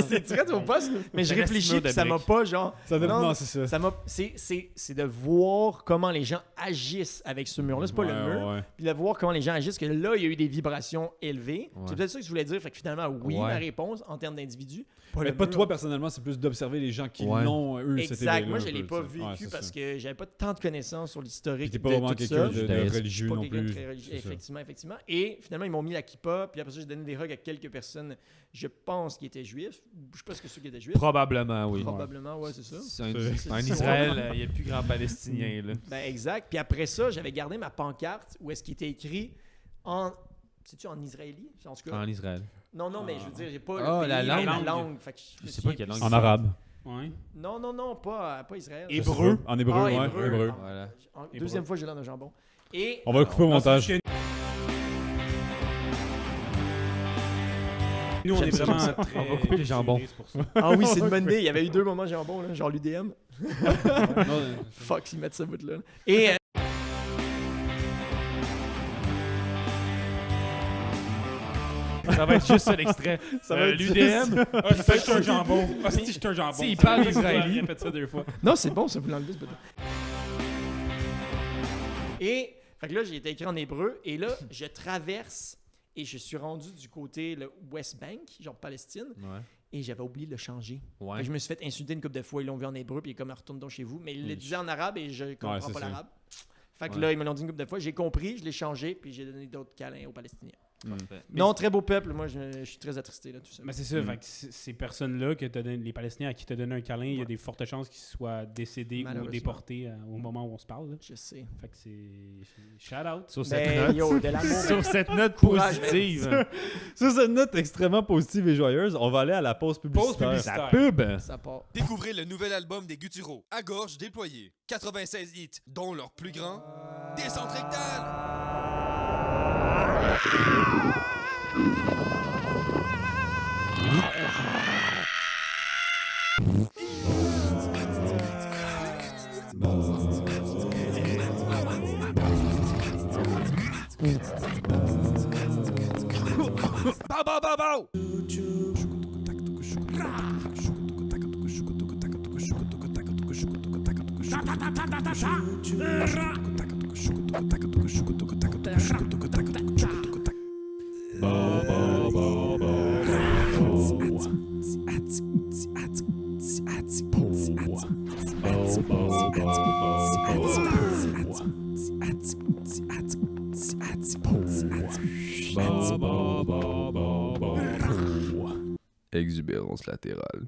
C'est très au poste, mais je Un réfléchis, estimeur puis de ça m'a briques. pas, genre... Ça dépend, Non, non, c'est ça. Ça m'a, c'est de voir comment les gens agissent avec ce mur-là. C'est pas le mur. Ouais. Puis de voir comment les gens agissent, que là, il y a eu des vibrations élevées. Ouais. C'est peut-être ça que je voulais dire. Fait que finalement, oui, Ouais. ma réponse en termes d'individu. Mais le pas mur. toi personnellement, c'est plus d'observer les gens qui Ouais. l'ont, eux, cet Exact. éveil-là Moi, un je l'ai peu, pas tu sais. vécu Ouais, c'est parce ça. que j'avais pas tant de connaissances sur Puis l'historique t'es pas de vraiment tout quelqu'un ça. de Judaïsme. religieux Pas non quelqu'un de plus. très religieux. C'est ça. Effectivement. Et finalement, ils m'ont mis la kippa. Puis après ça, j'ai donné des hugs à quelques personnes, je pense, qui étaient juifs. Je sais pas ce que ceux qui étaient juifs. Probablement, oui. Probablement, ouais, c'est ça. En Israël, il n'y a plus grand Palestinien, là. Ben exact. Puis après ça, j'avais gardé ma pancarte où est-ce qu'il était écrit en... C'est-tu en israélien? En tout cas. En Israël. Non, mais je veux dire, j'ai pas Ah, le la pays, langue. la langue. Fait que Je me sais pas souviens quelle plus. langue. En arabe. Ouais. Non, pas Israël. Hébreu. En hébreu, Ah, ouais. hébreu. Hébreu. Voilà. Deuxième fois, j'ai l'air d'un jambon. Et... On va le couper au Non, c'est montage. juste que Nous, on est J'aime ça, vraiment j'aime ça. très On va couper les jambons. c'est pour ça. Ah oui, c'est une bonne idée. Il y avait eu 2 moments jambon, là, genre l'UDM. Non, Fuck, s'ils mettent ce bout-là. Et... Ça va être juste ça l'extrait. Ça va être l'UDM. Ah, c'est ça, je suis un jambon. Ah, si, je suis un jambon. Si, il parle Ça, israélien. Répète ça 2 fois. Non, c'est bon, ça vous l'enlevez, ce bout-là. Et... Fait que là, j'ai été écrit en hébreu. Et là, je traverse... Et je suis rendu du côté le West Bank, genre Palestine, Ouais. et j'avais oublié de le changer. Fait Ouais. que je me suis fait insulter une couple de fois, ils l'ont vu en hébreu, puis il est comme retourne donc chez vous. Mais il le disait en arabe et je comprends c'est pas ça. l'arabe. Fait que Ouais. là, ils me l'ont dit une couple de fois, j'ai compris, je l'ai changé, puis j'ai donné d'autres câlins aux Palestiniens. Parfait. Non, très beau peuple, moi je suis très attristé là, tout ça. Mais c'est ça, fait que ces personnes-là, que les Palestiniens à qui tu as donné un câlin, il y a des fortes chances qu'ils soient décédés ou Malheureusement. déportés au moment où on se parle. là. Je sais. Fait que c'est shout-out. Sur cette Ben, note, yo, de l'amour. sur cette note Courage, positive, Sur cette note extrêmement positive et joyeuse, on va aller à la pause publicitaire. publicitaire. la pub. Ça part. Découvrez le nouvel album des Gutturaux, À gorge déployée. 96 hits, dont leur plus grand, Descente rectale. Bow, bow, bow, bow. Exubérance latérale.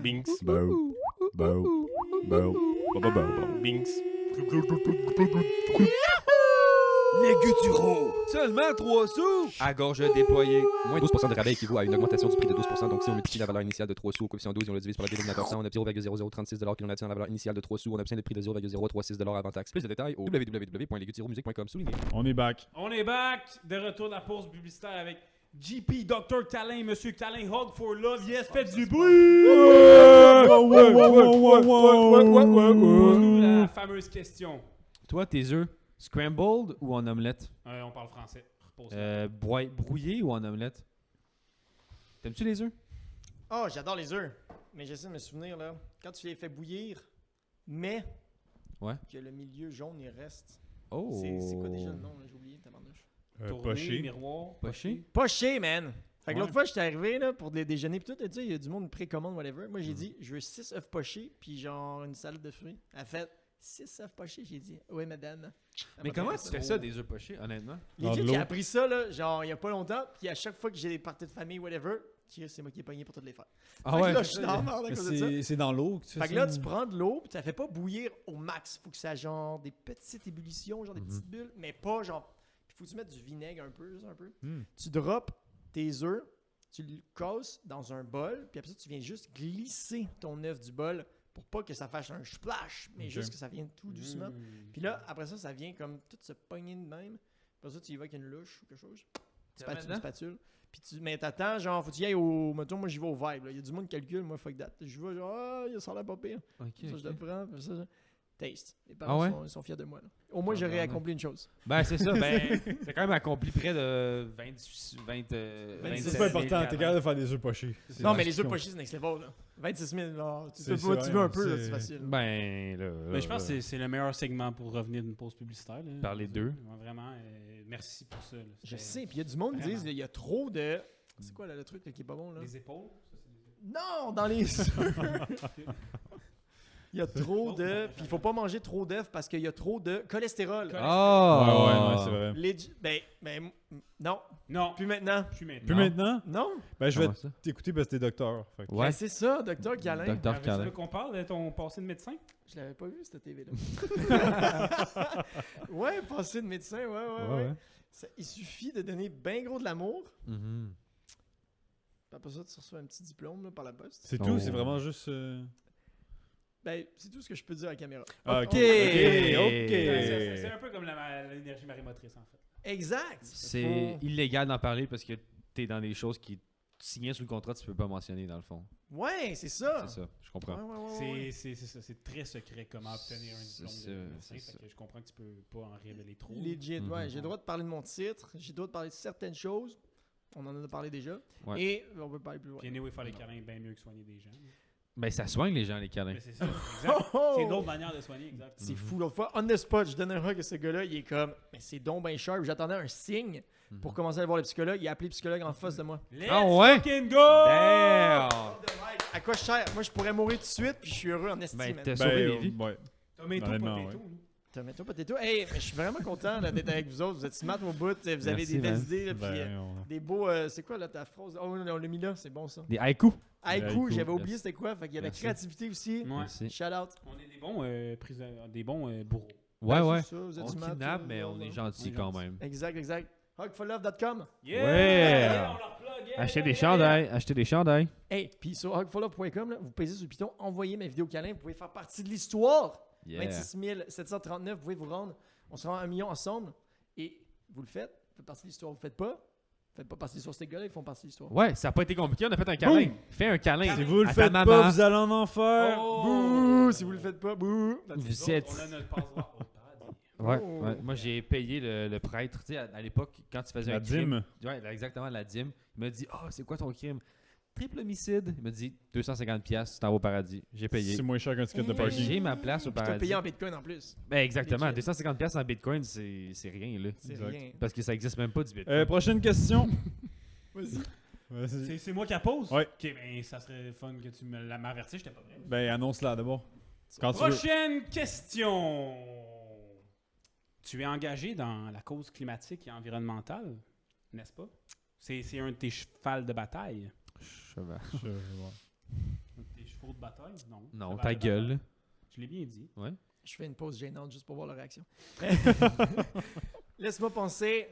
Binks. Binks. Les Gutturaux! Seulement 3 sous! À gorge déployée. Moins 12% de rabais équivaut à une augmentation du prix de 12%. Donc, si on multiplie la valeur initiale de 3 sous au coefficient 12 et on le divise par le dénominateur 100, on obtient 0,0036 $, puis on obtient la valeur initiale de 3 sous, on obtient le prix de 0,036 $ avant taxe. Plus de détails au www.lesgutturauxmusique.com. Souligné. On est back. On est back de retour de la pause publicitaire avec JP, Dr. Calin, Monsieur Calin, Hug for Love, yes, faites du bruit! Pose-nous la fameuse question. Toi, tes œufs, scrambled ou en omelette? On parle français. Repose. Brouillé ou en omelette? T'aimes-tu les œufs? Oh, j'adore les œufs. Mais j'essaie de me souvenir, là, quand tu les fais bouillir, mais Ouais. que le milieu jaune, il reste. Oh! C'est quoi déjà le nom, là? J'ai oublié, tabarnouche. Tourner, Poché. miroir. Poché? Poché, man! Fait que Ouais. l'autre fois, j'étais arrivé là, pour des déjeuners, pis tout, tu sais, il y a du monde précommande, whatever. Moi, j'ai dit, je veux 6 œufs pochés, puis genre une salade de fruits. Elle a fait 6 œufs pochés, j'ai dit, oui, madame. Elle Mais m'a comment fait tu fais ça, des œufs pochés, honnêtement? Dans Legit, de j'ai l'eau. appris ça, là, genre, il y a pas longtemps, puis à chaque fois que j'ai des parties de famille, whatever, c'est moi qui ai pogné pour toutes les faire. Ah Fait que là, je suis dans la merde à Mais cause de ça. c'est dans l'eau que tu fais Fait que ça? là, tu prends de l'eau, puis tu la fais pas bouillir au max. Faut que ça genre des petites ébullitions, genre des petites bulles, mais pas genre. Puis faut que tu mettes du vinaigre un peu, juste un peu. Tu drops tes œufs, tu le casses dans un bol, puis après ça, tu viens juste glisser ton œuf du bol pour pas que ça fasse un splash, mais Ok. juste que ça vienne tout doucement. Puis là, après ça, ça vient comme tout se pogner de même. Après ça, tu y vas avec une louche ou quelque chose. Une spatule. Puis mais t'attends, genre, faut que tu y ailles au. Mettons, moi, j'y vais au vibe. Il y a du monde qui calcule, moi, fuck that. Je vais genre, ça a l'air pas pire. Ok. Ça, je le prends. Puis ça, taste. Les Ah parents ouais? ils sont fiers de moi. Là. Au moins, j'aurais Tabarnak. accompli une chose. Ben, c'est ça. Ben, t'as quand même accompli près de 27 C'est pas important, t'es capable de faire des œufs pochés. Non, mais les œufs pochés, c'est next level. Là. 26 000, là. Tu C'est veux ça, un peu, là, c'est- c'est facile. Ben, là. Mais je pense que c'est le meilleur segment pour revenir d'une pause publicitaire. Là. Parler d'eux. Ouais, vraiment, merci pour ça. Là. Je C'était- sais, puis il y a du monde qui Vraiment. disent il y a trop de. C'est quoi là, le truc là, qui est pas bon là? Les épaules. Ça, c'est les épaules. Non, dans les œufs! Il y a trop de. Puis il faut pas manger trop d'œufs parce qu'il y a trop de cholestérol. Ah! Ouais, c'est vrai. Non, Non, plus maintenant. plus maintenant. Puis maintenant, Non? ben, je vais Comment ça? t'écouter parce que t'es docteur. Fait que- Ouais. Ben, c'est ça, docteur Calin. Docteur Tu Calin. veux qu'on parle de ton passé de médecin? Je l'avais pas vu, cette TV-là. Ouais, passer de médecin, ouais. Il suffit de donner bien gros de l'amour. Mhm. Puis après ça, tu reçois un petit diplôme là, par la poste. C'est Oh. tout, c'est vraiment juste. Ben, c'est tout ce que je peux dire à la caméra. Ah, Ok. ok. C'est un peu comme l'énergie marémotrice, en fait. Exact. C'est Faut- illégal d'en parler parce que t'es dans des choses qui signées sous le contrat, tu peux pas mentionner dans le fond. Ouais, c'est ça. C'est ça, je comprends. Ouais. C'est ça, c'est très secret comment obtenir un diplôme C'est de ça, médecin. c'est Fait que je comprends que tu peux pas en révéler trop. Legit, Mhm. ouais. J'ai le droit de parler de mon titre. J'ai le droit de parler de certaines choses. On en a parlé déjà. Ouais. Et on peut parler plus loin. Puis anyway, faire les câlins est bien mieux que soigner des gens. Ben, ça soigne les gens, les câlins. Mais c'est ça, exact. Oh! C'est d'autres manières de soigner, exact. C'est fou. L'autre fois, on the spot, je donne un hug à ce gars-là. Il est comme, mais c'est donc ben sharp. J'attendais un signe pour commencer à aller voir le psychologue. Il a appelé le psychologue en face de moi. Let's Ah ouais? fucking go! Damn! À quoi je sers? Moi, je pourrais mourir tout de suite, puis je suis heureux en estime. Ben, man. t'as sauvé des vies. Ouais. Tomato, Honnêtement, potato. Tomato, potato. Hey, mais je suis vraiment content là, d'être avec vous autres. Vous êtes smart au bout. Vous avez Merci, des belles man. idées. Là, puis, Ben, on- des beaux. C'est quoi là ta phrase? Oh, on l'a mis là. C'est bon ça. Des haïkus. Haïku, haïku, j'avais oublié merci. c'était quoi. Fait qu'il y a de la Merci. créativité aussi. Ouais. Merci. Shout out. On est des bons des bons bourreaux. Ouais, Ben, ouais. c'est ça, vous êtes On smart, kidnappe, là, mais là, on là. est gentil On est quand gentil. même. Exact. Hugfullove.com. Yeah! Ouais! On leur plug, yeah, Achetez yeah, des yeah, chandails, achetez des chandails. Hey, puis sur hugfullove.com, là, vous pèsez sur le piton, envoyez ma vidéo câlin, vous pouvez faire partie de l'histoire. Yeah. 26 739, vous pouvez vous rendre. On se rend à 1 million ensemble. Et vous le faites, vous faites partie de l'histoire. Vous le faites pas partie de l'histoire. Ces gars-là, ils font partie de l'histoire. Ouais, ça a pas été compliqué, on a fait un câlin. Boum! Fais un câlin. Si vous le à ta faites maman. pas, vous allez en enfer. Bouh! Si vous le faites pas, bouh! Vous On êtes. a notre passe-droit au paradis. Ouais, Oh. ouais. Moi, j'ai payé le prêtre. Tu sais, à l'époque, quand tu faisais La un crime. dîme. Ouais, exactement, la dîme. Il m'a dit, oh, c'est quoi ton crime? Triple homicide. Il m'a dit, 250$, tu t'en vas au paradis. J'ai payé. C'est moins cher qu'un ticket de Hey. parking. J'ai ma place au Puis t'as paradis. payé en bitcoin en plus. Ben, exactement. Legit. 250$ en bitcoin, c'est rien, là. C'est Exact. rien. Parce que ça existe même pas du bitcoin. Prochaine question. Vas-y. Vas-y. C'est moi qui la pose? Ouais. Ok, ben ça serait fun que tu me m'avertisses, j'étais pas prêt. Ben, annonce-la d'abord. Quand tu veux. Prochaine question. Tu es engagé dans la cause climatique et environnementale, n'est-ce pas? C'est un de tes chevals de bataille. Cheval. Ouais. Un de tes chevaux de bataille? Non. Non, Cheval ta de gueule. bataille. Je l'ai bien dit. Je fais une pause gênante juste pour voir leur réaction. Laisse-moi penser.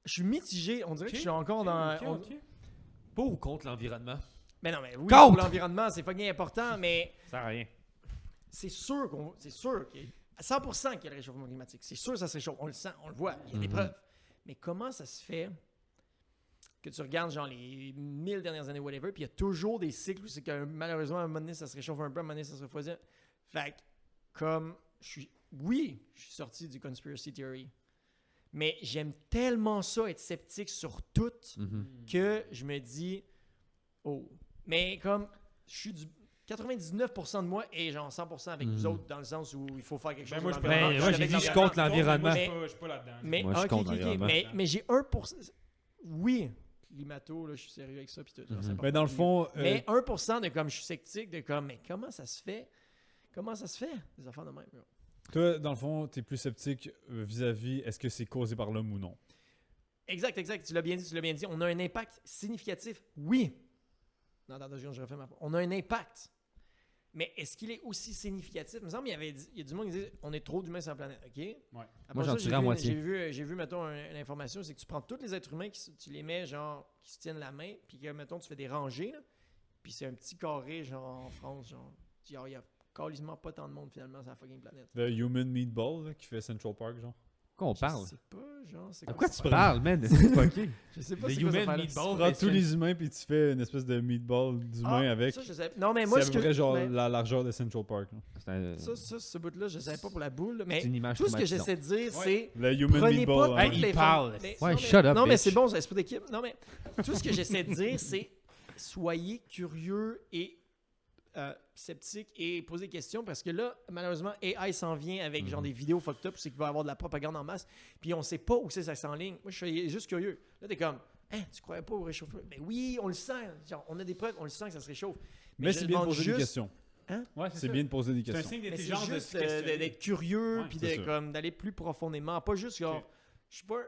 Je suis mitigé. On dirait que je suis encore dans. Ok. Pour ou contre l'environnement? Mais non, mais oui, Contre! pour l'environnement, c'est fucking important, mais Ça sert à rien. c'est sûr à 100% qu'il y a le réchauffement climatique. C'est sûr que ça se réchauffe. On le sent, on le voit, il y a des preuves. Mais comment ça se fait que tu regardes genre les 1000 dernières années, whatever, puis il y a toujours des cycles où c'est que malheureusement, à un moment donné, ça se réchauffe un peu, à un moment donné, ça se refroidit. Fait que, comme je suis sorti du conspiracy theory, mais j'aime tellement ça, être sceptique sur tout, que je me dis, oh. Mais comme, je suis du 99% de moi et genre 100% avec vous autres, dans le sens où il faut faire quelque chose. Ben moi, je pour peux l'environnement. moi, Je suis j'ai avec dit je compte l'environnement. l'environnement. Moi, je suis pas là-dedans. Mais, Moi, je suis contre l'environnement. mais j'ai 1%. Oui, climato, là, je suis sérieux avec ça. Puis tout, genre, c'est Mais dans le fond, mais 1% de comme je suis sceptique, de comme, mais comment ça se fait? Comment ça se fait? Des affaires de même. Bro. toi, dans le fond, t'es plus sceptique vis-à-vis est-ce que c'est causé par l'homme ou non? Exact. Tu l'as bien dit. On a un impact significatif. Oui. Non, attends, je refais ma. On a un impact. Mais est-ce qu'il est aussi significatif? Il me semble qu'il y a du monde qui dit on est trop d'humains sur la planète. OK? Ouais. Après Moi, j'en ça, tirais à moitié. J'ai vu, mettons, une information, c'est que tu prends tous les êtres humains, tu les mets, genre, qui se tiennent la main, puis que, mettons, tu fais des rangées, là, puis c'est un petit carré, genre, en France, genre, il y a quasiment pas tant de monde, finalement, sur la fucking planète. Le Human Meatball là, qui fait Central Park, genre. Quoi on parle? Je sais pas, genre, c'est À comme quoi ça. tu parles, man? C'est fucké. Je sais pas The c'est quoi cette Human affaire-là. Tu Meatball. prends tous les humains puis tu fais une espèce de meatball d'humain avec. Ça, je sais. Non, mais moi, C'est à peu près genre mais- la largeur de Central Park. Là. C'est un- ce bout-là, je savais pas pour la boule, mais c'est une image tout ce que traumatisante. j'essaie de dire, Ouais. c'est Le Human prenez Meatball. pas hein. toutes il les parle. formes. Mais- Ouais, non, shut mais- up, Non, mais bitch. c'est bon, c'est esprit d'équipe. Non, mais tout ce que j'essaie de dire, c'est soyez curieux et sceptique et posez des questions parce que là, malheureusement, AI s'en vient avec genre des vidéos fucked up, c'est qu'il va y avoir de la propagande en masse, puis on sait pas où c'est ça s'enligne. Moi, je suis juste curieux. Là, t'es comme, hein, tu croyais pas au réchauffement? Ben oui, on le sent. Genre, on a des preuves, on le sent que ça se réchauffe. Mais je c'est bien de demande poser des juste- questions. Ouais, C'est bien de poser des C'est un questions. signe Mais c'est d'intelligence de juste se questionner. d'être curieux Ouais, puis c'est ça. d'aller plus profondément. Pas juste genre, Ok. je suis pas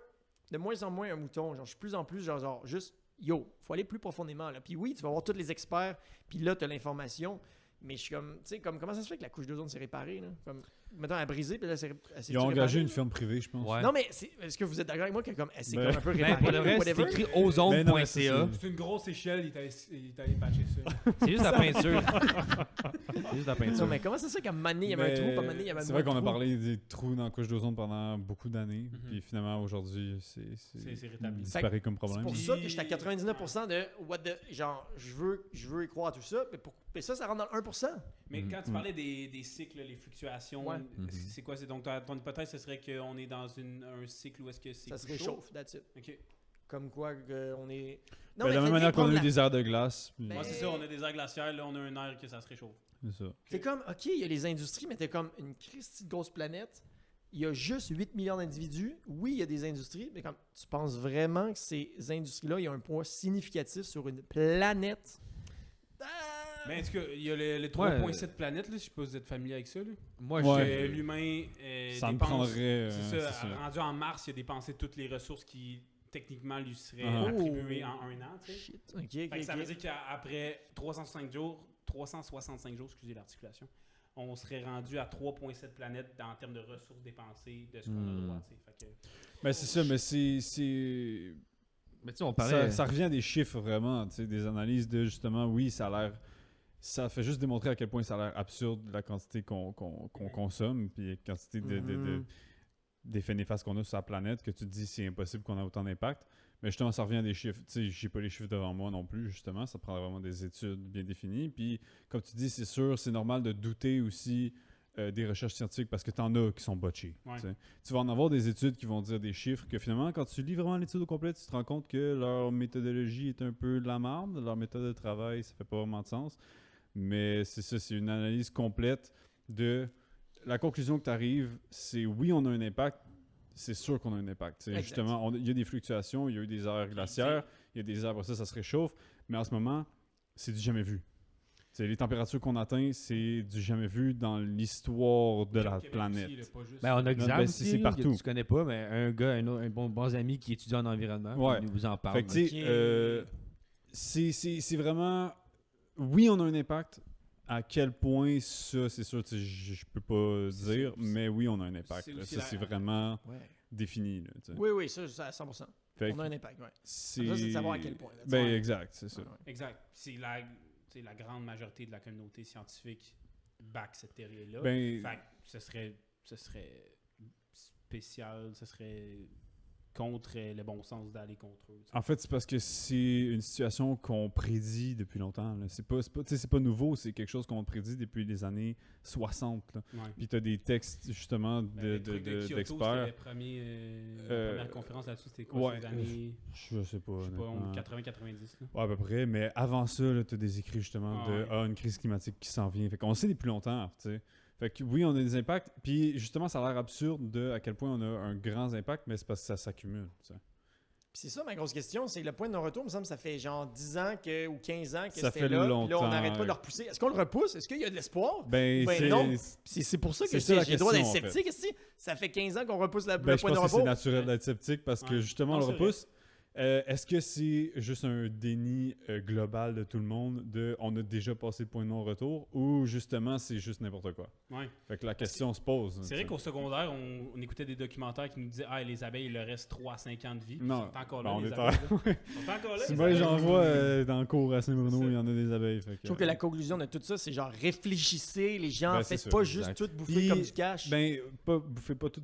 de moins en moins un mouton. Genre, je suis plus en plus genre juste, yo, faut aller plus profondément. Là. Puis oui, tu vas voir tous les experts, puis là, tu as l'information. Mais je suis comme, tu sais, comme comment ça se fait que la couche d'ozone s'est réparée? Là? Comme, mettons, elle a brisé, puis là, elle s'est Ils ont engagé réparée, une là? firme privée, je pense. Ouais. Non, mais est-ce que vous êtes d'accord avec moi que comme, elle s'est Ben- comme un peu Ben, réparée? pour le reste, c'est whatever? écrit Ben non, mais c'est ozone.ca. C'est une grosse échelle, il est allé patcher ça. C'est juste la peinture. C'est juste la Non, peinture. mais comment ça se fait qu'à un moment donné, il y avait un Mais trou, puis à un moment donné, il y avait c'est moins vrai qu'on de a trous? parlé des trous dans la couche d'ozone pendant beaucoup d'années. Puis finalement, aujourd'hui, C'est rétabli. disparu comme C'est problème. pour ça que j'étais à 99% de what the. Genre, je veux y croire à tout ça, mais ça rentre dans le 1%. Mais quand tu parlais des cycles, les fluctuations, Ouais. c'est quoi? C'est donc ton hypothèse, ce serait qu'on est dans un cycle où est-ce que c'est Ça se plus chaud? réchauffe, that's it. Ok. Comme quoi on est. Ben, de la même faites manière qu'on a eu prendre des airs de glace. puis- Ben, Moi, c'est ça, on a des airs glaciaires, là, on a un air que ça se réchauffe. C'est ça. C'est comme, OK, il y a les industries, mais t'es comme une Christie de grosse planète. Il y a juste 8 milliards d'individus. Oui, il y a des industries, mais comme tu penses vraiment que ces industries-là, il y a un poids significatif sur une planète? Mais est-ce qu'il y a le 3,7 planètes, là, je sais pas si vous êtes familier avec ça, là. Moi, Ouais. Que l'humain Ça me dépense- prendrait. C'est ça, c'est ça. rendu en mars, il a dépensé toutes les ressources qui, techniquement, lui seraient Ah. attribuées en un an, tu sais. Shit. OK, Fait que ça veut OK. dire qu'après 365 jours, excusez l'articulation, on serait rendu à 3,7 planètes en termes de ressources dépensées de ce qu'on a droit, tu sais. Fait que- Ben, c'est ça, mais c'est. Mais tu sais, on parlait. Ça revient à des chiffres vraiment, tu sais, des analyses de justement, oui, ça a l'air. Ça fait juste démontrer à quel point ça a l'air absurde la quantité qu'on consomme, puis la quantité d'effets néfastes qu'on a sur la planète, que tu te dis c'est impossible qu'on ait autant d'impact. Mais justement, ça revient à des chiffres. Tu sais, j'ai pas les chiffres devant moi non plus, justement. Ça prend vraiment des études bien définies. Puis, comme tu dis, c'est sûr, c'est normal de douter aussi des recherches scientifiques parce que tu en as qui sont botchées. Ouais. Tu sais. Tu vas en avoir des études qui vont dire des chiffres que finalement, quand tu lis vraiment l'étude au complet, tu te rends compte que leur méthodologie est un peu de la merde. Leur méthode de travail, ça fait pas vraiment de sens. Mais c'est ça, c'est une analyse complète de... La conclusion que tu arrives, c'est oui, on a un impact. C'est sûr qu'on a un impact. Tu sais, Exact. justement, il y a des fluctuations, il y a eu des aires glaciaires, il y a des aires, après ça se réchauffe. Mais en ce moment, c'est du jamais vu. T'sais, les températures qu'on atteint, c'est du jamais vu dans l'histoire de la Québec planète. aussi, là, pas juste- Ben, on a Xam ben, aussi, c'est là, partout. que tu connais pas, mais un gars, un bon ami qui étudie en environnement, Ouais. il nous en parle. Fait que, tu sais, c'est vraiment... Oui, on a un impact. À quel point, ça, c'est sûr, tu sais, je peux pas dire, mais oui, on a un impact. c'est là. aussi Ça, la- c'est vraiment Ouais. défini. Là, tu sais. Oui, ça, à 100%. Fait On que a un impact, ouais. c'est... Après ça, c'est de savoir à quel point, là, tu Ben, vois. exact, c'est ça. Ouais. Exact. C'est la grande majorité de la communauté scientifique back cette théorie-là. Ben, Fait que ce serait spécial, ce serait contre le bon sens d'aller contre eux. tu sais. en fait, c'est parce que c'est une situation qu'on prédit depuis longtemps. Là. C'est pas, tu sais, c'est pas nouveau, c'est quelque chose qu'on prédit depuis les années 60. Là. Ouais. Puis t'as des textes, justement, Ben, de, le truc de Kyoto, d'experts. c'était la première conférence là-dessus, c'était quoi, ouais, ces années, Je sais pas. je sais pas, honnêtement. 80-90, là. Ouais, à peu près, mais avant ça, tu as des écrits justement Ah de ouais. une crise climatique qui s'en vient. Fait qu'on le sait depuis longtemps, tu sais. Fait que oui, on a des impacts. Puis justement, ça a l'air absurde de à quel point on a un grand impact, mais c'est parce que ça s'accumule, tu sais. Puis c'est ça ma grosse question, c'est le point de non-retour, il me semble que ça fait genre 10 ans ou 15 ans que Ça c'était fait là, puis là on longtemps, n'arrête pas de ouais. le repousser. Est-ce qu'on le repousse? Est-ce qu'il y a de l'espoir? Ben, Ben non. C'est pour ça que c'est ça, la j'ai le droit d'être question, en fait. sceptique. Est-ce que ça fait 15 ans qu'on repousse le Ben, je point de pense que c'est repos? naturel d'être sceptique parce que Ouais. justement, Non, on le c'est repousse. Est-ce que c'est juste un déni global de tout le monde de on a déjà passé le point de non-retour ou justement c'est juste n'importe quoi? Ouais. Fait que la question se pose. C'est vrai qu'au secondaire, on écoutait des documentaires qui nous disaient « Ah, les abeilles, il leur reste 3 à 5 ans de vie. » Non. Ils sont encore Ben, là, on les est abeilles. là. Ils sont encore là, Si les moi abeilles. j'en vois dans le cours à Saint-Bruno, C'est ça. il y en a des abeilles. Fait que, Je trouve que la conclusion de tout ça, c'est genre réfléchissez, les gens, Ben, c'est faites ça, pas exact. juste tout bouffer Puis, comme du cash. Ben, bouffez pas tout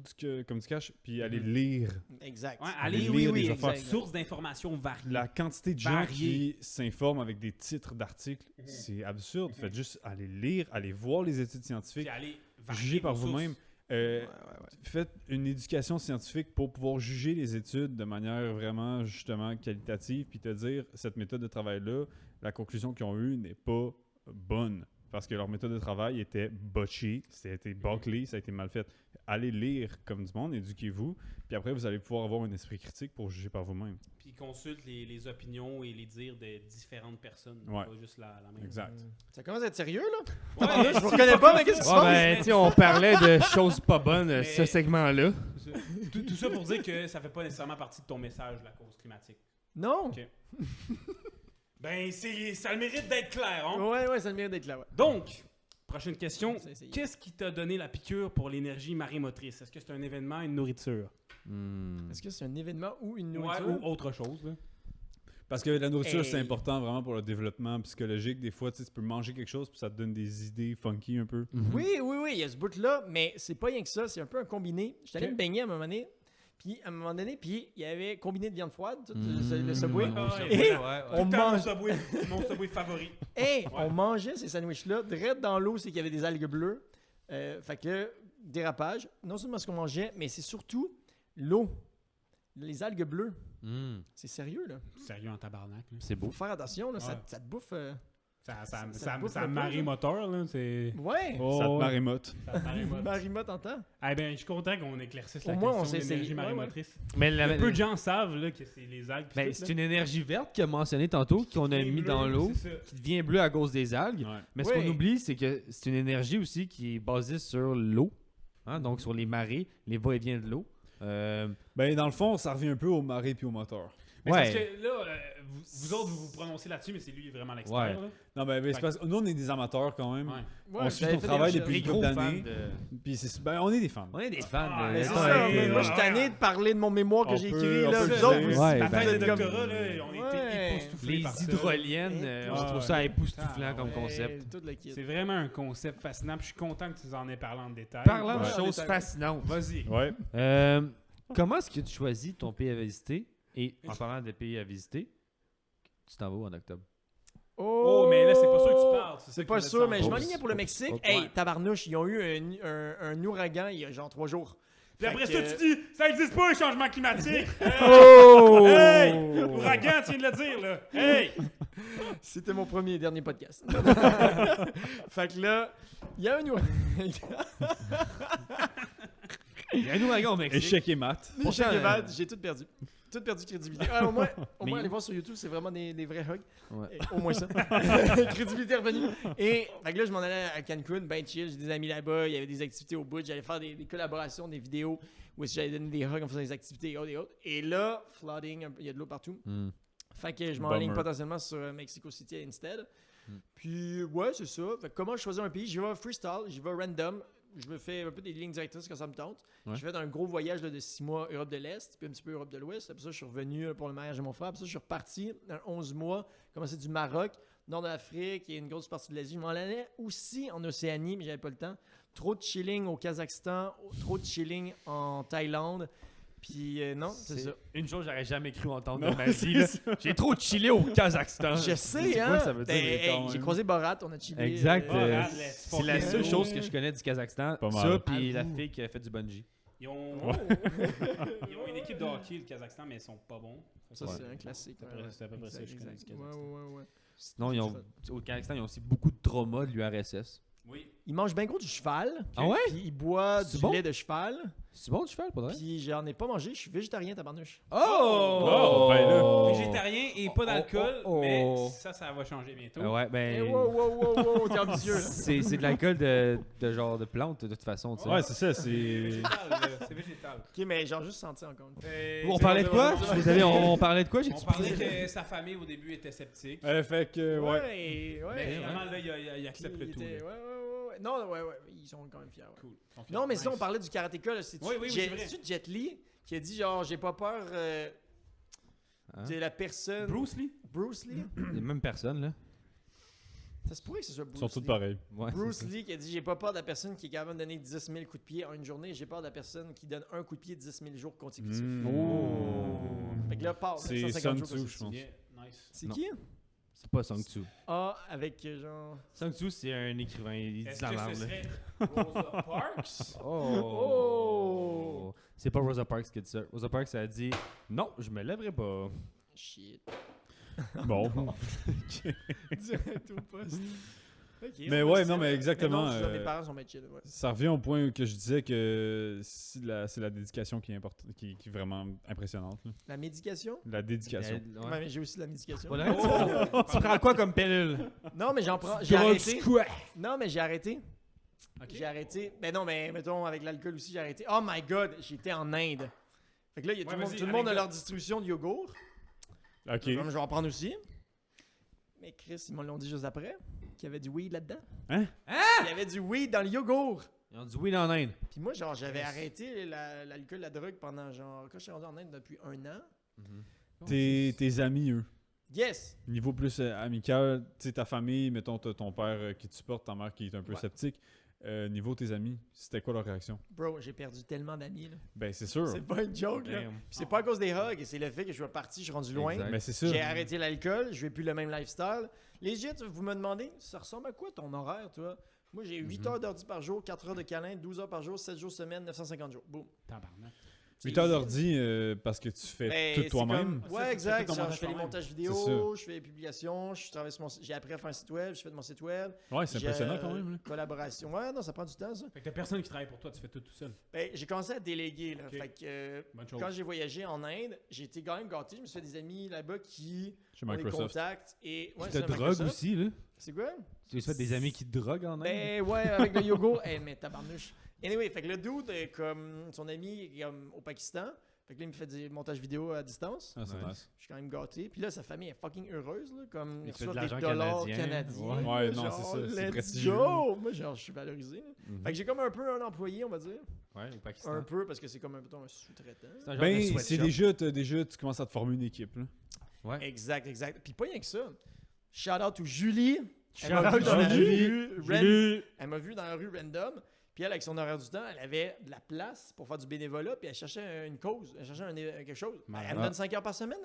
comme du cash, puis allez lire. Exact. Ouais, Allez allez, lire oui, des exact. affaires. Source d'informations variées. La quantité de gens Varié. qui s'informent avec des titres d'articles, c'est absurde. Faites juste aller lire, aller voir les études Puis scientifiques, allez varier juger par vos sources. vous-même. Faites une éducation scientifique pour pouvoir juger les études de manière vraiment, justement, qualitative, puis te dire, cette méthode de travail-là, la conclusion qu'ils ont eue n'est pas bonne. Parce que leur méthode de travail était botchée, ça a été bâclé, ça a été mal fait. Allez lire comme du monde, éduquez-vous, puis après, vous allez pouvoir avoir un esprit critique pour juger par vous-même. Puis consulte les opinions et les dires de différentes personnes. Ouais. Pas juste la même. Exact. Ça commence à être sérieux, là? Ouais, Je vous reconnais pas, mais qu'est-ce qui se Ouais, passe? ben, tu sais, on parlait de choses pas bonnes, Mais- ce segment-là. Tout ça pour dire que ça fait pas nécessairement partie de ton message, la cause climatique. Non? Ok. Ben, ça le mérite d'être clair, hein? Ouais, ça le mérite d'être là, ouais. Donc, prochaine question. Ça, c'est- Qu'est-ce qui t'a donné la piqûre pour l'énergie marémotrice? Est-ce que c'est un événement, une nourriture? Est-ce que c'est un événement ou une Ouais, nourriture? ou autre chose, là? Parce que la nourriture, Hey. c'est important vraiment pour le développement psychologique. Des fois, tu sais, tu peux manger quelque chose puis ça te donne des idées funky un peu. Oui, il y a ce bout-là, mais c'est pas rien que ça, c'est un peu un combiné. J'étais allé Ok. me baigner à un moment donné, puis il y avait combiné de viande froide, tout, le Subway. Et On mange... mon Subway favori. Hey, on mangeait ces sandwichs-là, direct dans l'eau, c'est qu'il y avait des algues bleues. Fait que, dérapage, non seulement ce qu'on mangeait, mais c'est surtout l'eau. Les algues bleues. C'est sérieux, là. Sérieux en tabarnak, là. C'est beau. Faut faire attention, là, Ouais. ça te bouffe. Ça bouffe ça un peu, marémoteur, là. C'est... Ouais! Ça te Oh, marémote. ça marémote. Marie-Mott entend. Eh ben, je suis content qu'on éclaircisse la Au moins, on question sait de l'énergie essayer. Ouais, marémotrice. Mais la, Peu de gens savent là, que c'est les algues. pis ben, tout, c'est là. une énergie verte qu'il a mentionné tantôt, qu'on a Qui est mis bleue, dans l'eau, c'est ça. qui devient bleue à cause des algues. Ouais. Mais ce Oui. qu'on oublie, c'est que c'est une énergie aussi qui est basée sur l'eau, hein, donc sur les marées, les va-et-vient de l'eau. Ben, dans le fond, ça revient un peu au marée puis au moteur. Mais c'est parce Ouais. que là, vous autres, vous vous prononcez là-dessus, mais c'est lui vraiment l'expert. Ouais. là. Non, ben, c'est parce que nous, on est des amateurs quand même. Ouais. Ouais, On suit j'avais ton fait travail des depuis Les une gros couple fans d'années. de... Puis ben, on est des fans. On est des fans Ah, de... Mais c'est Ouais, ça, ouais, moi je suis ouais. tanné de parler de mon mémoire que On j'ai peut- écrit, on là, peut vous le autres, dire. vous- Ouais, Ta ben, thèse de comme- doctorat, là, on était Ouais. époustouflés Les par ça. hydroliennes, on Ouais. trouve ça époustouflant Ah, comme ouais. concept. Tout le kit. C'est vraiment un concept fascinant. Puis je suis content que tu nous en aies parlé en détail. Parlant de Ouais. choses Détail. fascinantes, Vas-y. Ouais. comment est-ce que tu choisis ton pays à visiter? Et en parlant des pays à visiter, tu t'en vas où en octobre? Oh, mais là, c'est pas sûr que tu parles. C'est pas sûr, mais je Oups. m'enlignais pour le Mexique. Oups. Hey, Ouais. tabarnouche, ils ont eu un ouragan il y a genre 3 jours. Puis après Fait ça, que- tu dis, ça existe pas, le changement climatique. Oh! Hey! L'ouragan, tu viens de le dire, là. Hey! C'était mon premier et dernier podcast. Fait que là, il y a un ouragan. Il y a un ouragan au Mexique. Échec et maths. Pourtant, J'ai tout perdu. Tout perdu de crédibilité. Au moins, allez voir sur YouTube, c'est vraiment des vrais hugs. Ouais. Et au moins ça. Crédibilité revenue. Et fait que là, je m'en allais à Cancun, ben chill. J'ai des amis là-bas. Il y avait des activités au bout. J'allais faire des collaborations, des vidéos où j'allais donner des hugs en faisant des activités et autres. Et là, flooding, il y a de l'eau partout. Fait que je m'enligne potentiellement sur Mexico City instead. Puis, ouais, c'est ça. Fait que comment je choisis un pays? J'y vais freestyle, j'y vais random. Je me fais un peu des lignes directrices quand ça me tente. Ouais. J'ai fait un gros voyage là, de 6 mois Europe de l'Est, puis un petit peu Europe de l'Ouest. Après ça, je suis revenu pour le mariage de mon frère. Après ça, je suis reparti dans 11 mois, commencé du Maroc, nord de l'Afrique et une grosse partie de l'Asie. Je m'en allais aussi en Océanie, mais j'avais pas le temps. Trop de chilling au Kazakhstan, trop de chilling en Thaïlande. Puis non, c'est ça. Une chose que j'aurais jamais cru entendre de ma vie. Là. J'ai trop chillé au Kazakhstan. Je sais, C'est hein? quoi ça veut dire? J'ai croisé Borat, on a chillé. Exact. Borat, C'est la seule chose que je connais du Kazakhstan. Pas mal. Ça, puis la Avoue. fille qui a fait du bungee. Ils ont une équipe de hockey, le Kazakhstan, mais ils sont pas bons. Ça, c'est un classique. C'est à peu près ça que je connais du Kazakhstan. Ouais. Sinon, au Kazakhstan, ils ont aussi beaucoup de trauma de l'URSS. Oui. Il mange bien gros du cheval. Ah ouais? Puis il boit C'est du bon? lait de cheval. C'est bon du cheval, pas vrai? Puis j'en ai pas mangé. Je suis végétarien, tabarnouche. Oh, ben là. Végétarien et pas d'alcool, mais ça va changer bientôt. Ouais, ben. Wow, t'es ambitieux, là. C'est de l'alcool de genre de plante, de toute façon. Tu sais. Ouais, c'est ça, c'est. Végétal, là, c'est végétal. Ok, mais genre juste senti encore une fois. On parlait de quoi? Je suis désolé, on parlait de quoi? On parlait que sa famille au début était sceptique. Fait que, ouais. Mais finalement, là, il accepte le tout. là. Non, ouais, ils sont quand même fiers. Ouais. Cool. Non, mais sinon, on parlait du karatéka. Là, c'est-tu, Oui, c'est vrai. c'est-tu Jet Li qui a dit genre, j'ai pas peur Hein? de la personne. Bruce Lee? Bruce Lee? Les mêmes personnes, là. Ça se pourrait que ce soit Ils Bruce sont tous Lee. pareils. Ouais, Bruce c'est ça. Lee qui a dit j'ai pas peur de la personne qui est capable de donner 10 000 coups de pied en une journée, j'ai peur de la personne qui donne un coup de pied 10 000 jours consécutifs. Fait que là, part. C'est 150 Sun jours Tzu, je consécutifs. pense. Yeah, nice. C'est Non. qui? C'est pas Song Tzu. Ah, avec genre. Song Tzu, c'est un écrivain. Il dit Est-ce de la que merde, ce là. serait Rosa Parks? Oh! C'est pas Rosa Parks qui a dit ça. Rosa Parks a dit non, je me lèverai pas. Shit. Bon. Direct au poste. Ok, Mais ouais, non, mais exactement, Mais non, mes parents sont bien chill. Ouais. Ça revient au point que je disais que c'est la dédication qui est importante, qui est vraiment impressionnante. Là. La médication? La dédication. Ouais, mais j'ai aussi de la médication. Voilà. Tu prends quoi comme pilule? Non, mais j'en prends. J'ai arrêté. Non, mais j'ai arrêté. J'ai arrêté. Mais non, mais mettons, avec l'alcool aussi, j'ai arrêté. Oh my god, j'étais en Inde. Fait que là, il y a tout le monde a leur distribution de yogourt. Ok. Comme je vais en prendre aussi. Mais Chris, ils me l'ont dit juste après. Qu'il y avait du weed là-dedans. Hein? Il y avait du weed dans le yogourt. Ils ont dit oui en Inde. Puis moi, genre, j'avais arrêté l'alcool, la drogue pendant genre. Quand je suis rendu en Inde depuis 1 an. Tes amis, eux. Yes! Niveau plus amical, tu sais, ta famille, mettons, t'as ton père qui te supporte, ta mère qui est un peu sceptique. Niveau tes amis, c'était quoi leur réaction? Bro, j'ai perdu tellement d'amis. Là. Ben, c'est sûr. C'est pas une joke. Là. Damn. Puis c'est pas à cause des hugs, c'est le fait que je suis parti, je suis rendu loin. Exact. Mais c'est sûr. J'ai arrêté l'alcool, je vais plus le même lifestyle. Legit, vous me demandez, ça ressemble à quoi ton horaire, toi? Moi, j'ai 8 heures d'ordi par jour, 4 heures de câlin, 12 heures par jour, 7 jours semaine, 950 jours. Boum. Tabarnak. 8 heures d'ordi parce que tu fais Ben, tout c'est toi-même. comme- Ouais, Ça, tu exact. fais ton Genre, je montage fais les toi-même. montages C'est vidéo, je fais les publications, j'ai appris à faire un site web, je fais de mon site web. Ouais, c'est J'ai, impressionnant quand même. Là. Collaboration. Ouais, non, ça prend du temps, ça. Fait que t'as personne qui travaille pour toi, tu fais tout seul. Ben, j'ai commencé à déléguer, là. Ok. Fait que, Bonne chose. quand j'ai voyagé en Inde, j'ai été quand même gâté. Je me suis fait des amis là-bas qui Chez ont des Microsoft. contacts. Et, ouais, Tu c'est te drogues Microsoft. aussi, là. C'est quoi? Tu as fait des amis qui te droguent en Inde? Ben ouais, avec le yogourt. Mais tabarnouche. Anyway, fait que le dude, comme son ami est comme au Pakistan. Fait que là, il me fait des montages vidéo à distance. Ah, c'est Ouais. nice. Je suis quand même gâté. Puis là, sa famille est fucking heureuse. Là, comme Il ils fait de reçoivent l'argent des dollars canadien. canadiens. Ouais. Ouais, là, non, genre, c'est ça, c'est let's prestigieux. go! Moi, genre, je suis valorisé. Là. Mhm. Fait que j'ai comme un peu un employé, on va dire. Ouais, au Pakistan. Un peu, parce que c'est comme un sous-traitant. C'est un genre de Ben, sweatshop. c'est déjà, tu commences à te former une équipe. Là. Ouais. Exact. Puis pas rien que ça. Shout out to Julie. Elle Shout m'a out vu dans la Julie. rue. Elle m'a vu dans la rue random. Puis elle, avec son horaire du temps, elle avait de la place pour faire du bénévolat. Puis elle cherchait une cause. Elle cherchait quelque chose. Elle me donne 5 heures par semaine.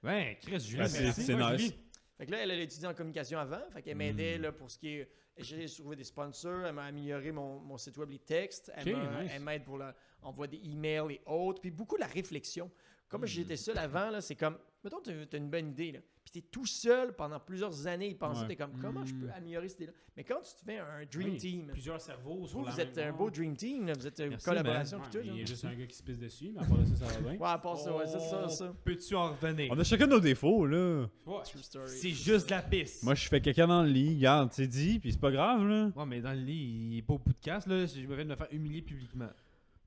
Ouais, Chris, Julie, Ben, c'est merci. c'est Ouais, nice. Julie. Fait que là, elle a étudié en communication avant. Fait qu'elle m'aidait là, pour ce qui est. J'ai trouvé des sponsors. Elle m'a amélioré mon site web, les textes. Ok, nice. Elle m'aide pour envoyer des emails et autres. Puis beaucoup la réflexion. Comme j'étais seul avant, là, c'est comme. Mettons, tu as une bonne idée. Là. Puis t'es tout seul pendant plusieurs années, y penser, Ouais. t'es comme, comment je peux améliorer cette idée-là? Mais quand tu te fais un Dream Oui, Team, Plusieurs cerveaux sur vous, la vous êtes même un beau Dream Team, là, vous êtes une Merci, collaboration Ouais, pis tout. il y a genre. juste un gars qui se pisse dessus, mais à part de ça, ça va bien. Ouais, à part ça, ouais, ça. Peux-tu en revenir? On a chacun nos défauts, là. Ouais. True story. C'est juste de la pisse. Moi, je fais caca dans le lit, regarde, c'est dit, puis c'est pas grave, là. Ouais, mais dans le lit, il est pas au bout de casse, là. Je me viens de me faire humilier publiquement.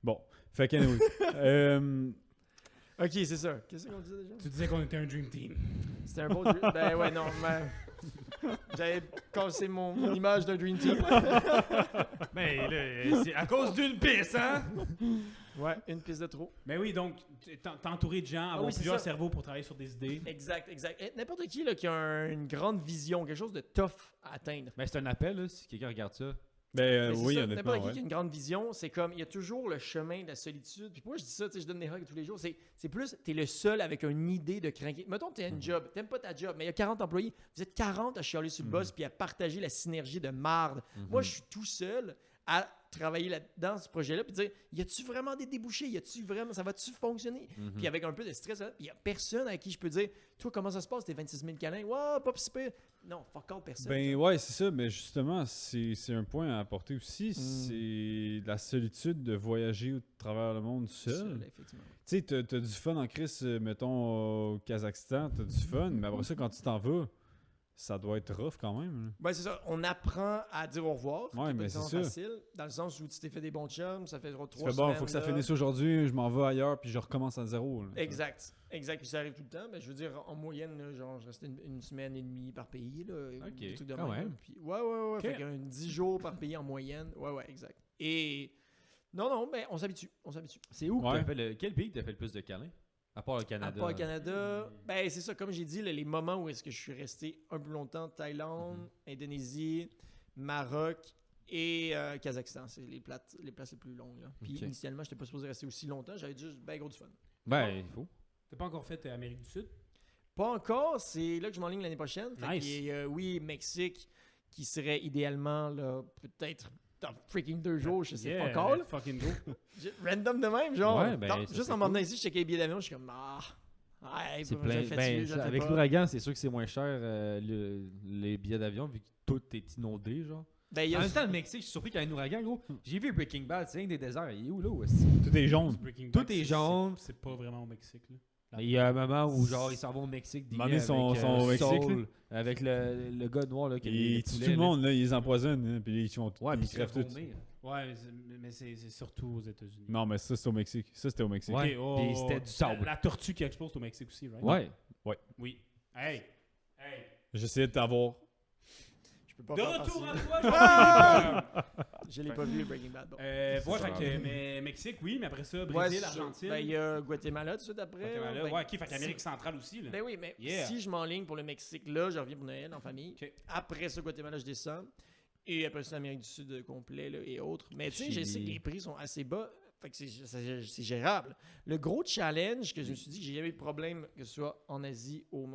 Bon, fait qu'anyway. Ok, c'est ça. Qu'est-ce qu'on disait déjà? Tu disais qu'on était un Dream Team. C'était un beau Dream... Ben ouais, non, mais... J'avais cassé mon image d'un Dream Team. Ben là, c'est à cause d'une pisse, hein? Ouais, une piste de trop. Mais oui, donc, t'entourer de gens, avoir oui, c'est plusieurs ça. cerveaux pour travailler sur des idées. Exact. Et n'importe qui là, qui a une grande vision, quelque chose de tough à atteindre. Ben c'est un appel, là, si quelqu'un regarde ça. Mais c'est oui, ça, honnêtement, n'importe qui ouais. qui a une grande vision, c'est comme, il y a toujours le chemin de la solitude. Puis pourquoi je dis ça, tu sais, je donne des hugs tous les jours, c'est plus, t'es le seul avec une idée de craquer. Mettons, t'as une job, t'aimes pas ta job, mais il y a 40 employés, vous êtes 40 à chialer sur le boss puis à partager la synergie de marde. Moi, je suis tout seul à travailler dans ce projet-là puis dire, y a-tu vraiment des débouchés? Y a-tu vraiment, ça va-tu fonctionner? Puis avec un peu de stress, il y a personne à qui je peux dire, toi, comment ça se passe, tes 26 000 câlins? Wow, pas si pire. Non, fuck all, personne. Ben ouais, c'est ça, mais justement, c'est un point à apporter aussi, c'est la solitude de voyager au travers le monde seul. Effectivement. Tu sais, t'as du fun en Chris, mettons, au Kazakhstan, t'as du fun, mais après ça, quand tu t'en vas, ça doit être rough quand même. Là. Ben, c'est ça. On apprend à dire au revoir. Ouais, qui est pas mais nécessairement c'est ça. facile. Dans le sens où tu t'es fait des bons chums, ça fait 3 Tu fais semaines. bon, faut que ça là. finisse aujourd'hui, je m'en vais ailleurs, puis je recommence à zéro. Là. Exact. Puis ça arrive tout le temps. Ben, je veux dire, en moyenne, là, genre, je restais une semaine et demie par pays. Là, des trucs de quand même. Puis, ouais. Fait qu'un 10 jours par pays en moyenne. Ouais, exact. Et non, ben, on s'habitue. C'est où que Ouais. t'as fait quel pays que t'as fait le plus de câlins? À part le Canada. À part au Canada, ben c'est ça, comme j'ai dit, là, les moments où est-ce que je suis resté un peu longtemps, Thaïlande, Indonésie, Maroc et Kazakhstan, c'est les places les plus longues. Là. Puis Ok. initialement, je n'étais pas supposé rester aussi longtemps, j'avais juste ben gros du fun. Ben, il faut. T'as pas encore fait Amérique du Sud? Pas encore, c'est là que je m'enligne l'année prochaine. Fait Nice. qu'il y a, oui, Mexique, qui serait idéalement, là, peut-être dans freaking 2 jours, je sais pas encore. Là. Fucking go. Random de même, genre. Ouais, ben, non, ça, juste c'est en m'en venant cool. ici, je checkais les billets d'avion, je suis comme, ouais, C'est je plein. le fais Ben, dessus, je le fais avec pas. l'ouragan, c'est sûr que c'est moins cher les billets d'avion vu que tout est inondé, genre. Ben, il y En a même temps, le Mexique, je suis surpris qu'il y ait un ouragan, gros. J'ai vu Breaking Bad, c'est un des déserts. Il est où, là? Où est-ce que- Tout est jaune. Breaking Tout Bad, est c'est- jaune. C'est pas vraiment au Mexique, là. Mais il y a un moment où, genre, ils s'en vont au Mexique. Maman, ils sont au Mexique, Soul, avec le gars noir, là, qui a Et des tout poulets, le là. monde, là, ils les empoisonnent, hein, puis ils font Ouais, ils puis crèvent ils se tous. font vomir. Ouais, mais c'est surtout aux États-Unis. Non, mais ça, c'est au Mexique. Ça, c'était au Mexique. Ouais. Ok, Puis c'était du sable. La tortue qui explose au Mexique aussi, right? Ouais. Oui. Hey! J'essayais de t'avoir. Je peux pas De faire retour partie. à toi, Je l'ai pas vu, Breaking Bad. Bon. ouais, fait que, mais Mexique, oui, mais après ça, Brésil, Ouais, c'est ça. Argentine. Ben, il y a Guatemala tout de suite après. Guatemala, Ben, ouais, ok, fait qu'Amérique centrale aussi, là. Ben oui, mais Yeah. si je m'enligne pour le Mexique, là, je reviens pour Noël en famille. Ok. Après ça, Guatemala, je descends. Et après ça, l'Amérique du Sud complet là, et autres. Mais tu sais, je Chili. sais que les prix sont assez bas. Fait que c'est gérable. Le gros challenge que je me suis dit que j'ai jamais eu de problème, que ce soit en Asie ou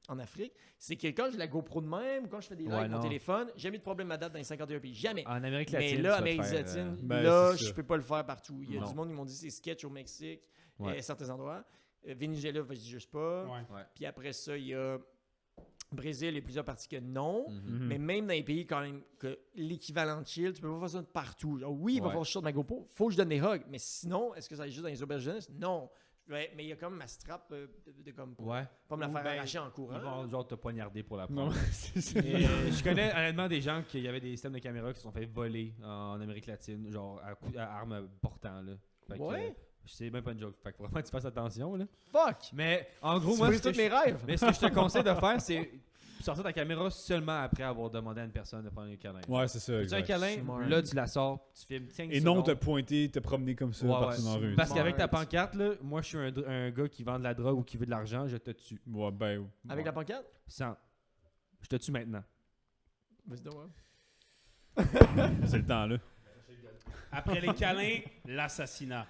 en Afrique, c'est que quand j'ai la GoPro de même, quand je fais des lives Ouais, avec mon non. téléphone, j'ai jamais eu de problème à date dans les 51 pays. Jamais. En Amérique Mais latine. là, tu vas Amérique te faire, latine, ben, là, c'est je ça. peux pas le faire partout. Il y a Non. du monde qui m'ont dit c'est sketch au Mexique, Ouais. à certains endroits. Venezuela, je dis juste pas. Ouais. Puis après ça, il y a Brésil et plusieurs parties que non. Mhm. Mais même dans les pays quand même que l'équivalent de chill, tu peux pas faire ça de partout. Genre, oui, il va Ouais. falloir que je sorte ma GoPro, faut que je donne des hugs. Mais sinon, est-ce que ça va juste dans les auberges jeunesse? Non. Mais il y a comme ma strap de comme pour Ouais. pas me la Ou faire ben, arracher en courant. Ils vont genre te poignarder pour la Non, prendre. c'est ça. Et, je connais honnêtement des gens qui avaient des systèmes de caméra qui se sont fait voler en Amérique latine, genre à armes portant. Là. Fait que, Ouais. je sais même pas une joke. Fait que faut vraiment que tu fasses attention. Là. Fuck! Mais en gros, Tu moi, brises ce que tous mes rêves! mais ce que je te conseille de faire, c'est sortir ta caméra seulement après avoir demandé à une personne de prendre un câlin. Ouais, c'est ça. Tu as un exact. câlin, Smart. là tu la sors, tu filmes 5 Et non te pointer, te promener comme ça Ouais, partout ouais. dans la rue. Parce qu'avec ta Smart. pancarte, là, moi je suis un gars qui vend de la drogue ou qui veut de l'argent, je te tue. Ouais, ben. Avec la pancarte? Sans. Je te tue maintenant. Vas-y donc, ouais. C'est le temps, là. Après les câlins, l'assassinat.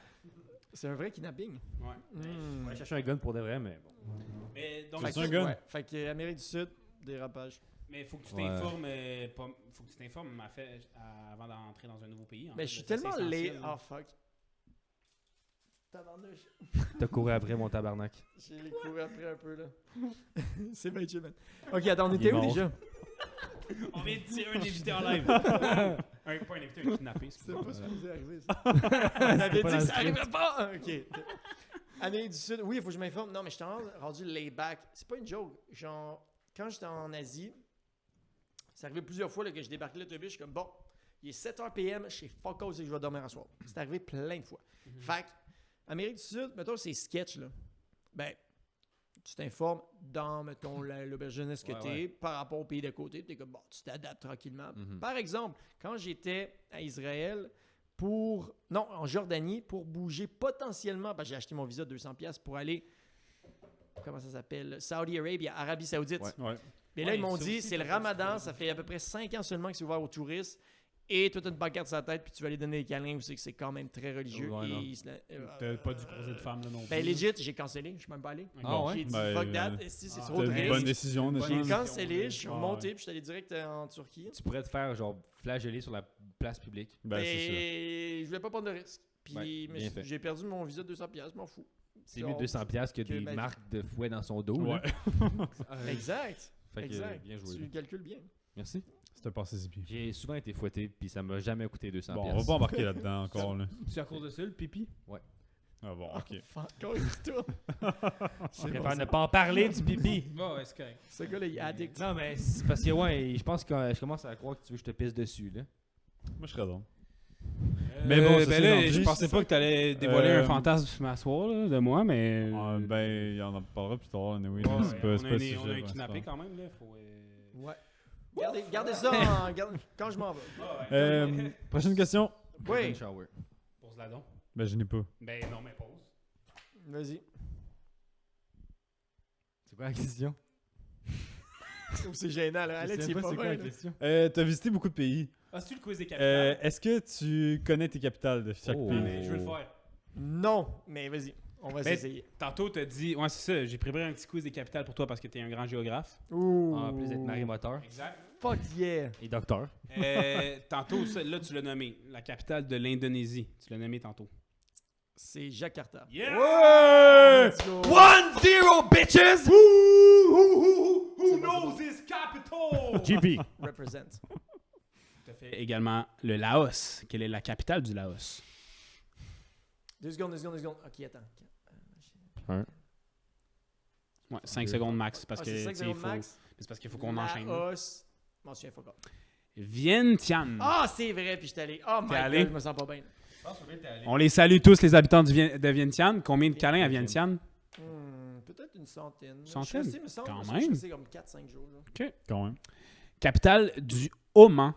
C'est un vrai kidnapping. Ouais. Hmm. On va chercher un gun pour de vrai, mais bon. Mais donc, Fait C'est un que, gun. ouais. Fait que Amérique du Sud, dérapage. mais faut que tu Ouais. t'informes, faut que tu t'informes avant d'entrer dans un nouveau pays. en Mais fait, je suis c'est assez tellement laid. essentiel, Oh là. fuck. Tabarnouche. T'as couru après mon tabarnak. J'ai les couru après un peu, là. C'est bien chill, man. Ok, attends, on Il était est où mort. déjà? On vient de tirer un invité en live. Pas un invité, un kidnappé. C'est pas supposé arriver, ça. On avait dit pas que dans ça le arriverait pas! Ok. Amérique du Sud, oui, il faut que je m'informe. Non, mais je suis rendu laid-back. C'est pas une joke. Genre, quand j'étais en Asie, c'est arrivé plusieurs fois là, que je débarquais l'autobus, je suis comme, bon, il est 7h PM, je sais fuck all, c'est que je vais dormir à soir. C'est arrivé plein de fois. Fait que, Amérique du Sud, mettons, c'est sketch, là. Ben, tu t'informes dans, mettons, l'aubergiste que Ouais, t'es ouais. par rapport au pays d'à côté. T'es comme, bon, tu t'adaptes tranquillement. Mhm. Par exemple, quand j'étais à Israël en Jordanie, pour bouger potentiellement, j'ai acheté mon visa de 200$ pour aller, comment ça s'appelle, Saudi Arabia, Arabie Saoudite. Ouais. Ouais. Mais là, Ouais, ils m'ont ça dit, aussi, c'est le t'as pas ramadan, dit. ça fait à peu près 5 ans seulement que c'est ouvert aux touristes. Et toi, t'as une pancarte sur la tête, puis tu vas aller donner des câlins, vous savez que c'est quand même très religieux. Ouais, non. T'as pas dû croiser de femme là non plus. Ben, legit, j'ai cancellé, je suis même pas allé. Ah ouais? J'ai dit, Ben, fuck that, si c'est trop C'était de une bonne risques. décision, Bonne J'ai honnêtement. décision. cancellé, je suis Ouais, remonté, ouais. puis je suis allé direct en Turquie. Tu pourrais te faire genre flageller sur la place publique. Ben, c'est ça. Et je voulais pas prendre de risque. Puis Ouais, bien fait. j'ai perdu mon visa de 200$, je m'en fous. C'est mieux de 200$ que des ma vie. marques de fouet dans son dos. Ouais. là. Exact. Fait que, Exact. bien joué. Tu là. calcules bien. Merci. C'était passé si bien. J'ai souvent été fouetté, puis ça m'a jamais coûté 200$. Bon, on va pas embarquer là-dedans encore, là. C'est à cause de ça, le pipi? Ah bon, ok. Encore une histoire. Je préfère ne pas en parler du pipi. Bah ouais, c'est correct. Ce gars-là, il est addict. Non, mais c'est parce que, ouais, je pense que je commence à croire que tu veux que je te pisse dessus, là. Moi, je serais donc. Mais bon, bon, ça, c'est là, dans je le pensais juste. pas que t'allais dévoiler un Euh, fantasme ce soir là, de moi, mais. Ben, il en parlera plus tard, anyway. Ouais, C'est pas on c'est a pas un, le sujet on a un principal. kidnappé quand même, là. Faut. Ouais. Gardez ça quand je m'en vais. Prochaine question. Oui. Golden shower. Pose la don. Ben, je n'ai pas. Ben non, mais pose. Vas-y. C'est quoi la question? C'est gênant, là. Alex, il est pas c'est quoi bien, la là. question? T'as visité beaucoup de pays. Ah, c'est-tu le quiz des capitales? Est-ce que tu connais tes capitales de chaque Oh. pays? Mais je veux le faire. Non, mais vas-y. On va Mais- essayer. Tantôt, t'as dit. Ouais, c'est ça. J'ai préparé un petit quiz des capitales pour toi parce que t'es un grand géographe. Ouh. En plus d'être marémoteur Exact. Fuck yeah. et docteur. Tantôt, là, tu l'as nommé. La capitale de l'Indonésie. Tu l'as nommé tantôt. C'est Jakarta. Yeah! Let's go. 1-0, bitches! Who knows his capital? JP. Represent. Tu as fait également le Laos. Quelle est la capitale du Laos? 2 secondes. Ok, attends. Ouais, 5 secondes max. Parce Ah, que c'est 5 tu sais, secondes faut- max. c'est parce qu'il faut qu'on enchaîne. Laos. Je m'en souviens, fuck all. Vientiane. Ah, c'est vrai, puis j'étais allé. Oh my T'es god, allé? je me sens pas bien. On les salue tous, les habitants de Vientiane. Combien de câlins à Vientiane? Peut-être une centaine. Centaine? Je sais, me semble, Quand je même. sais que c'est comme 4-5 jours. Là. Quand même. Capitale du Oman.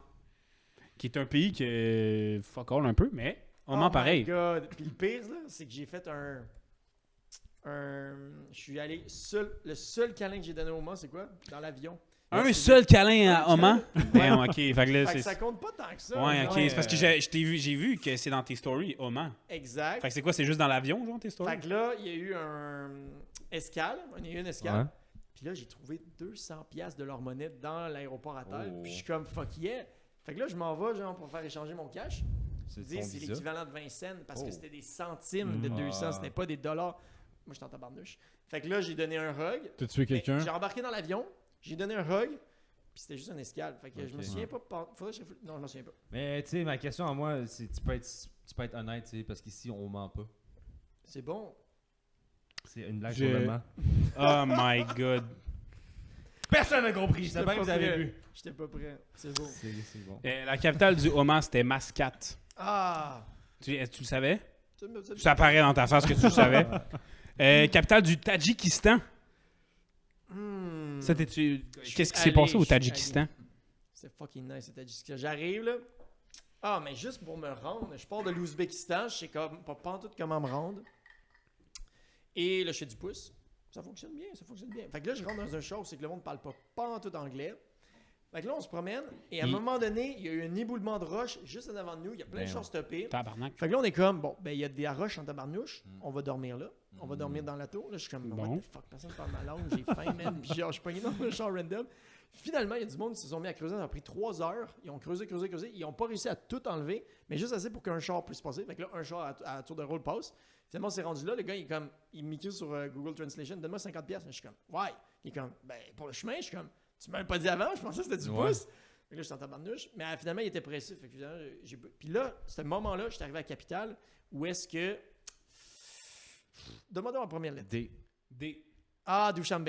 Qui est un pays que fuck all un peu, mais Oman Oh pareil. my god. Puis le pire, là, c'est que j'ai fait je suis allé le seul câlin que j'ai donné au Oman, c'est quoi? Dans l'avion. Un C'est- seul câlin à Un Oman? Damn, ok. Fait que là, Fait que c'est. ça compte pas tant que ça. Ouais, genre. ok. C'est parce que j'ai vu que c'est dans tes stories, Oman. Exact. Fait que c'est quoi? C'est juste dans l'avion, genre, tes stories? Fait que là, il y a eu un escale. Il y a eu une escale. Ouais. Puis là, j'ai trouvé 200$ de leur monnaie dans l'aéroport à terre. Oh. Puis je suis comme fuck yeah. Fait que là, je m'en vais genre pour faire échanger mon cash. C'est Je dis, ton c'est visa. l'équivalent de 20 cents parce que Oh. c'était des centimes de 200, c'était pas des dollars. Moi, je suis en tabarnouche. Fait que là, j'ai donné un rug. T'as tué Mais quelqu'un? J'ai embarqué dans l'avion, j'ai donné un rug, puis c'était juste un escale. Fait que je me Ok. souviens pas. Faudrait que non, je me souviens pas. Mais tu sais, ma question à moi, c'est tu peux être honnête, tu sais, parce qu'ici, on ment pas. C'est bon. C'est une blague J'ai- sur le ment. Oh my god. Personne n'a compris, J'étais c'est bien pas que vous avez prêt. vu. J'étais pas prêt. C'est beau. C'est bon. La capitale du Oman, c'était Mascate. Ah! Est-ce que tu le savais? Ça Ça apparaît dans ta face que tu le savais. Capitale du Tadjikistan. Ça, qu'est-ce qui s'est passé au Tadjikistan? C'est fucking nice, c'était juste j'arrive là. Ah, mais juste pour me rendre, je pars de l'Ouzbékistan, je sais pas en tout comment me rendre. Et là, je fais du pouce. Ça fonctionne bien. Fait que là, je rentre dans un show, c'est que le monde parle pas en tout anglais. Fait que là, on se promène, et à un moment donné, il y a eu un éboulement de roches juste en avant de nous. Il y a plein de choses stoppées. Tabarnak. Fait que là, on est comme, bon, ben, il y a des roches en tabarnouche. On va dormir là. On va dormir dans l'auto. Là, je suis comme, Bon. what the fuck, personne ne parle ma langue, j'ai faim, man. Puis genre, je suis pogné dans le champ random. Finalement, il y a du monde qui se sont mis à creuser. Ça a pris 3 heures. Ils ont creusé. Ils n'ont pas réussi à tout enlever, mais juste assez pour qu'un char puisse passer. Fait que là, un char à tour de rôle passe. Finalement, on s'est rendu là. Le gars, il est comme, il m'écrit sur Google Translation, donne-moi 50$. Je suis comme, why? Il est comme, ben, pour le chemin, je suis comme, tu m'avais pas dit avant, je pensais que c'était du pouce. Fait que là, j'étais en tabarnouche. Mais finalement, il était pressé. Fait que finalement, puis là, ce moment-là, j'étais arrivé à Capitale, où est-ce que. Demandons la première lettre. D. Ah, Dushanbe.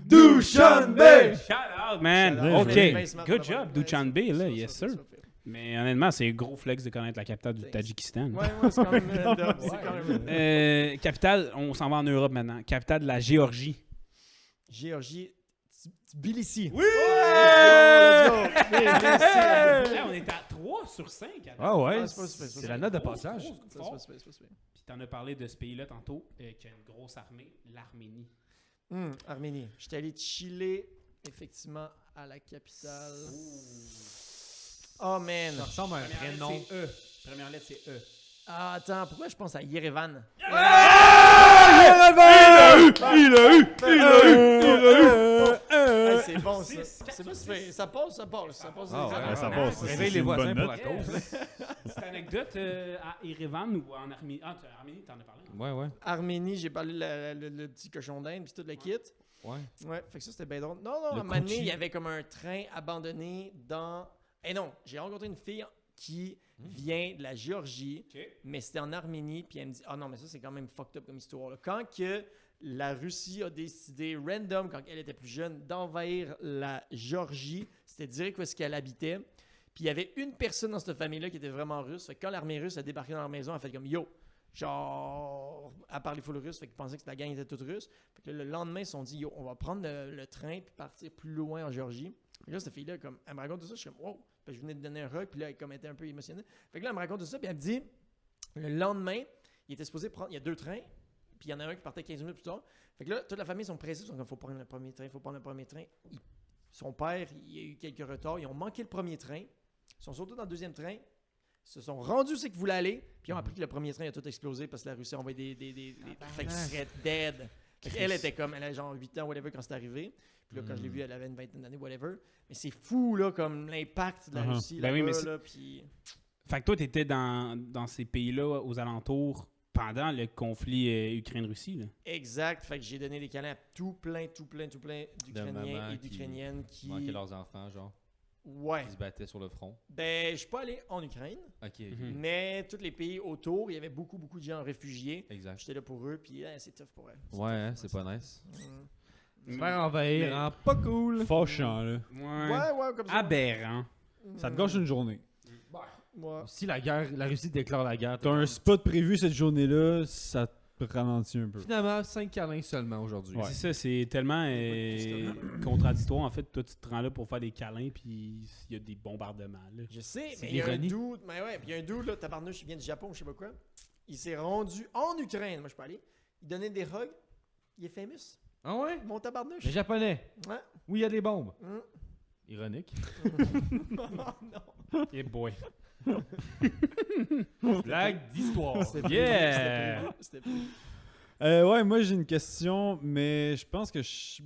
Dushanbe! Shout out, man! Shout out. OK. Ben smart, Good vraiment. job, Dushanbe, là, Ça, yes ça, sir. ça fait. Mais honnêtement, c'est gros flex de connaître la capitale du Tadjikistan. Ouais, c'est quand même random. C'est quand même random. Capitale, on s'en va en Europe maintenant. Capitale de la Géorgie. Géorgie, Tbilissi. Oui! Let's go! Là, on est à 3 sur 5. Ah ouais, Ah, c'est pas super, c'est la note de passage. C'est pas super. Puis t'en as parlé de ce pays-là tantôt, qui a une grosse armée, l'Arménie. Arménie. J'étais allé chiller, effectivement, à la capitale. Oh, man. Ça ressemble à un prénom. C'est E. Première lettre, c'est E. Ah, attends, pourquoi je pense à Yerevan? Il a eu! Hey, c'est bon, ça. C'est pas super. Ça passe. Ah ouais, ça exactement. passe. Réveille C'est les une voisins bonne pour note. la cause. Cette anecdote à Erevan ou en Arménie. Ah, Arménie, t'en as parlé. Hein? Ouais. Arménie, j'ai parlé le petit cochon d'Inde puis tout le kit. Ouais. Ouais, fait que ça, c'était bien drôle. Non, à un Le moment donné, Kochi. il y avait comme un train abandonné dans... Eh non, j'ai rencontré une fille qui vient de la Géorgie, OK. mais c'était en Arménie, puis elle me dit « Ah non, mais ça, c'est quand même fucked up comme histoire. Là. » Quand que la Russie a décidé, random, quand elle était plus jeune, d'envahir la Géorgie, c'était direct où est-ce qu'elle habitait, puis il y avait une personne dans cette famille-là qui était vraiment russe. Fait que quand l'armée russe a débarqué dans leur maison, elle a fait comme « Yo! » Genre, à parler full russe, fait qu'ils pensaient que la gang était toute russe. Fait que là, le lendemain, ils se sont dit, yo, on va prendre le train puis partir plus loin en Géorgie. Fait que là, cette fille-là, comme, elle me raconte tout ça, je suis comme, wow, puis je venais de donner un hug, puis là, elle comme, était un peu émotionnée. Fait que là, elle me raconte tout ça, puis elle me dit, le lendemain, il était supposé prendre, il y a 2 trains, puis il y en a un qui partait 15 minutes plus tard. Fait que là, toute la famille sont pressés, ils sont comme, faut prendre le premier train. Son père, il a eu quelques retards, ils ont manqué le premier train, ils sont sautés dans le deuxième train. Se sont rendus où c'est qu'ils voulaient aller, puis ils ont appris que le premier train a tout explosé parce que la Russie a envoyé des fait qu'ils seraient dead. Elle était comme, elle a genre 8 ans, whatever, quand c'est arrivé. Puis là, quand je l'ai vue, elle avait une vingtaine d'années, whatever. Mais c'est fou, là, comme l'impact de la Russie, Ben oui, mais là-bas, là, puis... Fait que toi, t'étais dans ces pays-là, aux alentours, pendant le conflit Ukraine-Russie, là. Exact. Fait que j'ai donné des câlins à tout plein d'Ukrainiens mamans et d'Ukrainiennes qui... Manquaient leurs enfants, genre, Ouais. qui se battaient sur le front. Ben, je suis pas allé en Ukraine, Ok, mais tous les pays autour, il y avait beaucoup de gens réfugiés. exact. J'étais là pour eux, puis c'est tough pour eux. Ouais, hein, c'est pas nice. Mm. Se faire envahir, hein, pas cool. Fâchant, là. Ouais, comme ça. Aberrant. Ça te gâche une journée. Ouais. Si la Russie déclare la guerre, T'as un spot prévu cette journée-là, ça te ralentit un peu. Finalement, 5 câlins seulement aujourd'hui. Ouais. C'est ça, c'est tellement contradictoire. En fait, toi, tu te rends là pour faire des câlins, puis il y a des bombardements, là. Je sais, C'est mais il y a un l'ironie. dude, mais ouais, puis il y a un dude, là, tabarnouche, il vient du Japon, je sais pas quoi. Il s'est rendu en Ukraine, moi je peux aller. Il donnait des hugs. Il est famous. Ah ouais? Mon tabarnouche. Les Japonais. Ouais. Où il y a des bombes. Mm. Ironique. non. Eh boy. Blague d'histoire. C'était Yeah! C'était prévu. Ouais, moi j'ai une question, mais je pense que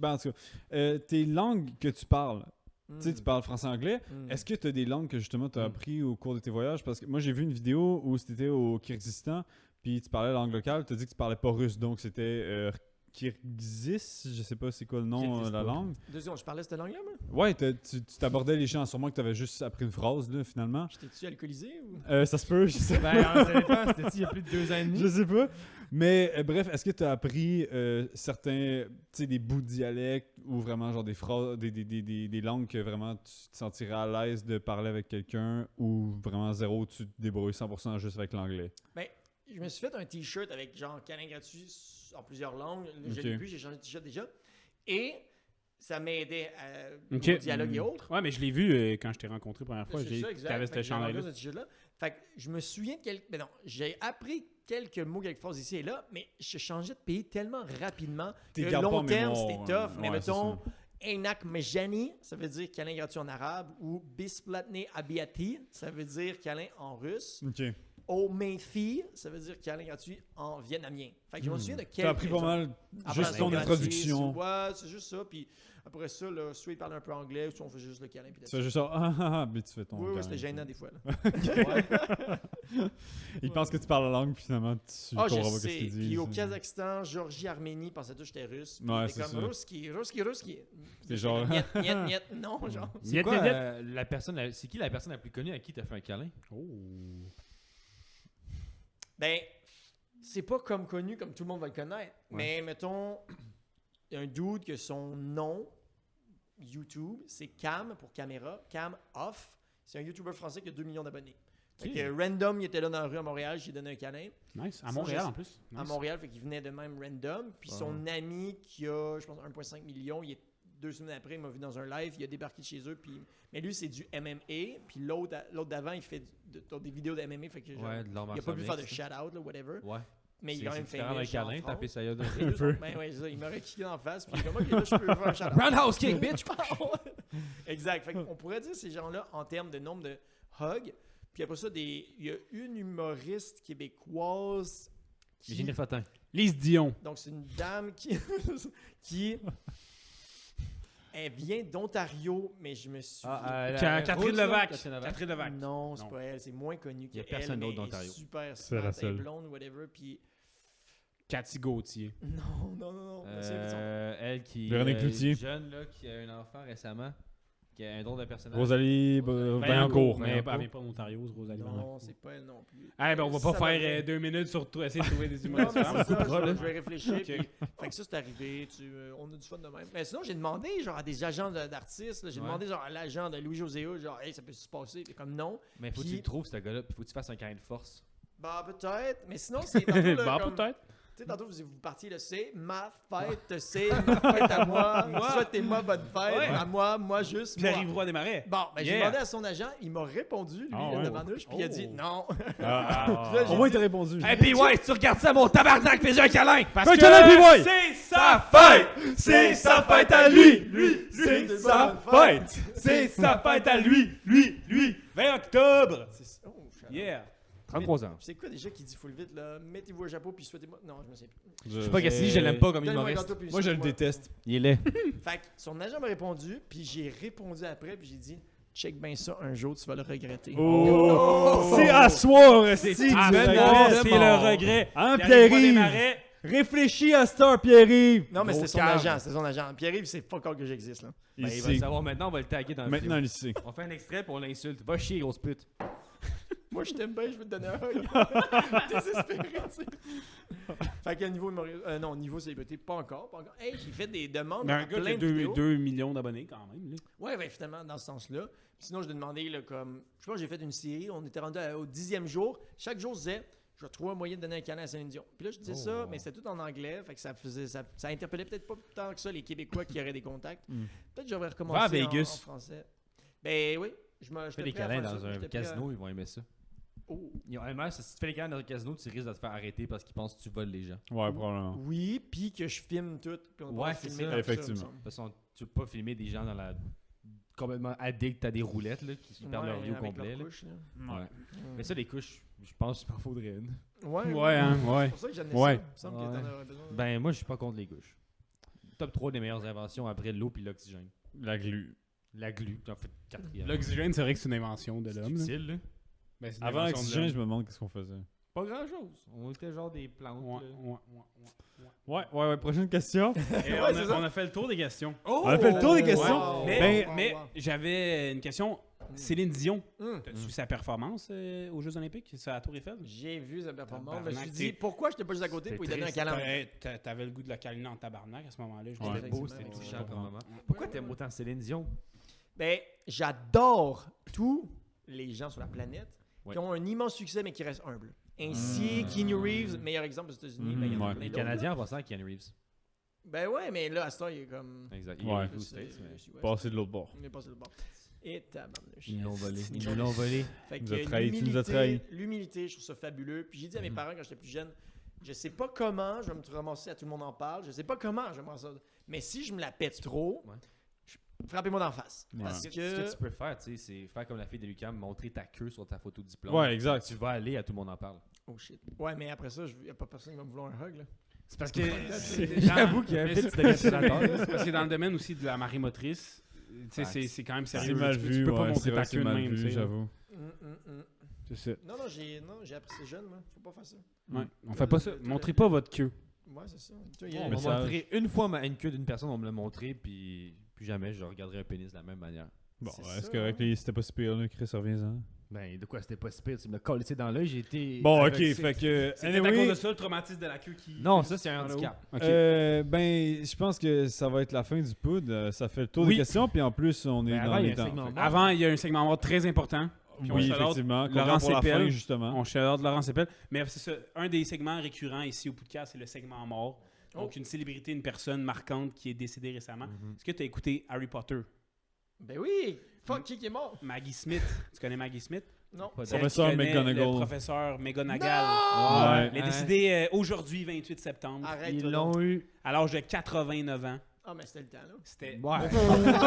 en tout cas, tes langues que tu parles, tu sais, tu parles français-anglais. Mm. Est-ce que tu as des langues que justement tu as appris au cours de tes voyages? Parce que moi j'ai vu une vidéo où c'était au Kyrgyzstan, puis tu parlais langue locale, tu as dit que tu parlais pas russe, donc c'était Kirghiz, je sais pas c'est quoi le nom de la langue. 2 secondes, je parlais cette langue-là, moi? Ouais, tu t'abordais les gens, sûrement que tu avais juste appris une phrase, là, finalement. J'étais-tu alcoolisé ou? Ça se peut, je sais Ben, ça dépend. C'était il y a plus de 2 ans et demi. Je sais pas. Mais bref, est-ce que tu as appris certains, tu sais, des bouts de dialecte ou vraiment genre des phrases, des langues que vraiment tu te sentirais à l'aise de parler avec quelqu'un ou vraiment zéro, tu te débrouilles 100% juste avec l'anglais? Ben, je me suis fait un t-shirt avec genre câlin gratuit en plusieurs langues. Je Ok. l'ai vu, j'ai changé de t-shirt déjà. Et ça m'aidait Ok. au dialogue et autres. Ouais, mais je l'ai vu quand je t'ai rencontré la première fois. C'est ça, exact. T'avais Fait que ce j'ai rencontré chandail-là. ce t-shirt-là. Fait que je me souviens de quelques... Mais non, j'ai appris quelques mots, quelques phrases ici et là, mais je changeais de pays tellement rapidement T'es que gardes pas en long terme, mémoire, c'était tough. Mais ouais, c'est mettons, ça. Einak Mejani, ça veut dire câlin gratuit en arabe, ou Bisplatne Abiati, ça veut dire câlin en russe. Ok. Omefi, ça veut dire câlin gratuit en vietnamien. Fait que je me souviens de quelques... T'as appris pas mal Après, juste ton c'est introduction. Ouais, c'est juste ça. Puis après ça, là, soit il parle un peu anglais, soit on fait juste le câlin. Puis C'est juste ça. Ah, mais tu fais ton. oui, câlin. c'était gênant des fois. Là. Il pense que tu parles la langue, puis finalement, tu Ah, je comprends pas ce sais. qu'il dit. Puis au Kazakhstan, Georgie, Arménie, pensaient tous que j'étais russe. Puis Ouais, ils étaient c'est comme ça. Ruski. C'est genre- Niet, non, genre. C'est quoi c'est qui la personne la plus connue à qui t'as fait un câlin? Ben, c'est pas comme connu comme tout le monde va le connaître. Mais mettons, un dude que son nom, YouTube, c'est Cam pour caméra, Cam Off. C'est un YouTuber français qui a 2 millions d'abonnés. Fait que random, il était là dans la rue à Montréal, j'ai donné un câlin. Nice. À Ça, Montréal, je- en plus. À Nice. Montréal, fait qu'il venait de même random. Puis son ami qui a, je pense, 1,5 million, il est 2 semaines après, il m'a vu dans un live, il a débarqué de chez eux. Puis... Mais lui, c'est du MMA. Puis l'autre d'avant, il fait des vidéos de MMA. Fait que genre, Ouais, de l'art il a pas pu martial faire de mixte. shout-out, là, whatever. Ouais. Mais il est quand même différent famous. d'un câlin, en taper France. sa gueule. Les deux sont- ben ouais, c'est ça, il m'aurait kické en face. Puis il est comme, ok, là, je peux faire un shout-out. Roundhouse kick, bitch! Exact. Fait on pourrait dire ces gens-là en termes de nombre de hugs. Puis après ça, il y a une humoriste québécoise Virginie Fortin. Lise Dion. donc c'est une dame qui elle vient d'Ontario, mais je me suis Catherine Levac. Catherine Levac. Catherine Levac. non, c'est Non. pas elle, c'est moins connu Il y a qu'elle. personne d'autre mais elle est d'Ontario. super C'est la smart, elle est seule. blonde, whatever. Puis Cathy Gauthier. non. c'est- Elle qui Véronique Cloutier. jeune là, qui a un enfant récemment, qui a un drôle de personnage. Rosalie Vaillancourt. Mais elle vient pas d'Ontario, Rosalie. Non, c'est pas elle non plus. Eh ben, on va pas Ça va faire bien. 2 minutes sur essayer de trouver des Non, humoristes. mais c'est ça, coupera, je là. vais réfléchir. Ok. Puis, fait que ça, c'est arrivé. On a du fun de même. Mais sinon, j'ai demandé genre, à des agents d'artistes. Là, j'ai Ouais. demandé genre, à l'agent de Louis-José Hood, genre, hey, ça peut se passer. Puis comme non. Mais faut que tu Puis- le trouves, ce gars-là, puis faut que tu fasses un câlin de force. Bah, peut-être. Mais sinon, c'est tantôt. Là, Bah, comme- peut-être. Tu sais, tantôt, vous partiez, là, c'est ma fête, c'est ma fête à moi. Souhaitez-moi bonne fête. Ouais. À moi juste. Moi. Pierre-Yves Roy Desmarais. Bon, ben, j'ai Yeah. demandé à son agent, il m'a répondu, lui, Ah ouais. devant nous, puis il a dit Oh. non. Ah, Là, j'ai Au moins, dit- t'as répondu. Et puis ouais, si tu regardes ça, mon tabarnak, fais un câlin! Parce Un câlin, P-Boy! c'est sa fête! C'est sa fête à lui! c'est C'est sa sa fête! C'est sa fête à lui! 20 octobre! Oh, Yeah! 33 ans. C'est quoi déjà qui dit full vite là? Mettez-vous un chapeau puis souhaitez-moi. Non, je me sais plus. Je sais pas qu'est-ce que je l'aime pas comme Donnez-moi un humoriste. gâteau, puis Moi, je le souhaitez-moi. déteste. Il est laid. Fait que son agent m'a répondu, puis j'ai répondu après, puis j'ai dit check bien ça, un jour tu vas le regretter. Oh! C'est à soir, c'est Ah, c'est le regret! Hein, Pierre-Yves Roy Pierre-Yves? Desmarais. Réfléchis à Star, Pierre-Yves! Non, mais Gros c'était son cave. agent, c'était son agent. Pierre-Yves, c'est pas encore que j'existe là. Ben, il va le savoir maintenant, on va le taguer dans le Maintenant, film. il sait. On fait un extrait pour on l'insulte. Va chier, grosse pute. Moi, je t'aime bien, je veux te donner un hug. Désespéré, tu sais. Fait qu'à niveau non, niveau célébrité, pas encore. Hey, j'ai fait des demandes Mais à un gars qui plein a de vidéos. 2 millions d'abonnés quand même. Là. Ouais, ben finalement, dans ce sens-là. Puis sinon, je lui ai demandé, là, comme. Je pense que j'ai fait une série, on était rendu au 10e jour. Chaque jour, je disais, je vais trouver un moyen de donner un câlin à Céline Dion. Puis là, je disais ça, mais c'était tout en anglais. Fait que ça interpellait peut-être pas tant que ça les Québécois qui auraient des contacts. Peut-être que j'aurais recommencé Va à en Vegas. français. Ben oui, je Fais des câlins dans un casino, ils vont aimer ça. Oh. Honnêtement, si tu fais des câlins dans un casino, tu risques de te faire arrêter parce qu'ils pensent que tu voles les gens. Ouais, probablement. Oui, puis que je filme tout. Puis on Ouais, va c'est filmer ça. comme Effectivement. il me semble. De toute façon, tu veux pas filmer des gens dans la complètement addicts à des roulettes là, qui perdent leur vie au avec complet. leur là. couche, là. Ouais. Mais ça, les couches, je pense qu'il m'en faudrait une. Ouais, Ouais, hein, ouais. C'est pour ça que j'en ai Ouais. ça. Il me semble que Ouais. t'en aurais besoin. Ben, moi, je suis pas contre les couches. Top 3 des meilleures inventions après l'eau puis l'oxygène. La glu. La glu, en fait, 4e. L'oxygène, c'est vrai que c'est une invention de C'est l'homme. là. utile, là. Ben, c'est une Avant invention de l'oxygène, l'homme. je me demande qu'est-ce qu'on faisait. Pas grand-chose. On était genre des plantes. Ouais, là. Ouais. Prochaine question. Et Ouais, on, c'est a, ça. on a fait le tour des questions. On a fait le tour des questions. Mais, Ben, mais j'avais une question. Céline Dion, Hum. as-tu vu sa performance aux Jeux Olympiques, à la Tour Eiffel? J'ai vu sa performance. Je me suis Tabarnak, dit, t'es- pourquoi je t'ai pas juste à côté pour lui donner un câlin? T'avais le goût de la câliner en tabarnak à ce moment-là. je Ouais. disais, Beau, Effectivement, c'était ouais. touchant comme moment. Pourquoi t'aimes autant Céline Dion? Ben, j'adore tous les gens sur la planète Ouais. qui ont un immense succès mais qui restent humbles. Ainsi, Keanu Reeves, meilleur exemple aux États-Unis, ben, il y en a ouais. plein Les d'autres. Canadiens en passant à Keanu Reeves. Ben ouais, mais là, à ce temps, il est comme. Exact. Ouais. Il est aux States, mais- Passer de l'autre bord. Il est passé de bord. Et tabarnouche. Ils l'ont volé. Ils nous l'ont volé. Fait Tu que nous as trahi, tu nous as trahi. l'humilité, je trouve ça fabuleux. Puis j'ai dit à mes parents quand j'étais plus jeune, je sais pas comment je vais me ramasser, à tout le monde en parle, je sais pas comment je vais me ramasser. Mais si je me la pète trop, Ouais. frappez-moi d'en face. Ouais. Parce Ce que... que tu peux faire, tu sais, c'est faire comme la fille de l'UQAM, montrer ta queue sur ta photo de diplôme. Ouais, exact. Tu vas aller, à tout le monde en parle. Oh shit. Ouais, mais après ça, il n'y a pas personne qui va me vouloir un hug, là. C'est parce que. J'avoue qu'il y a un Mais peu c'est- de sénateur. C'est parce que dans le domaine aussi de la marée motrice, tu sais, c'est quand même C'est sérieux. mal Tu peux- vu, Tu peux pas ouais, montrer c'est ta vrai, queue c'est de mal même, tu vu, sais. j'avoue. C'est ça. Non, j'ai appris ça jeune, moi. Faut pas faire ça. Ouais. On fait pas ça. Montrez pas votre queue. Ouais, c'est ça. Tu vois, On Mais m'a ça- montré une fois une queue d'une personne, on me l'a montré, puis plus jamais je regarderai un pénis de la même manière. Bon, C'est ouais, ça, c'est correct, là, c'était pas si pire, là, Chris, reviens-en. Ben, de quoi c'était pas si pire? Tu me l'as collé dans l'œil, j'ai été. Bon, ok, aveuglé. fait que. C'est peut-être à cause Anyway, de ça, le traumatisme de la queue qui. Non, ça, c'est un Par le handicap. haut. Ok. ben, je pense que ça va être la fin du poud. Ça fait le tour Oui. des questions, puis en plus, on est Ben, dans avant, il y les a un temps. segment mort. Avant, il y a un segment mort très important. Puis on Oui, shout-out effectivement. qu'on Laurent garde pour la Cepel. fin, justement. On shout-out Laurent Cepel. Mais c'est ça, un des segments récurrents ici au podcast, c'est le segment mort. Donc, une célébrité, une personne marquante qui est décédée récemment. Est-ce que tu as écouté Harry Potter? Ben oui! Fuck, qui est mort? Maggie Smith. Tu connais Maggie Smith? Non. Pas de- Celle Professeur qui connaît McGonagall. Le professeur McGonagall. Ouais. Elle est décédée aujourd'hui, 28 septembre, Arrête. Ils l'ont eu. à l'âge de 89 ans. Ah, mais c'était le temps, là. C'était... Ouais.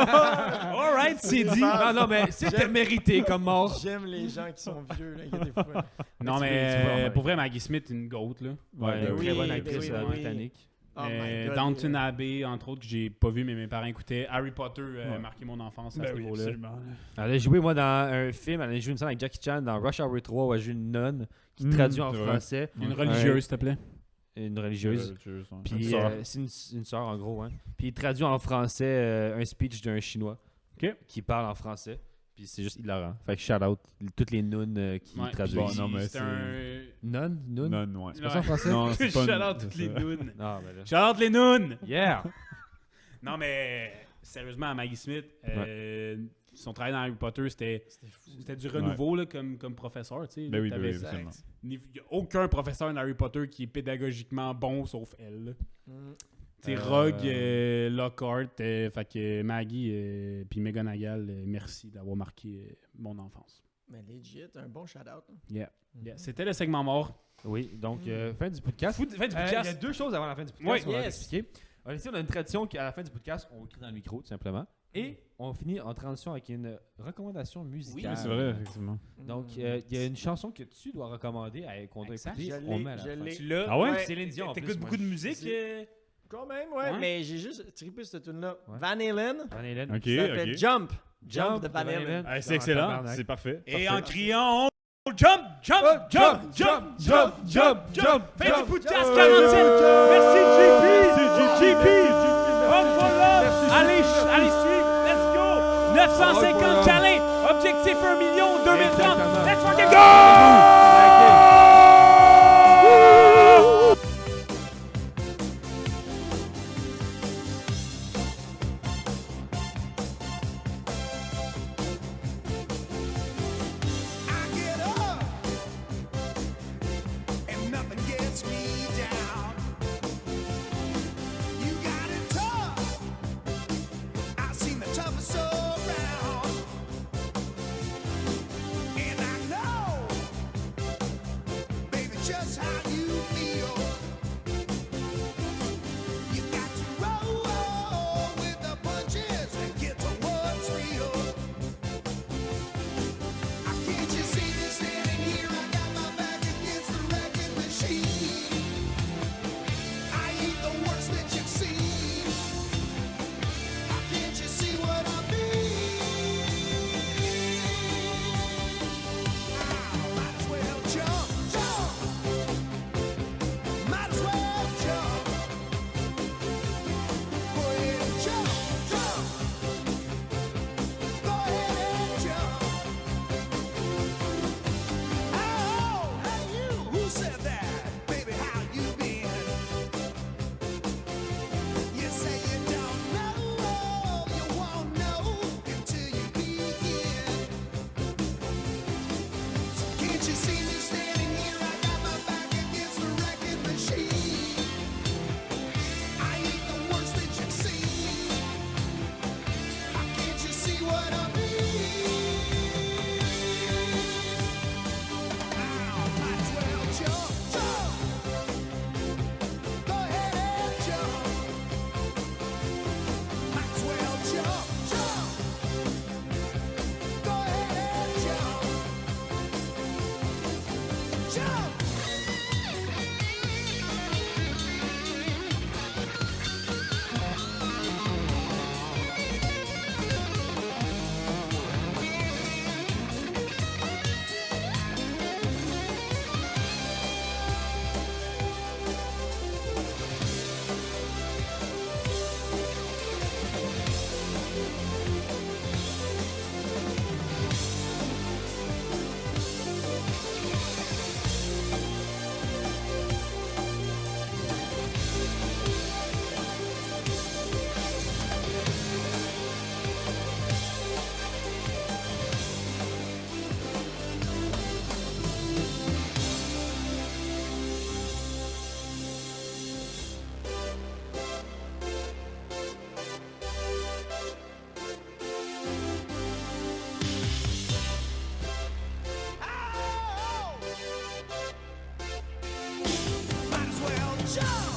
Alright, c'est dit. Non, non, mais c'était mérité comme mort. J'aime les gens qui sont vieux, là. Inquiétez-vous. Non, tu peux mais en pour vrai, Maggie Smith, une goat, là. Ouais, Une oui, très bonne ben actrice oui, ben oui. britannique. Oh my God, Downton Abbey, entre autres, que j'ai pas vu, mais mes parents écoutaient. Harry Potter a Ouais. marqué mon enfance à Ben ce oui, niveau-là. absolument. Elle a joué, moi, dans un film. Elle a joué une scène avec Jackie Chan dans Rush Hour 3 où elle joue une nonne qui traduit en c'est vrai. français. Une Ouais. religieuse, s'il te plaît. Une religieuse. Puis Sœur. c'est une sœur en gros, hein. Puis il traduit en français un speech d'un chinois Ok. qui parle en français. Puis c'est juste hilarant. Fait que shout out toutes les nouns qui Ouais. traduisent. Bon, non, mais c'est un... Nun? Non, ouais. C'est pas ça en français? Non, c'est pas Shout-out c'est toutes les ça. nounes. Non, mais là. Shout-out les nounes! Yeah! Non, mais sérieusement, à Maggie Smith, son travail dans Harry Potter, c'était du renouveau là, comme professeur. Tu sais, Ben oui, T'avais- ben oui, absolument. Il n'y a aucun professeur dans Harry Potter qui est pédagogiquement bon sauf elle. là. Mm. Tu sais, Rogue, Lockhart, fait que Maggie puis McGonagall, merci d'avoir marqué mon enfance. Mais legit, un bon shout-out. Yeah. C'était le segment mort. Oui, donc fin du podcast. Fin du Il y a podcast. deux choses avant la fin du Oui, podcast qu'on va yes. expliquer. On a une tradition qu'à la fin du podcast, on crie dans le micro, tout simplement. Et on finit en transition avec une recommandation musicale. Oui, c'est vrai, effectivement. Donc, il y a une chanson que tu dois recommander, qu'on doit Exact. écouter. Je On l'ai, met à la je fin. l'ai. Tu l'as? Ah ouais? Céline Dion, en plus, T'écoutes moi. beaucoup de musique? Quand même, ouais, Ouais. mais j'ai juste trippé cette tune-là. Ouais. Van Halen. Van Halen. Ok, Ça s'appelle ok. Jump. Jump Jump de Van de Van Halen. Halen. Ah, c'est Dans excellent, tabarnak. c'est parfait. Et Parfait. en criant, on jump, jump, jump, jump, jump, jump. Fin du podcast 47. Merci JP. Allez suivre. Let's go. 950 challenge. Objectif 1 million 2030. Exactement. Let's fucking go. I get up and nothing gets me down. You got it tough. I've seen the toughest around. And I know Jump!